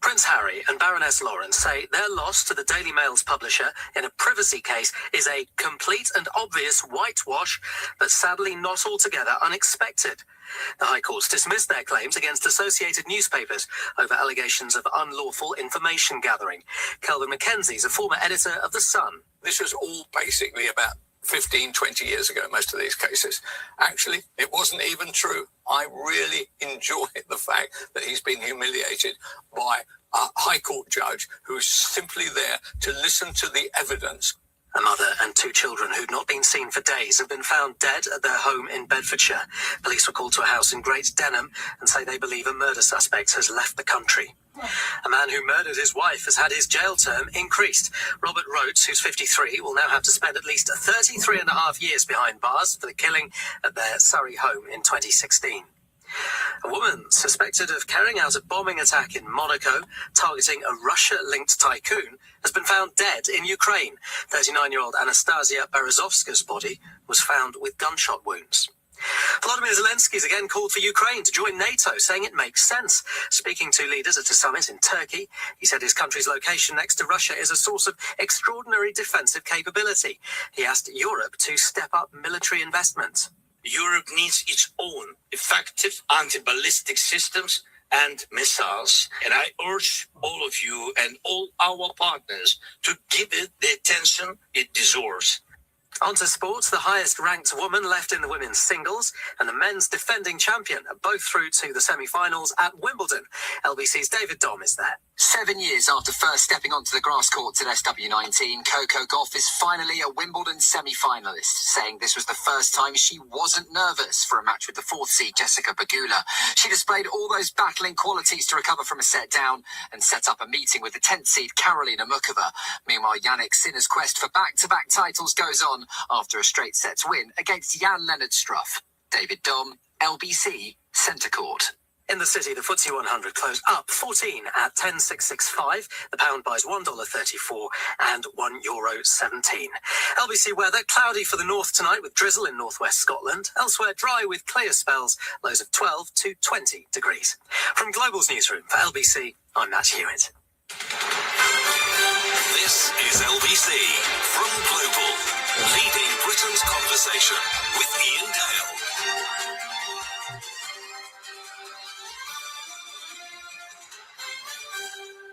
Prince Harry and Baroness Lawrence say their loss to the Daily Mail's publisher in a privacy case is a complete and obvious whitewash, but sadly not altogether unexpected. The High Court's dismissed their claims against associated newspapers over allegations of unlawful information gathering. Kelvin Mackenzie's a former editor of The Sun. This was all basically about 15, 20 years ago, most of these cases. Actually, it wasn't even true. I really enjoy the fact that he's been humiliated by a High Court judge who's simply there to listen to the evidence. A mother and 2 children who'd not been seen for days have been found dead at their home in Bedfordshire. Police were called to a house in Great Denham and say they believe a murder suspect has left the country. A man who murdered his wife has had his jail term increased. Robert Rhodes, who's 53, will now have to spend at least 33 and a half years behind bars for the killing at their Surrey home in 2016. A woman suspected of carrying out a bombing attack in Monaco, targeting a Russia-linked tycoon, has been found dead in Ukraine. 39-year-old Anastasia Berezovska's body was found with gunshot wounds. Volodymyr Zelensky's again called for Ukraine to join NATO, saying it makes sense. Speaking to leaders at a summit in Turkey, he said his country's location next to Russia is a source of extraordinary defensive capability. He asked Europe to step up military investment. Europe needs its own effective anti-ballistic systems and missiles. And I urge all of you and all our partners to give it the attention it deserves. On to sports. The highest-ranked woman left in the women's singles and the men's defending champion are both through to the semi-finals at Wimbledon. LBC's David Dom is there. 7 years after first stepping onto the grass courts at SW19, Coco Gauff is finally a Wimbledon semi-finalist, saying this was the first time she wasn't nervous for a match with the 4th seed Jessica Pegula. She displayed all those battling qualities to recover from a set down and set up a meeting with the 10th seed Karolina Mukova. Meanwhile, Yannick Sinner's quest for back-to-back titles goes on after a straight sets win against Jan-Lennard Struff. David Dom, LBC, Centre Court. In the city, the FTSE 100 closed up 14 at 10,665. The pound buys $1.34 and €1.17. LBC weather, cloudy for the north tonight with drizzle in northwest Scotland. Elsewhere, dry with clear spells, lows of 12 to 20 degrees. From Global's newsroom for LBC, I'm Matt Hewitt. This is LBC from Global, leading Britain's conversation with Ian Dale.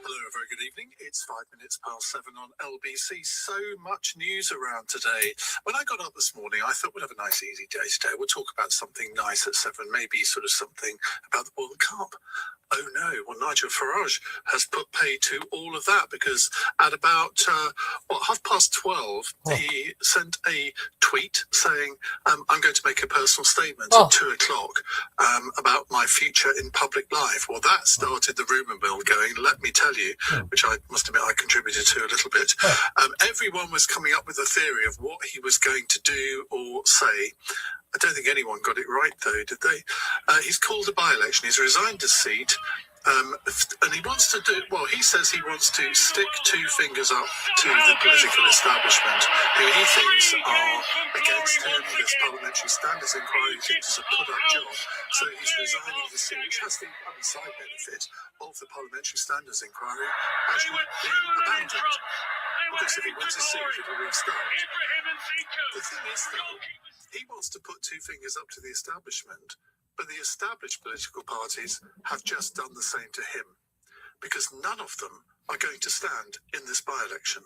Hello, a very good evening. It's 5 minutes past 7 on LBC. So much news around today. When I got up this morning, I thought we'd have a nice, easy day today. We'll talk about something nice at 7, maybe sort of something about the World Cup. Oh no, well, Nigel Farage has put pay to all of that because at about, 12:30, he sent a tweet saying, I'm going to make a personal statement at 2 o'clock about my future in public life. Well, that started the rumour mill going, let me tell you, which I must admit I contributed to a little bit. Everyone was coming up with a theory of what he was going to do or say. I don't think anyone got it right, though, did they? He's called a by-election. He's resigned his seat. And he wants to do, well, he says he wants to stick 2 fingers up to the political establishment, who he thinks are against him. This parliamentary standards inquiry he thinks is a put-up job. So he's resigning his seat, which has the other side benefit of the parliamentary standards inquiry actually being abandoned. Because if he wins his seat, it'll restart. The thing is, though, he wants to put 2 fingers up to the establishment, but the established political parties have just done the same to him, because none of them are going to stand in this by-election.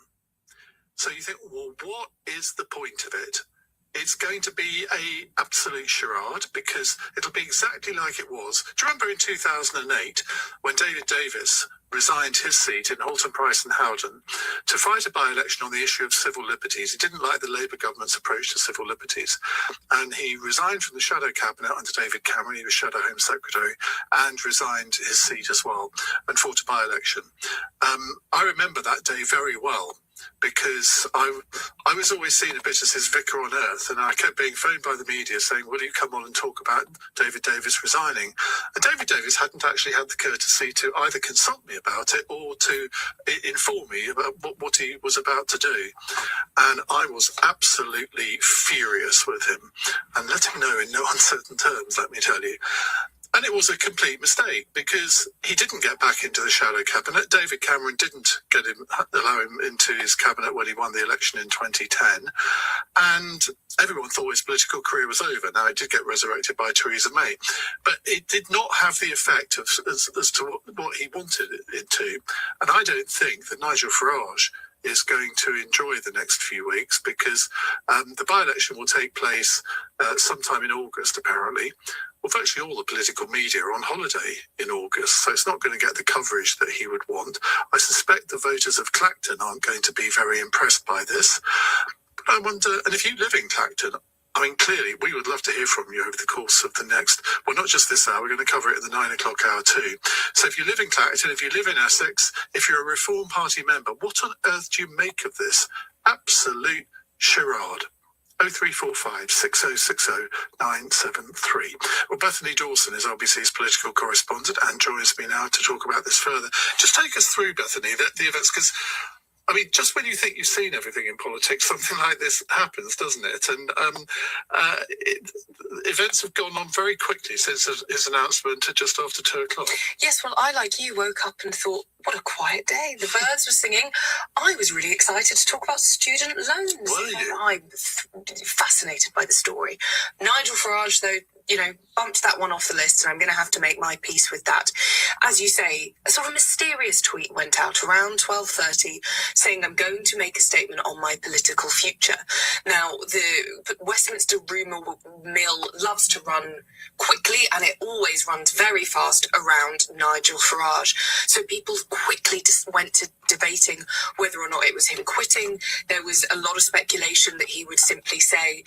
So you think, well, what is the point of it? It's going to be a absolute charade, because it'll be exactly like it was. Do you remember in 2008 when David Davis resigned his seat in Halton Price and Howden to fight a by-election on the issue of civil liberties? He didn't like the Labour government's approach to civil liberties, and he resigned from the shadow cabinet under David Cameron. He was shadow Home Secretary and resigned his seat as well and fought a by-election. I remember that day very well, because I was always seen a bit as his vicar on earth, and I kept being phoned by the media saying, will you come on and talk about David Davis resigning? And David Davis hadn't actually had the courtesy to either consult me about it or to inform me about what he was about to do. And I was absolutely furious with him and let him know in no uncertain terms, let me tell you. And it was a complete mistake, because he didn't get back into the shadow cabinet. David Cameron didn't allow him into his cabinet when he won the election in 2010. And everyone thought his political career was over. Now, it did get resurrected by Theresa May. But it did not have the effect as to what he wanted it to. And I don't think that Nigel Farage is going to enjoy the next few weeks because the by-election will take place sometime in August, apparently. Well, virtually all the political media are on holiday in August, so it's not going to get the coverage that he would want. I suspect the voters of Clacton aren't going to be very impressed by this. But I wonder, and if you live in Clacton, I mean, clearly, we would love to hear from you over the course of the next, well, not just this hour, we're going to cover it at the 9 o'clock hour too. So if you live in Clacton, if you live in Essex, if you're a Reform Party member, what on earth do you make of this absolute charade? 0345 6060 973. Well, Bethany Dawson is RBC's political correspondent and joins me now to talk about this further. Just take us through, Bethany, the events, because I mean, just when you think you've seen everything in politics, something like this happens, doesn't it? And events have gone on very quickly since his announcement just after 2 o'clock. Yes, well, I, like you, woke up and thought, what a quiet day. The birds were singing. I was really excited to talk about student loans. Were you? I'm fascinated by the story. Nigel Farage, though, bumped that one off the list, and I'm going to have to make my peace with that. As you say, a sort of mysterious tweet went out around 12:30 saying, I'm going to make a statement on my political future. Now, the Westminster rumour mill loves to run quickly, and it always runs very fast around Nigel Farage. So people quickly just went to debating whether or not it was him quitting. There was a lot of speculation that he would simply say,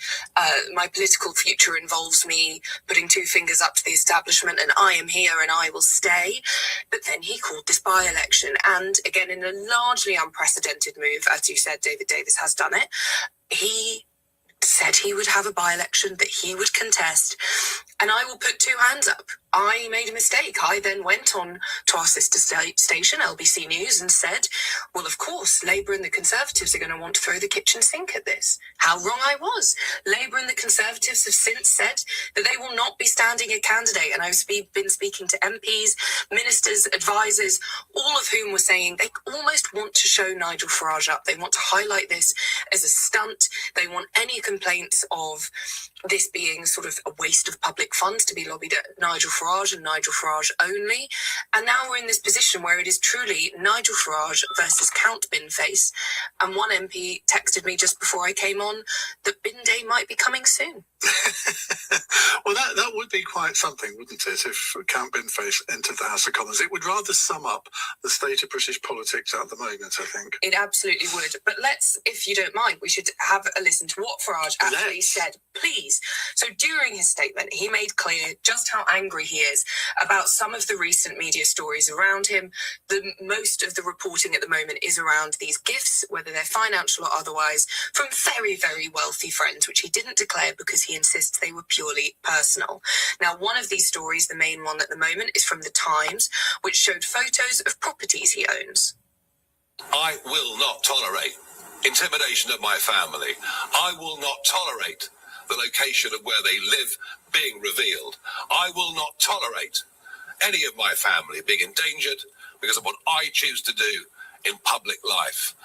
my political future involves me putting two fingers up to the establishment and I am here and I will stay. But then he called this by-election, and again, in a largely unprecedented move, as you said, David Davis has done it, he said he would have a by-election that he would contest, and I will put two hands up. I made a mistake. I then went on to our sister station, LBC News, and said, well, of course, Labour and the Conservatives are going to want to throw the kitchen sink at this. How wrong I was. Labour and the Conservatives have since said that they will not be standing a candidate, and I've been speaking to MPs, ministers, advisors, all of whom were saying they almost want to show Nigel Farage up. They want to highlight this as a stunt. They want any complaints of this being sort of a waste of public funds to be lobbied at Nigel Farage and Nigel Farage only. And now we're in this position where it is truly Nigel Farage versus Count Binface. And one MP texted me just before I came on that Bin Day might be coming soon. Well, that would be quite something, wouldn't it, if Count Binface entered the House of Commons? It would rather sum up the state of British politics at the moment, I think. It absolutely would. But let's, if you don't mind, we should have a listen to what Farage actually said, please. So during his statement, he made clear just how angry he is about some of the recent media stories around him. Most of the reporting at the moment is around these gifts, whether they're financial or otherwise, from very, very wealthy friends, which he didn't declare because he insists they were purely personal. Now, one of these stories, the main one at the moment, is from The Times, which showed photos of properties he owns. I will not tolerate intimidation of my family. I will not tolerate the location of where they live being revealed. I will not tolerate any of my family being endangered because of what I choose to do in public life.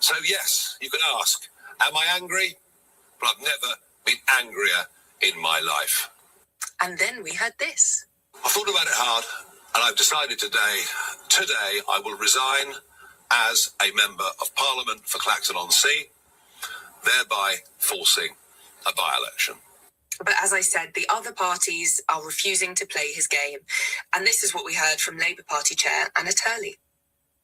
So yes, you can ask, am I angry? But I've never been angrier in my life. And then we had this. I thought about it hard, and I've decided today I will resign as a Member of Parliament for Clacton-on-Sea, thereby forcing a by-election. But as I said, the other parties are refusing to play his game. And this is what we heard from Labour Party Chair Anna Turley.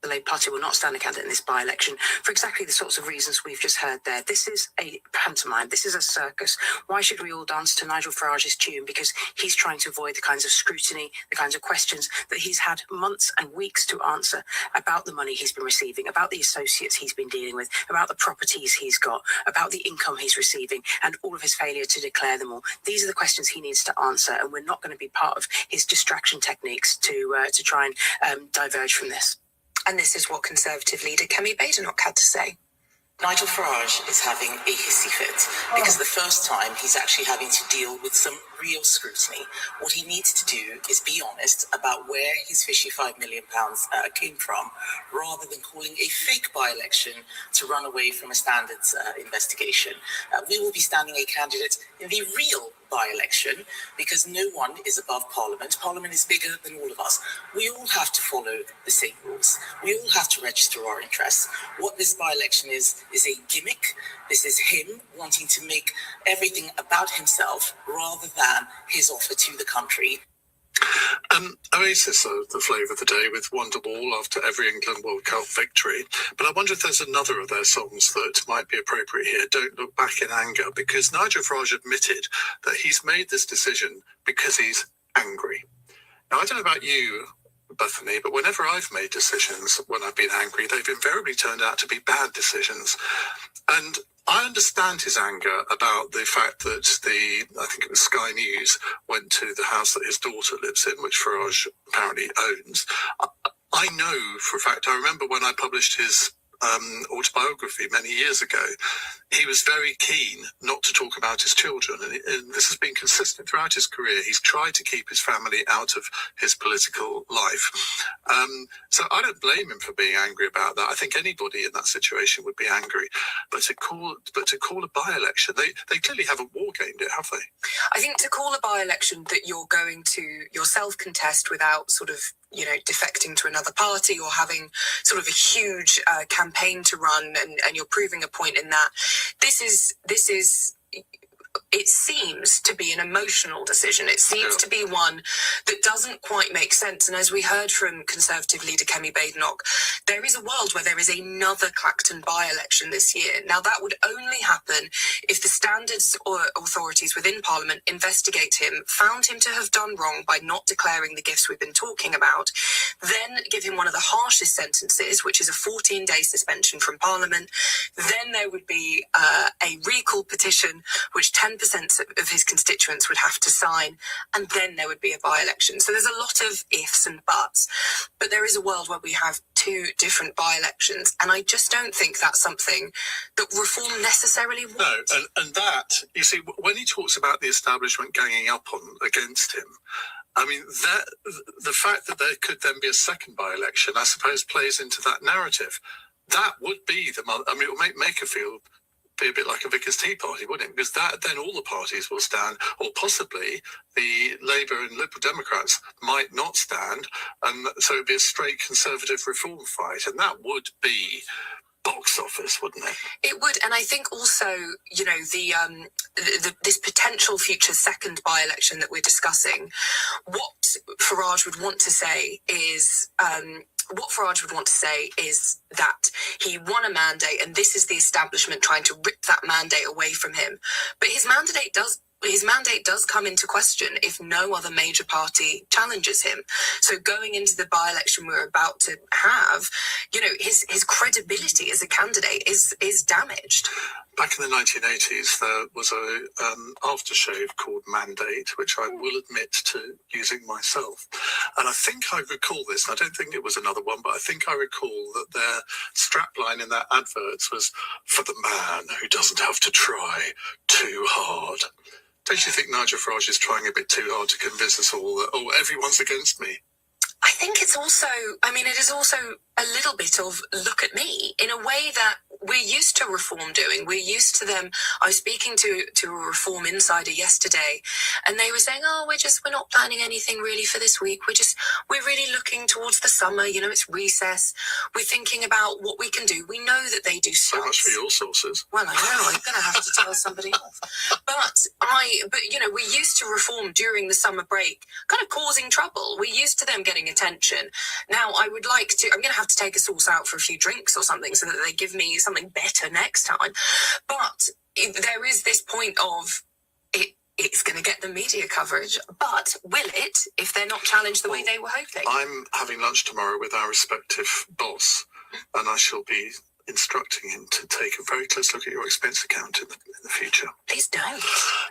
The Labour Party will not stand a candidate in this by-election for exactly the sorts of reasons we've just heard there. This is a pantomime. This is a circus. Why should we all dance to Nigel Farage's tune? Because he's trying to avoid the kinds of scrutiny, the kinds of questions that he's had months and weeks to answer about the money he's been receiving, about the associates he's been dealing with, about the properties he's got, about the income he's receiving, and all of his failure to declare them all. These are the questions he needs to answer, and we're not going to be part of his distraction techniques to try and diverge from this. And this is what Conservative leader Kemi Badenoch had to say. Nigel Farage is having a hissy fit because the first time he's actually having to deal with some real scrutiny. What he needs to do is be honest about where his fishy £5 million came from, rather than calling a fake by-election to run away from a standards investigation. We will be standing a candidate in the real by-election because no one is above Parliament. Parliament is bigger than all of us. We all have to follow the same rules. We all have to register our interests. What this by-election is a gimmick. This is him wanting to make everything about himself rather than his offer to the country. Oasis are the flavour of the day with Wonderwall after every England World Cup victory. But I wonder if there's another of their songs that might be appropriate here. Don't Look Back in Anger, because Nigel Farage admitted that he's made this decision because he's angry. Now, I don't know about you, Bethany, but whenever I've made decisions when I've been angry, they've invariably turned out to be bad decisions. And I understand his anger about the fact that I think it was Sky News, went to the house that his daughter lives in, which Farage apparently owns. I know for a fact, I remember when I published his autobiography many years ago, he was very keen not to talk about his children, and this has been consistent throughout his career. He's tried to keep his family out of his political life. So I don't blame him for being angry about that. I think anybody in that situation would be angry. But to call a by-election, they clearly haven't war-gamed it, have they? I think to call a by-election that you're going to yourself contest without sort of, defecting to another party or having sort of a huge campaign to run and you're proving a point in that. This is it seems to be an emotional decision. It seems to be one that doesn't quite make sense. And as we heard from Conservative leader Kemi Badenoch, there is a world where there is another Clacton by-election this year. Now, that would only happen if the standards or authorities within Parliament investigate him, found him to have done wrong by not declaring the gifts we've been talking about, then give him one of the harshest sentences, which is a 14-day suspension from Parliament. Then there would be a recall petition, which 10% of his constituents would have to sign, and then there would be a by-election. So there's a lot of ifs and buts, but there is a world where we have two different by-elections, and I just don't think that's something that reform necessarily wants. No, and that, you see, when he talks about the establishment ganging up against him, I mean, the fact that there could then be a second by-election, I suppose, plays into that narrative. That would be it will make Makerfield be a bit like a Vickers Tea Party, wouldn't it? Because then all the parties will stand, or possibly the Labour and Liberal Democrats might not stand, and so it'd be a straight Conservative reform fight, and that would be box office, wouldn't it? It would, and I think also, this potential future second by-election that we're discussing, what Farage would want to say is that he won a mandate, and this is the establishment trying to rip that mandate away from him. But his mandate does come into question if no other major party challenges him. So going into the by-election we're about to have, his credibility as a candidate is damaged. Back in the 1980s, there was a aftershave called Mandate, which I will admit to using myself. And I think I recall this, and I don't think it was another one, but I think I recall that their strapline in their adverts was, "For the man who doesn't have to try too hard." Don't you think Nigel Farage is trying a bit too hard to convince us all that, everyone's against me? I think it is also a little bit of look at me in a way that we're used to reform doing. We're used to them. I was speaking to a reform insider yesterday, and they were saying, we're not planning anything really for this week. We're really looking towards the summer. it's recess. We're thinking about what we can do. We know that they do so much for your sources. Well, I know. I'm going to have to tell somebody off. But we're used to reform during the summer break, kind of causing trouble. We're used to them getting attention. Now, I'm going to have to take a source out for a few drinks or something so that they give me something better next time. But there is this point of it's going to get the media coverage, but will it if they're not challenged the way they were hoping? I'm having lunch tomorrow with our respective boss, and I shall be instructing him to take a very close look at your expense account in the future. Please don't.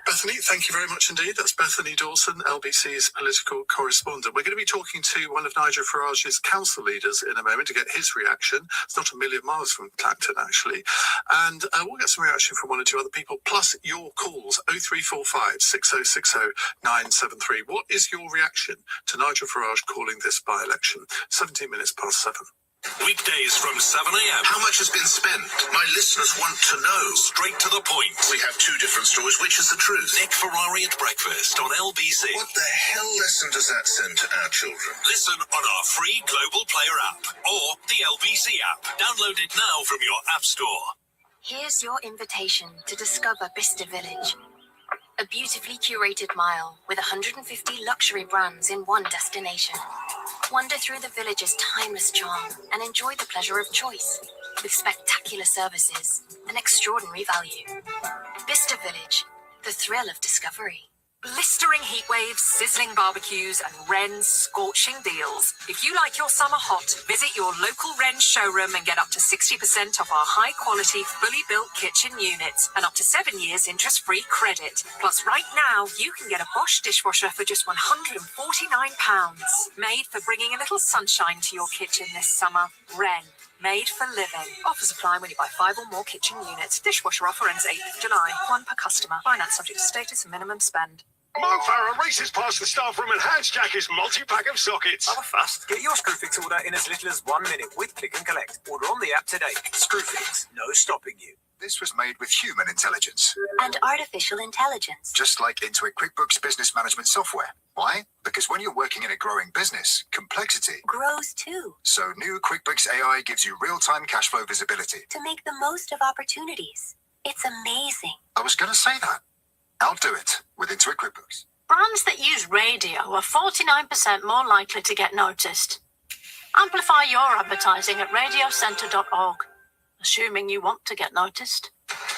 Bethany, thank you very much indeed. That's Bethany Dawson, LBC's political correspondent. We're going to be talking to one of Nigel Farage's council leaders in a moment to get his reaction. It's not a million miles from Clacton, actually. And we'll get some reaction from one or two other people, plus your calls, 0345 6060 973. What is your reaction to Nigel Farage calling this by-election? 17 minutes past 7. Weekdays from 7 a.m. How much has been spent? My listeners want to know. Straight to the point. We have two different stories. Which is the truth? Nick Ferrari at breakfast on LBC. What the hell lesson does that send to our children? Listen on our free Global Player app or the LBC app. Download it now from your app store. Here's your invitation to discover Bicester Village. A beautifully curated mile with 150 luxury brands in one destination. Wander through the village's timeless charm and enjoy the pleasure of choice with spectacular services and extraordinary value. Bicester Village, the thrill of discovery. Blistering heat waves, sizzling barbecues, and Wren's scorching deals. If you like your summer hot, visit your local Wren showroom and get up to 60% off our high-quality, fully built kitchen units and up to 7 years interest-free credit. Plus, right now, you can get a Bosch dishwasher for just £149. Made for bringing a little sunshine to your kitchen this summer. Wren. Made for living. Offers apply when you buy 5 or more kitchen units. Dishwasher offer ends 8th of July. 1 per customer. Finance subject to status and minimum spend. Mo Farah races past the staff room and hands Jack his multi-pack of sockets. How fast? Get your Screwfix order in as little as 1 minute with Click and Collect. Order on the app today. Screwfix. No stopping you. This was made with human intelligence. And artificial intelligence. Just like Intuit QuickBooks Business Management Software. Why? Because when you're working in a growing business, complexity grows too. So new QuickBooks AI gives you real-time cash flow visibility. To make the most of opportunities. It's amazing. I was going to say that. I'll do it with Intuit QuickBooks. Brands that use radio are 49% more likely to get noticed. Amplify your advertising at radiocentre.org, assuming you want to get noticed.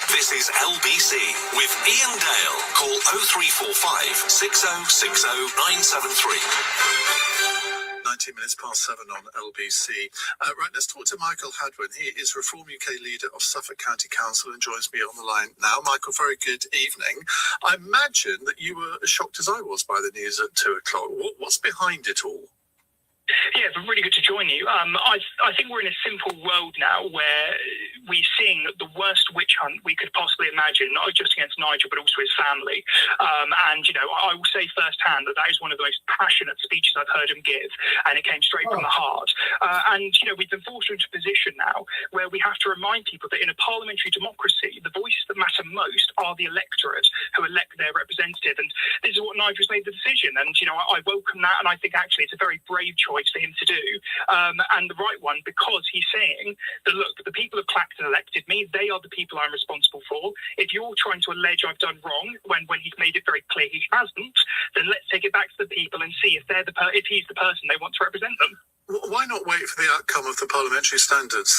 This is LBC with Ian Dale. Call 0345 6060 973. 19 minutes past 7 on LBC. Right, let's talk to Michael Hadwin. He is Reform UK leader of Suffolk County Council and joins me on the line now. Michael, very good evening. I imagine that you were as shocked as I was by the news at 2 o'clock. What's behind it all? Yeah, but really good to join you. I think we're in a simple world now where we're seeing the worst witch hunt we could possibly imagine, not just against Nigel, but also his family. And, you know, I will say firsthand that is one of the most passionate speeches I've heard him give, and it came straight from the heart. And, you know, we've been forced into a position now where we have to remind people that in a parliamentary democracy, the voices that matter most are the electorate who elect their representative. And this is what Nigel's made the decision. And, you know, I welcome that, and I think actually it's a very brave choice for him to do, and the right one, because he's saying that, look, the people of Clacton elected me, they are the people I'm responsible for. If you're trying to allege I've done wrong when he's made it very clear he hasn't, then let's take it back to the people and see if they're if he's the person they want to represent them. Why not wait for the outcome of the Parliamentary Standards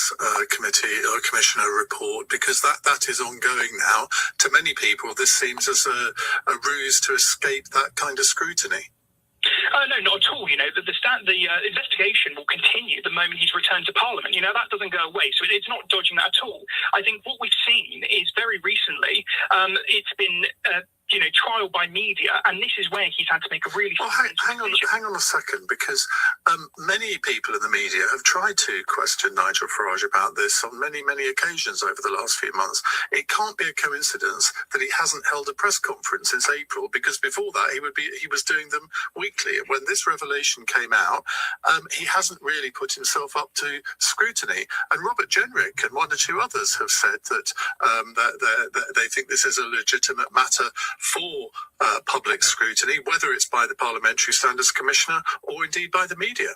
Committee or Commissioner report? Because that is ongoing now. To many people, this seems as a ruse to escape that kind of scrutiny. No, not at all. You know, the investigation will continue the moment he's returned to Parliament. You know, that doesn't go away. So it's not dodging that at all. I think what we've seen is very recently, it's been... trial by media, and this is where he's had to make a really... Well, hang on a second, because many people in the media have tried to question Nigel Farage about this on many, many occasions over the last few months. It can't be a coincidence that he hasn't held a press conference since April, because before that he was doing them weekly. When this revelation came out, he hasn't really put himself up to scrutiny. And Robert Jenrick and 1 or 2 others have said that they think this is a legitimate matter for public scrutiny, whether it's by the Parliamentary Standards Commissioner or indeed by the media.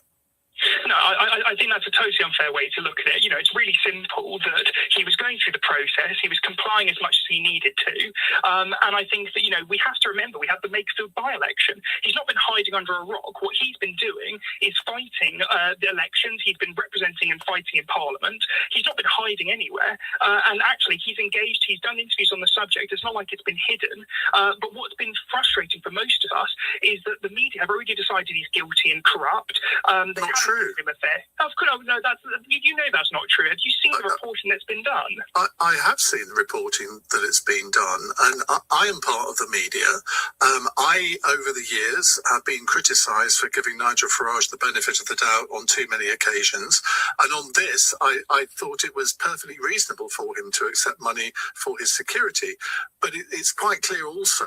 No, I think that's a totally unfair way to look at it. You know, it's really simple that he was going through the process, he was complying as much as he needed to, and I think that, you know, we have to remember we had the Makefield by-election. He's not been hiding under a rock. What he's been doing is fighting the elections. He's been representing and fighting in Parliament. He's not been hiding anywhere, and actually he's engaged, he's done interviews on the subject. It's not like it's been hidden, but what's been frustrating for most of us is that the media have already decided he's guilty and corrupt. Not true. No, you know that's not true. Have you seen the reporting that's been done? I have seen the reporting that it's been done, and I am part of the media. I, over the years, have been criticised for giving Nigel Farage the benefit of the doubt on too many occasions. And on this, I thought it was perfectly reasonable for him to accept money for his security. But it's quite clear also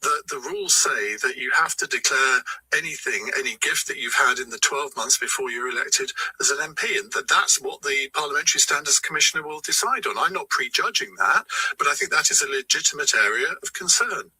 the rules say that you have to declare any gift that you've had in the 12 months before you're elected as an MP, and that's what the Parliamentary Standards Commissioner will decide on. I'm not prejudging that, but I think that is a legitimate area of concern.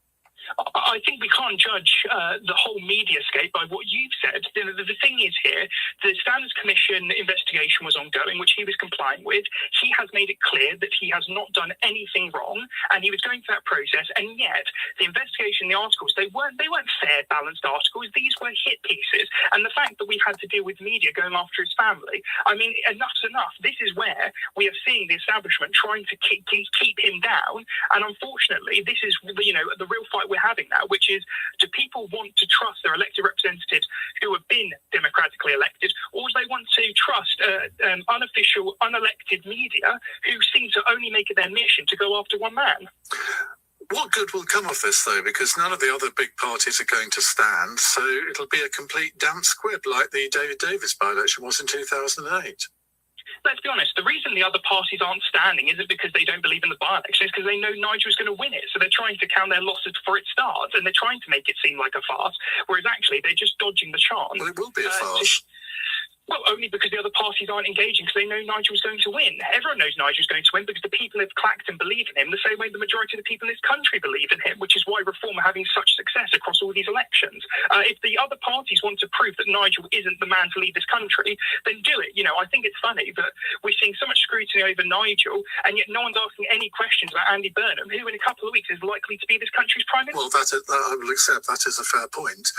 I think we can't judge the whole media scape by what you've said. The thing is here, the Standards Commission investigation was ongoing, which he was complying with. He has made it clear that he has not done anything wrong, and he was going through that process. And yet, the investigation, the articles, they weren't fair, balanced articles. These were hit pieces. And the fact that we've had to deal with media going after his family, I mean, enough's enough. This is where we are seeing the establishment trying to keep him down. And unfortunately, this is the real fight we're having now, which is, do people want to trust their elected representatives who have been democratically elected, or do they want to trust unofficial, unelected media who seem to only make it their mission to go after one man? What good will come of this, though? Because none of the other big parties are going to stand, so it'll be a complete damp squib like the David Davis by-election was in 2008. Let's be honest, the reason the other parties aren't standing isn't because they don't believe in the by-election, it's because they know Nigel's going to win it. So they're trying to count their losses before it starts, and they're trying to make it seem like a farce, whereas actually they're just dodging the chance. Well, it will be a farce. Well, only because the other parties aren't engaging, because they know Nigel's going to win. Everyone knows Nigel's going to win because the people of Clacton believe in him the same way the majority of the people in this country believe in him, which is why Reform are having such success across all these elections. If the other parties want to prove that Nigel isn't the man to lead this country, then do it. I think it's funny that we're seeing so much scrutiny over Nigel, and yet no one's asking any questions about Andy Burnham, who in a couple of weeks is likely to be this country's Prime Minister. Well, I will accept that is a fair point.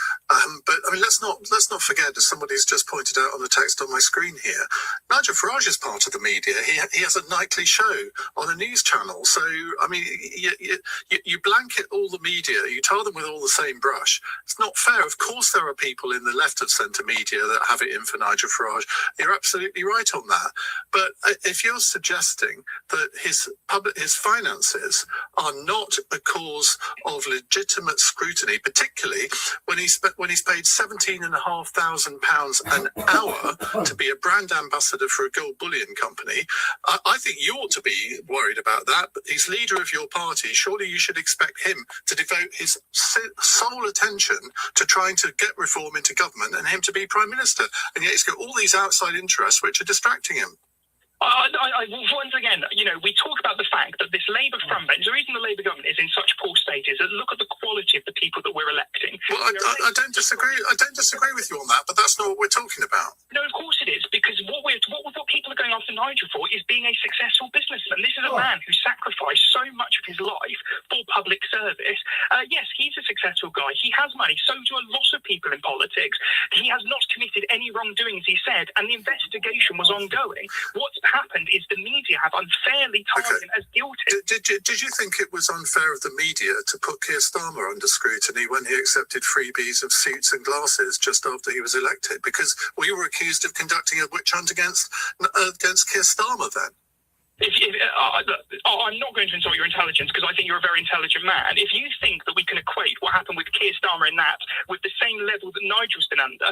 But I mean, let's not forget, as somebody's just pointed out on the text on my screen here, Nigel Farage is part of the media. He has a nightly show on a news channel. So, I mean, you blanket all the media, you tar them with all the same brush. It's not fair. Of course, there are people in the left of centre media that have it in for Nigel Farage. You're absolutely right on that. But if you're suggesting that his finances are not a cause of legitimate scrutiny, particularly when he's paid £17,500 an hour to be a brand ambassador for a gold bullion company, I think you ought to be worried about that. But he's leader of your party. Surely you should expect him to devote his sole attention to trying to get reform into government and him to be Prime Minister. And yet he's got all these outside interests which are distracting him. Once again, we talk about the fact that this Labour frontbench, the reason the Labour government is in such poor state is that look at the quality of the people that we're electing. Well, I don't disagree. I don't disagree with you on that, but that's not what we're talking about. No, of course it is, because what people are going after Nigel for is being a successful businessman. This is a man who sacrificed so much of his life for public service. Yes, he's a successful guy. He has money. So do a lot of people in politics. He has not committed any wrongdoings, he said, and the investigation was ongoing. What's happened is the media have unfairly targeted him as guilty. Did you think it was unfair of the media to put Keir Starmer under scrutiny when he accepted freebies of suits and glasses just after he was elected? Because we were accused of conducting a witch hunt against Keir Starmer then. I'm not going to insult your intelligence because I think you're a very intelligent man. If you think that we can equate what happened with Keir Starmer in that with the same level that Nigel's been under,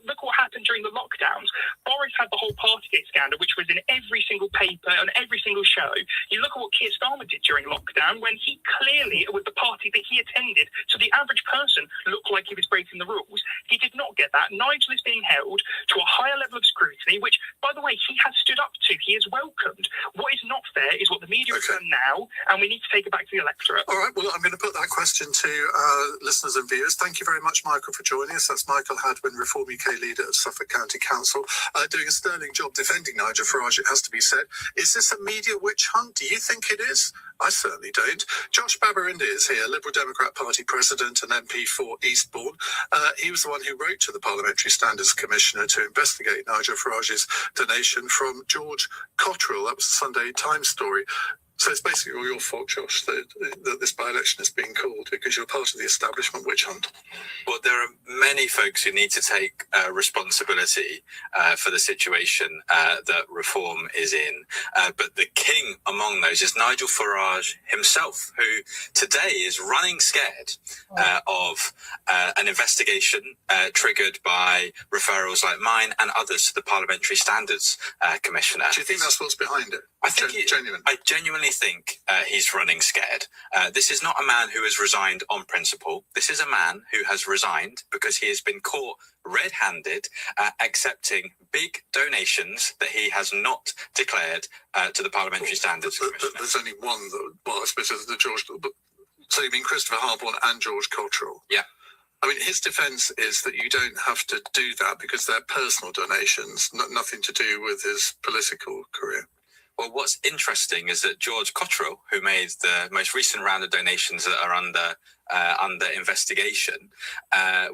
look what happened during the lockdowns. Boris had the whole Partygate scandal, which was in every single paper and every single show. You look at what Keir Starmer did during lockdown when he clearly, with the party that he attended, so the average person looked like he was breaking the rules. He did not get that. Nigel is being held to a higher level of scrutiny, which, by the way, he has stood up to. He is welcomed. What is not fair is what the media have done now, and we need to take it back to the electorate. All right, well, I'm going to put that question to our listeners and viewers. Thank you very much, Michael, for joining us. That's Michael Hadwin, Reform UK leader of Suffolk County Council, doing a sterling job defending Nigel Farage, it has to be said. Is this a media witch hunt? Do you think it is? I certainly don't. Josh Babarindi is here, Liberal Democrat Party President and MP for Eastbourne. He was the one who wrote to the Parliamentary Standards Commissioner to investigate Nigel Farage's donation from George Cotterill. That was the Sunday Times story. So it's basically all your fault, Josh, that this by-election is being called because you're part of the establishment witch hunt. Well, there are many folks who need to take responsibility for the situation that Reform is in. But the king among those is Nigel Farage himself, who today is running scared of an investigation triggered by referrals like mine and others to the Parliamentary Standards Commissioner. Do you think that's what's behind it? I genuinely think he's running scared. This is not a man who has resigned on principle. This is a man who has resigned because he has been caught red-handed accepting big donations that he has not declared to the Parliamentary Standards Commission. There's only one, I suppose it's the George... So you mean Christopher Harborne and George Cottrell? Yeah. I mean, his defence is that you don't have to do that because they're personal donations, nothing to do with his political career. Well, what's interesting is that George Cottrell, who made the most recent round of donations that are under investigation,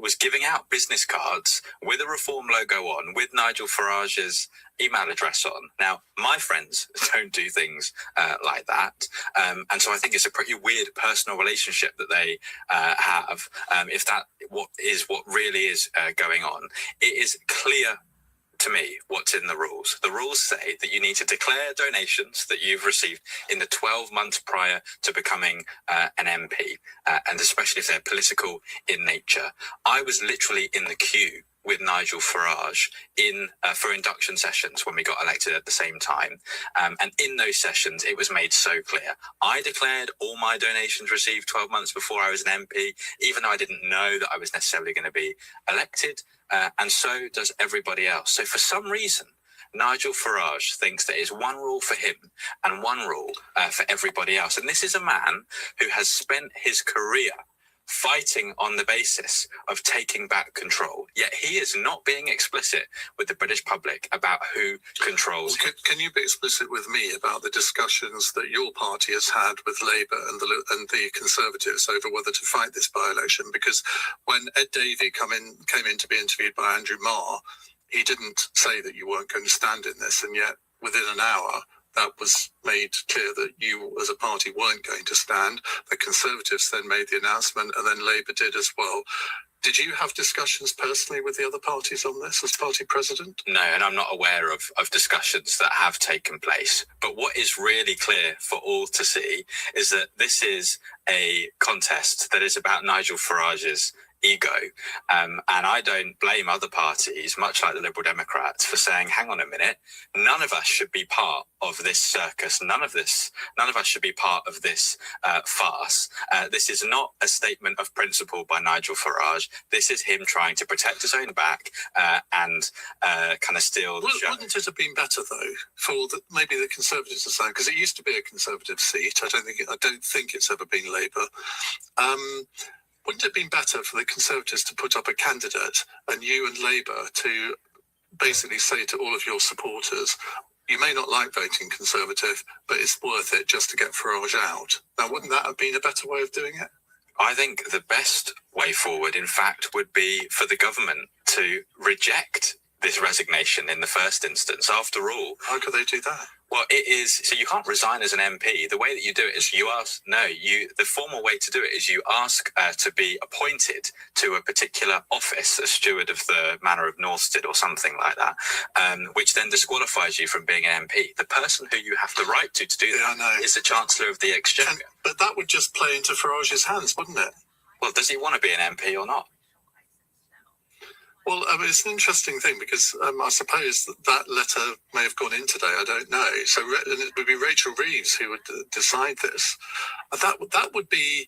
was giving out business cards with a Reform logo on, with Nigel Farage's email address on. Now, my friends don't do things like that, and so I think it's a pretty weird personal relationship that they have. If that what really is going on, it is clear to me what's in the rules. The rules say that you need to declare donations that you've received in the 12 months prior to becoming an MP, and especially if they're political in nature. I was literally in the queue with Nigel Farage for induction sessions when we got elected at the same time. And in those sessions, it was made so clear. I declared all my donations received 12 months before I was an MP, even though I didn't know that I was necessarily going to be elected. And so does everybody else. So for some reason, Nigel Farage thinks there is one rule for him and one rule for everybody else. And this is a man who has spent his career fighting on the basis of taking back control. Yet he is not being explicit with the British public about who controls. Well, can you be explicit with me about the discussions that your party has had with Labour and the Conservatives over whether to fight this by-election? Because when Ed Davey came in to be interviewed by Andrew Marr, he didn't say that you weren't going to stand in this, and yet within an hour that was made clear that you as a party weren't going to stand. The Conservatives then made the announcement, and then Labour did as well. Did you have discussions personally with the other parties on this as party president? No, and I'm not aware of discussions that have taken place. But what is really clear for all to see is that this is a contest that is about Nigel Farage's ego. And I don't blame other parties, much like the Liberal Democrats, for saying, hang on a minute, none of us should be part of this circus. None of us should be part of this farce. This is not a statement of principle by Nigel Farage. This is him trying to protect his own back and kind of steal the show. Wouldn't it have been better, though, for maybe the Conservatives to sign? Because it used to be a Conservative seat. I don't think it's ever been Labour. Wouldn't it have been better for the Conservatives to put up a candidate and you and Labour to basically say to all of your supporters, you may not like voting Conservative, but it's worth it just to get Farage out? Now, wouldn't that have been a better way of doing it? I think the best way forward, in fact, would be for the government to reject this resignation in the first instance. After all, how could they do that? Well, it is, so you can't resign as an MP. The way that you do it is the formal way to do it is you ask to be appointed to a particular office, a steward of the Manor of Northstead or something like that, which then disqualifies you from being an MP. The person who you have to write to do that is the Chancellor of the Exchequer. But that would just play into Farage's hands, wouldn't it? Well, does he want to be an MP or not? Well, it's an interesting thing because I suppose that letter may have gone in today. I don't know. So it would be Rachel Reeves who would decide this. That would be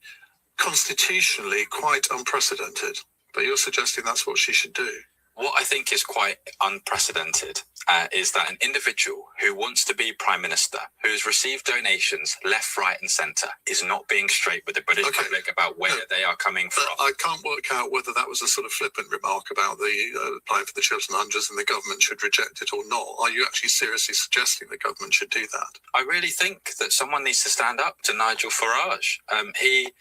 constitutionally quite unprecedented. But you're suggesting that's what she should do. What I think is quite unprecedented is that an individual who wants to be Prime Minister, who has received donations left, right and centre, is not being straight with the British public about where they are coming from. I can't work out whether that was a sort of flippant remark about the applying for the Chiltern Hundreds and the government should reject it or not. Are you actually seriously suggesting the government should do that? I really think that someone needs to stand up to Nigel Farage. He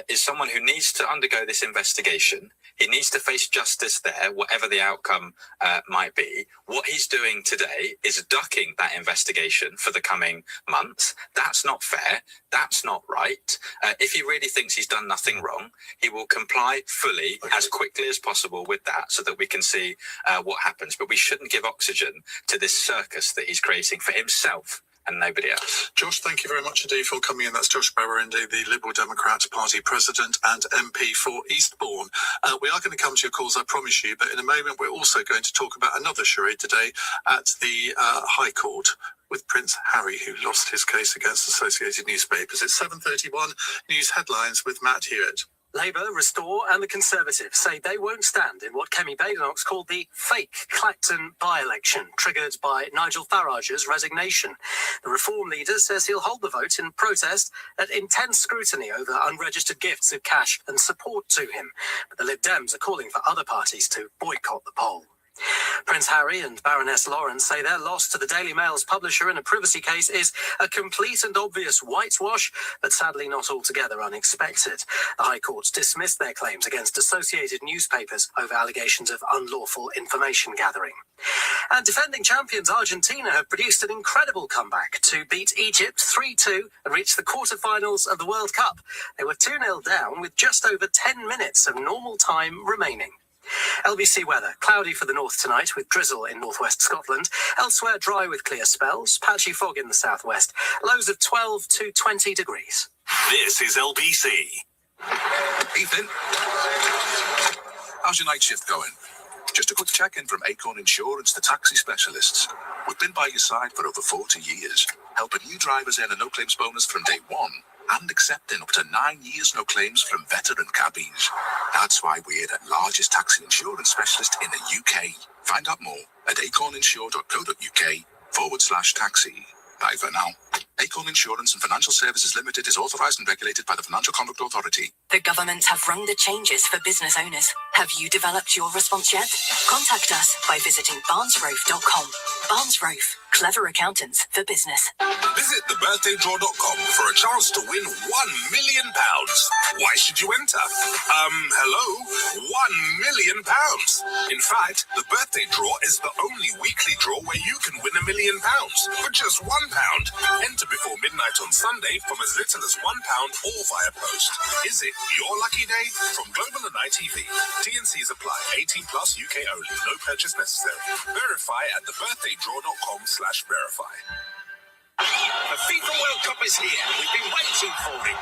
is someone who needs to undergo this investigation. He needs to face justice there, whatever the outcome might be. What he's doing today is ducking that investigation for the coming months. That's not fair. That's not right. If he really thinks he's done nothing wrong, he will comply fully as quickly as possible with that so that we can see what happens. But we shouldn't give oxygen to this circus that he's creating for himself and nobody else. Josh, thank you very much indeed for coming in. That's Josh Barrow-Indy, the Liberal Democrat Party President and MP for Eastbourne. We are going to come to your calls, I promise you, but in a moment we're also going to talk about another charade today at the High Court. with Prince Harry, who lost his case against Associated Newspapers. It's 7:31. News headlines with Matt Hewitt. Labour, Restore and the Conservatives say they won't stand in what Kemi Badenoch's called the fake Clacton by-election, triggered by Nigel Farage's resignation. The Reform leader says he'll hold the vote in protest at intense scrutiny over unregistered gifts of cash and support to him. But the Lib Dems are calling for other parties to boycott the poll. Prince Harry and Baroness Lawrence say their loss to the Daily Mail's publisher in a privacy case is a complete and obvious whitewash, but sadly not altogether unexpected. The High Court dismissed their claims against Associated Newspapers over allegations of unlawful information gathering. And defending champions Argentina have produced an incredible comeback to beat Egypt 3-2 and reach the quarterfinals of the World Cup. They were 2-0 down with just over 10 minutes of normal time remaining. LBC weather. Cloudy for the north tonight with drizzle in northwest Scotland. Elsewhere dry with clear spells. Patchy fog in the southwest. Lows of 12 to 20 degrees. This is LBC. Evening. How's your night shift going? Just a quick check-in from Acorn Insurance, the taxi specialists. We've been by your side for over 40 years, helping you drivers earn a no-claims bonus from day one and accepting up to 9 years no claims from veteran cabbies. That's why we're the largest taxi insurance specialist in the UK. Find out more at acorninsure.co.uk/taxi. Bye for now. Acorn Insurance and Financial Services Limited is authorised and regulated by the Financial Conduct Authority. The government have rung the changes for business owners. Have you developed your response yet? Contact us by visiting barnesrofe.com. Barnes Rofe, clever accountants for business. Visit thebirthdaydraw.com for a chance to win £1 million. Why should you enter? Hello? £1 million. In fact, the birthday draw is the only weekly draw where you can win £1 million for just £1. Enter before midnight on Sunday from as little as £1 or via post. Is it your lucky day? From Global and ITV. T&Cs apply. 18 plus UK only. No purchase necessary. Verify at thebirthdaydraw.com/verify. The FIFA World Cup is here. We've been waiting for it.